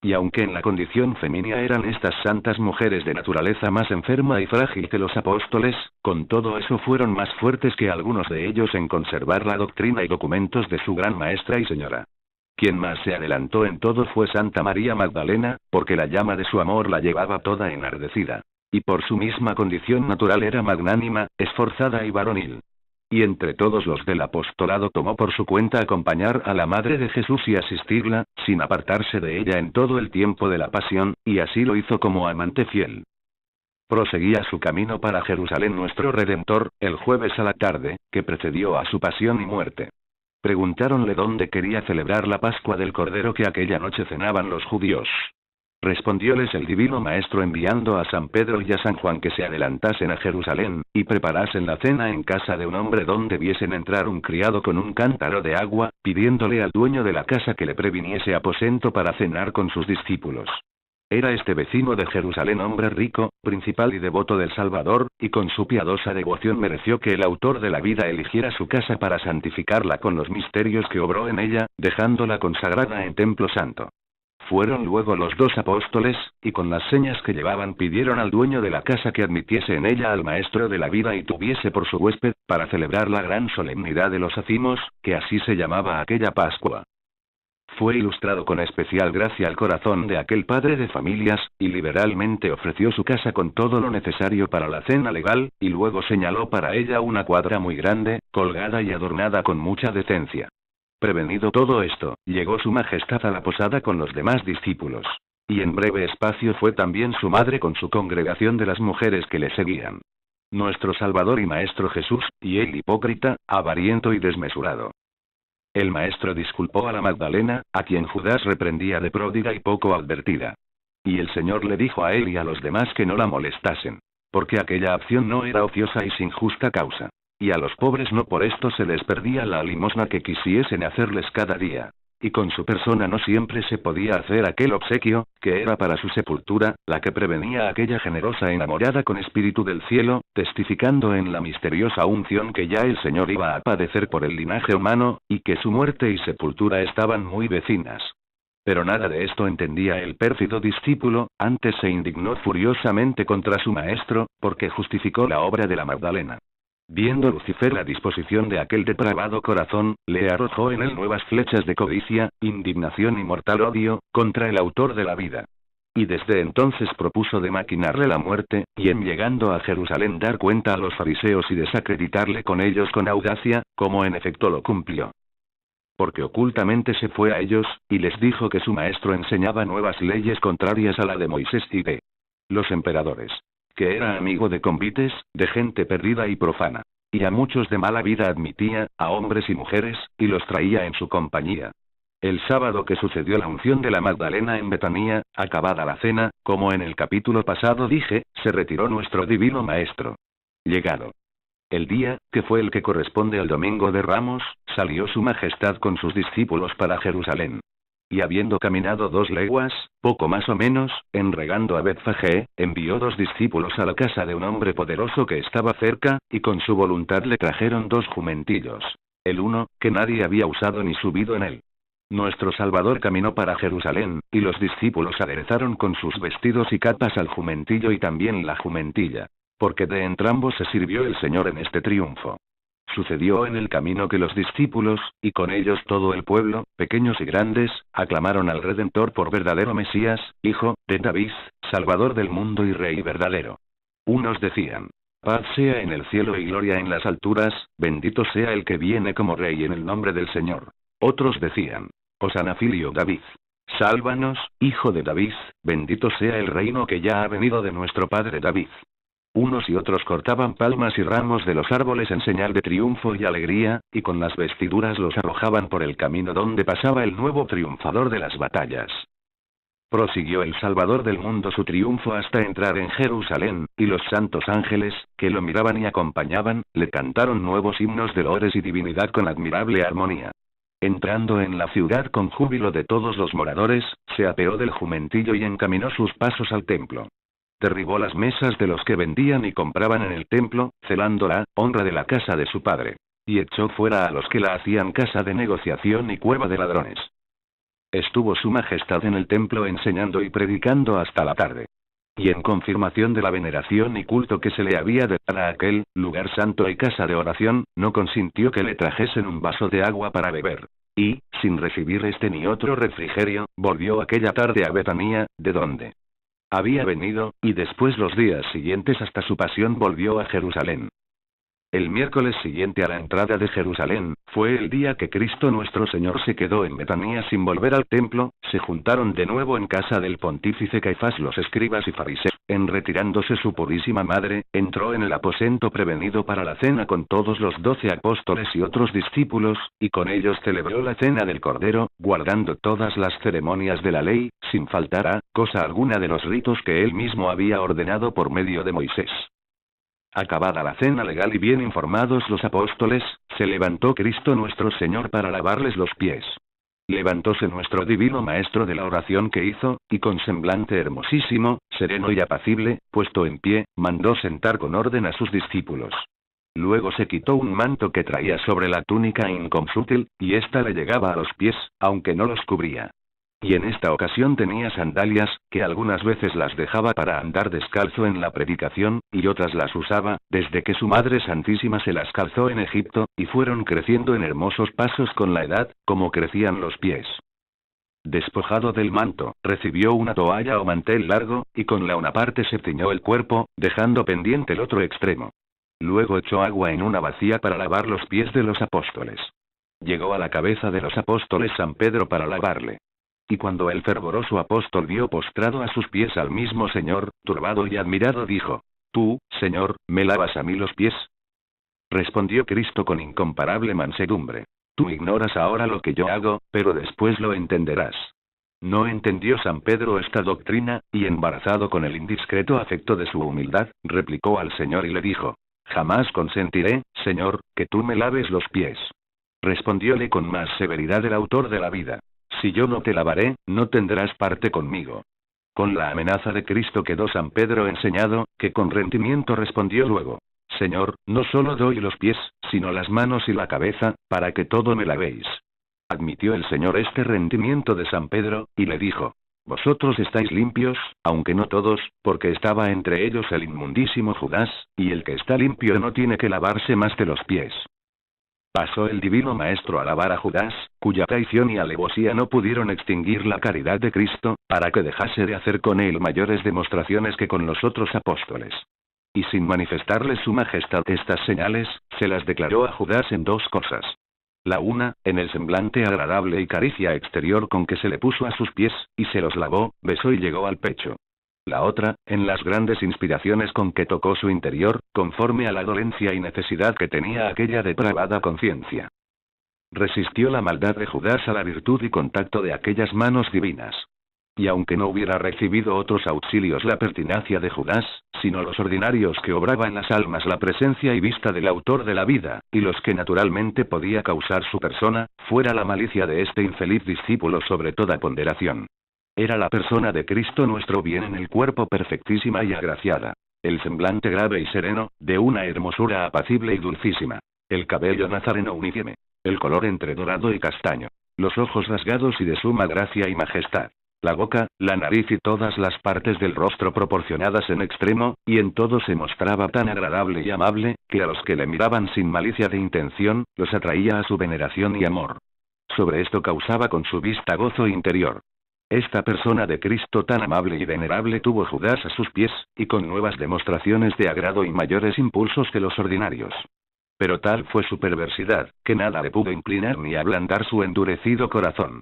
Y aunque en la condición femenina eran estas santas mujeres de naturaleza más enferma y frágil que los apóstoles, con todo eso fueron más fuertes que algunos de ellos en conservar la doctrina y documentos de su gran maestra y señora. Quien más se adelantó en todo fue Santa María Magdalena, porque la llama de su amor la llevaba toda enardecida. Y por su misma condición natural era magnánima, esforzada y varonil. Y entre todos los del apostolado tomó por su cuenta acompañar a la Madre de Jesús y asistirla, sin apartarse de ella en todo el tiempo de la pasión, y así lo hizo como amante fiel. Proseguía su camino para Jerusalén nuestro Redentor, el jueves a la tarde, que precedió a su pasión y muerte. Preguntáronle dónde quería celebrar la Pascua del Cordero que aquella noche cenaban los judíos. Respondióles el divino Maestro enviando a San Pedro y a San Juan que se adelantasen a Jerusalén, y preparasen la cena en casa de un hombre donde viesen entrar un criado con un cántaro de agua, pidiéndole al dueño de la casa que le previniese aposento para cenar con sus discípulos. Era este vecino de Jerusalén hombre rico, principal y devoto del Salvador, y con su piadosa devoción mereció que el autor de la vida eligiera su casa para santificarla con los misterios que obró en ella, dejándola consagrada en templo santo. Fueron luego los dos apóstoles, y con las señas que llevaban pidieron al dueño de la casa que admitiese en ella al Maestro de la vida y tuviese por su huésped, para celebrar la gran solemnidad de los ázimos, que así se llamaba aquella Pascua. Fue ilustrado con especial gracia el corazón de aquel padre de familias, y liberalmente ofreció su casa con todo lo necesario para la cena legal, y luego señaló para ella una cuadra muy grande, colgada y adornada con mucha decencia. Prevenido todo esto, llegó su majestad a la posada con los demás discípulos. Y en breve espacio fue también su madre con su congregación de las mujeres que le seguían. Nuestro Salvador y Maestro Jesús, y él hipócrita, avariento y desmesurado. El Maestro disculpó a la Magdalena, a quien Judas reprendía de pródiga y poco advertida. Y el Señor le dijo a él y a los demás que no la molestasen. Porque aquella acción no era ociosa y sin justa causa. Y a los pobres no por esto se les perdía la limosna que quisiesen hacerles cada día. Y con su persona no siempre se podía hacer aquel obsequio, que era para su sepultura, la que prevenía a aquella generosa enamorada con espíritu del cielo, testificando en la misteriosa unción que ya el Señor iba a padecer por el linaje humano, y que su muerte y sepultura estaban muy vecinas. Pero nada de esto entendía el pérfido discípulo, antes se indignó furiosamente contra su maestro, porque justificó la obra de la Magdalena. Viendo Lucifer la disposición de aquel depravado corazón, le arrojó en él nuevas flechas de codicia, indignación y mortal odio, contra el autor de la vida. Y desde entonces propuso de maquinarle la muerte, y en llegando a Jerusalén dar cuenta a los fariseos y desacreditarle con ellos con audacia, como en efecto lo cumplió. Porque ocultamente se fue a ellos, y les dijo que su maestro enseñaba nuevas leyes contrarias a la de Moisés y de los emperadores. Que era amigo de convites, de gente perdida y profana. Y a muchos de mala vida admitía, a hombres y mujeres, y los traía en su compañía. El sábado que sucedió la unción de la Magdalena en Betanía, acabada la cena, como en el capítulo pasado dije, se retiró nuestro divino maestro. Llegado el día, que fue el que corresponde al domingo de Ramos, salió su majestad con sus discípulos para Jerusalén. Y habiendo caminado 2 leguas, poco más o menos, enregando a Betfagé, envió 2 discípulos a la casa de un hombre poderoso que estaba cerca, y con su voluntad le trajeron 2 jumentillos. El uno, que nadie había usado ni subido en él. Nuestro Salvador caminó para Jerusalén, y los discípulos aderezaron con sus vestidos y capas al jumentillo y también la jumentilla. Porque de entrambos se sirvió el Señor en este triunfo. Sucedió en el camino que los discípulos, y con ellos todo el pueblo, pequeños y grandes, aclamaron al Redentor por verdadero Mesías, Hijo de David, Salvador del mundo y Rey verdadero. Unos decían: paz sea en el cielo y gloria en las alturas, bendito sea el que viene como Rey en el nombre del Señor. Otros decían: Hosana filio David. Sálvanos, Hijo de David, bendito sea el reino que ya ha venido de nuestro Padre David. Unos y otros cortaban palmas y ramos de los árboles en señal de triunfo y alegría, y con las vestiduras los arrojaban por el camino donde pasaba el nuevo triunfador de las batallas. Prosiguió el Salvador del mundo su triunfo hasta entrar en Jerusalén, y los santos ángeles, que lo miraban y acompañaban, le cantaron nuevos himnos de loores y divinidad con admirable armonía. Entrando en la ciudad con júbilo de todos los moradores, se apeó del jumentillo y encaminó sus pasos al templo. Derribó las mesas de los que vendían y compraban en el templo, celando la honra de la casa de su padre. Y echó fuera a los que la hacían casa de negociación y cueva de ladrones. Estuvo su majestad en el templo enseñando y predicando hasta la tarde. Y en confirmación de la veneración y culto que se le había de dar a aquel lugar santo y casa de oración, no consintió que le trajesen un vaso de agua para beber. Y, sin recibir este ni otro refrigerio, volvió aquella tarde a Betanía, de donde había venido, y después los días siguientes hasta su pasión volvió a Jerusalén. El miércoles siguiente a la entrada de Jerusalén, fue el día que Cristo nuestro Señor se quedó en Betanía sin volver al templo, se juntaron de nuevo en casa del pontífice Caifás los escribas y fariseos. En retirándose su purísima madre, entró en el aposento prevenido para la cena con todos los 12 apóstoles y otros discípulos, y con ellos celebró la cena del Cordero, guardando todas las ceremonias de la ley, sin faltar a cosa alguna de los ritos que él mismo había ordenado por medio de Moisés. Acabada la cena legal y bien informados los apóstoles, se levantó Cristo nuestro Señor para lavarles los pies. Levantóse nuestro divino Maestro de la oración que hizo, y con semblante hermosísimo, sereno y apacible, puesto en pie, mandó sentar con orden a sus discípulos. Luego se quitó un manto que traía sobre la túnica inconsútil, y ésta le llegaba a los pies, aunque no los cubría. Y en esta ocasión tenía sandalias, que algunas veces las dejaba para andar descalzo en la predicación, y otras las usaba, desde que su Madre Santísima se las calzó en Egipto, y fueron creciendo en hermosos pasos con la edad, como crecían los pies. Despojado del manto, recibió una toalla o mantel largo, y con la una parte se ciñó el cuerpo, dejando pendiente el otro extremo. Luego echó agua en una bacía para lavar los pies de los apóstoles. Llegó a la cabeza de los apóstoles San Pedro para lavarle. Y cuando el fervoroso apóstol vio postrado a sus pies al mismo Señor, turbado y admirado dijo: «¿Tú, Señor, me lavas a mí los pies?». Respondió Cristo con incomparable mansedumbre: «Tú ignoras ahora lo que yo hago, pero después lo entenderás». No entendió San Pedro esta doctrina, y embarazado con el indiscreto afecto de su humildad, replicó al Señor y le dijo: «Jamás consentiré, Señor, que tú me laves los pies». Respondióle con más severidad el autor de la vida: «Si yo no te lavaré, no tendrás parte conmigo». Con la amenaza de Cristo quedó San Pedro enseñado, que con rendimiento respondió luego: «Señor, no solo doy los pies, sino las manos y la cabeza, para que todo me lavéis». Admitió el Señor este rendimiento de San Pedro, y le dijo: Vosotros estáis limpios, aunque no todos, porque estaba entre ellos el inmundísimo Judas, y el que está limpio no tiene que lavarse más de los pies. Pasó el divino maestro a alabar a Judas, cuya traición y alevosía no pudieron extinguir la caridad de Cristo, para que dejase de hacer con él mayores demostraciones que con los otros apóstoles. Y sin manifestarle su majestad estas señales, se las declaró a Judas en dos cosas. La una, en el semblante agradable y caricia exterior con que se le puso a sus pies, y se los lavó, besó y llegó al pecho. La otra, en las grandes inspiraciones con que tocó su interior, conforme a la dolencia y necesidad que tenía aquella depravada conciencia. Resistió la maldad de Judas a la virtud y contacto de aquellas manos divinas. Y aunque no hubiera recibido otros auxilios la pertinacia de Judas, sino los ordinarios que obraba en las almas la presencia y vista del autor de la vida, y los que naturalmente podía causar su persona, fuera la malicia de este infeliz discípulo sobre toda ponderación. Era la persona de Cristo nuestro bien en el cuerpo perfectísima y agraciada. El semblante grave y sereno, de una hermosura apacible y dulcísima. El cabello nazareno uniforme. El color entre dorado y castaño. Los ojos rasgados y de suma gracia y majestad. La boca, la nariz y todas las partes del rostro proporcionadas en extremo, y en todo se mostraba tan agradable y amable, que a los que le miraban sin malicia de intención, los atraía a su veneración y amor. Sobre esto causaba con su vista gozo interior. Esta persona de Cristo tan amable y venerable tuvo Judas a sus pies, y con nuevas demostraciones de agrado y mayores impulsos que los ordinarios. Pero tal fue su perversidad, que nada le pudo inclinar ni ablandar su endurecido corazón.